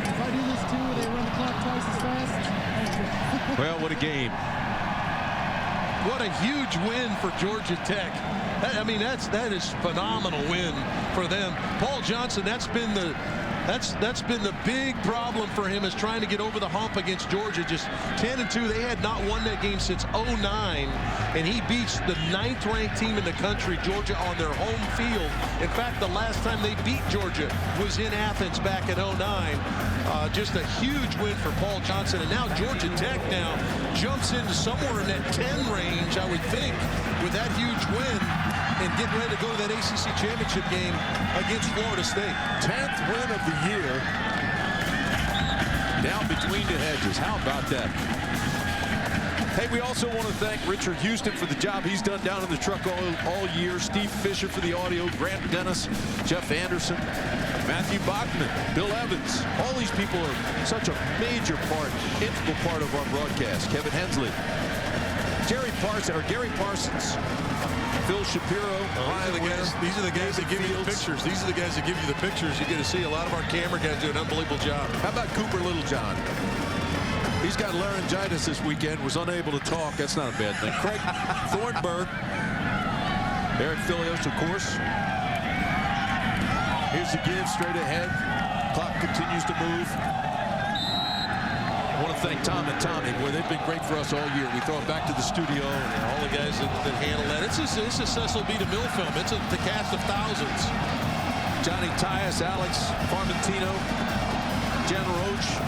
If I do this too, they run the clock twice as fast. Well, what a game. What a huge win for Georgia Tech. I mean, that is phenomenal win for them. Paul Johnson, that's been the big problem for him, is trying to get over the hump against Georgia. Just 10-2. They had not won that game since 2009, and he beats the 9th-ranked team in the country, Georgia, on their home field. In fact, the last time they beat Georgia was in Athens back in 2009. Just a huge win for Paul Johnson, and now Georgia Tech now jumps into somewhere in that 10 range, I would think, with that huge win, and getting ready to go to that ACC championship game against Florida State. 10th win of the year. Down between the hedges. How about that? Hey, we also want to thank Richard Houston for the job he's done down in the truck all year. Steve Fisher for the audio. Grant Dennis, Jeff Anderson, Matthew Bachman, Bill Evans. All these people are such a major part, integral part of our broadcast. Kevin Hensley, Gary Parsons, Phil Shapiro. These are the guys that give you the pictures. These are the guys that give you the pictures. You get to see a lot of our camera guys do an unbelievable job. How about Cooper Littlejohn? He's got laryngitis this weekend, was unable to talk. That's not a bad thing. Craig Thornburg. Eric Filios, of course. Here's the give straight ahead. Clock continues to move. I want to thank Tom and Tommy. Boy, they've been great for us all year. We throw it back to the studio. And all the guys that handle that. It's a Cecil B. DeMille film. It's the cast of thousands. Johnny Tyus, Alex Farmentino, Jen Roach,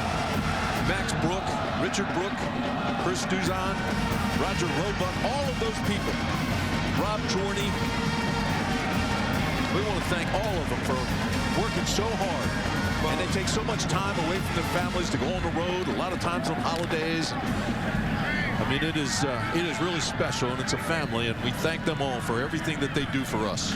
Max Brook, Richard Brook, Chris Duzan, Roger Roebuck, all of those people. Rob Chorney. We want to thank all of them for working so hard. And they take so much time away from their families to go on the road, a lot of times on holidays. I mean, it is really special, and it's a family, and we thank them all for everything that they do for us.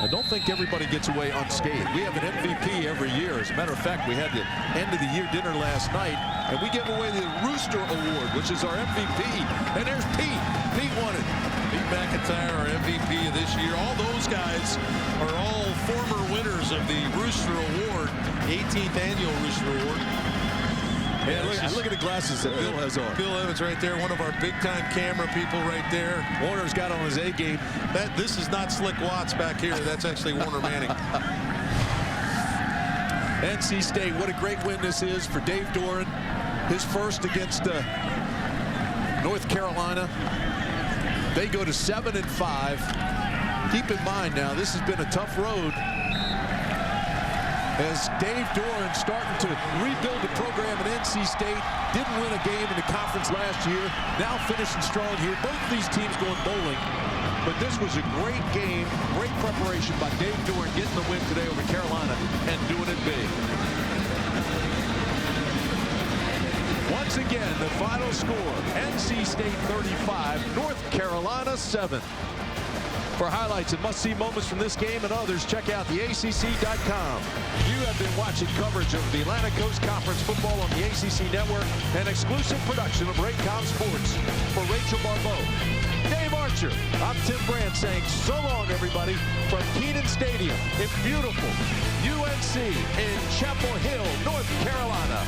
And don't don't think everybody gets away unscathed. We have an MVP every year. As a matter of fact, we had the end of the year dinner last night, and we gave away the Rooster Award, which is our MVP. And there's Pete. Pete won it. Pete McIntyre, our MVP of this year. All those guys are all former winners of the Rooster Award, 18th annual Rooster Award. Yeah, look at the glasses that Bill has on. Bill Evans right there, one of our big-time camera people right there. Warner's got on his A game. This is not Slick Watts back here. That's actually Warner Manning. NC State, what a great win this is for Dave Doran. His first against North Carolina. They go to 7-5. Keep in mind now, this has been a tough road as Dave Doran starting to rebuild the program at NC State. Didn't win a game in the conference last year. Now finishing strong here. Both these teams going bowling. But this was a great game, great preparation by Dave Doran getting the win today over Carolina and doing it big. Once again, the final score, NC State 35, North Carolina 7. For highlights and must-see moments from this game and others, check out the ACC.com. You have been watching coverage of the Atlantic Coast Conference football on the ACC Network, an exclusive production of Raycom Sports. For Rachel Barbeau, Dave Archer, I'm Tim Brandt saying so long, everybody, from Kenan Stadium in beautiful UNC in Chapel Hill, North Carolina.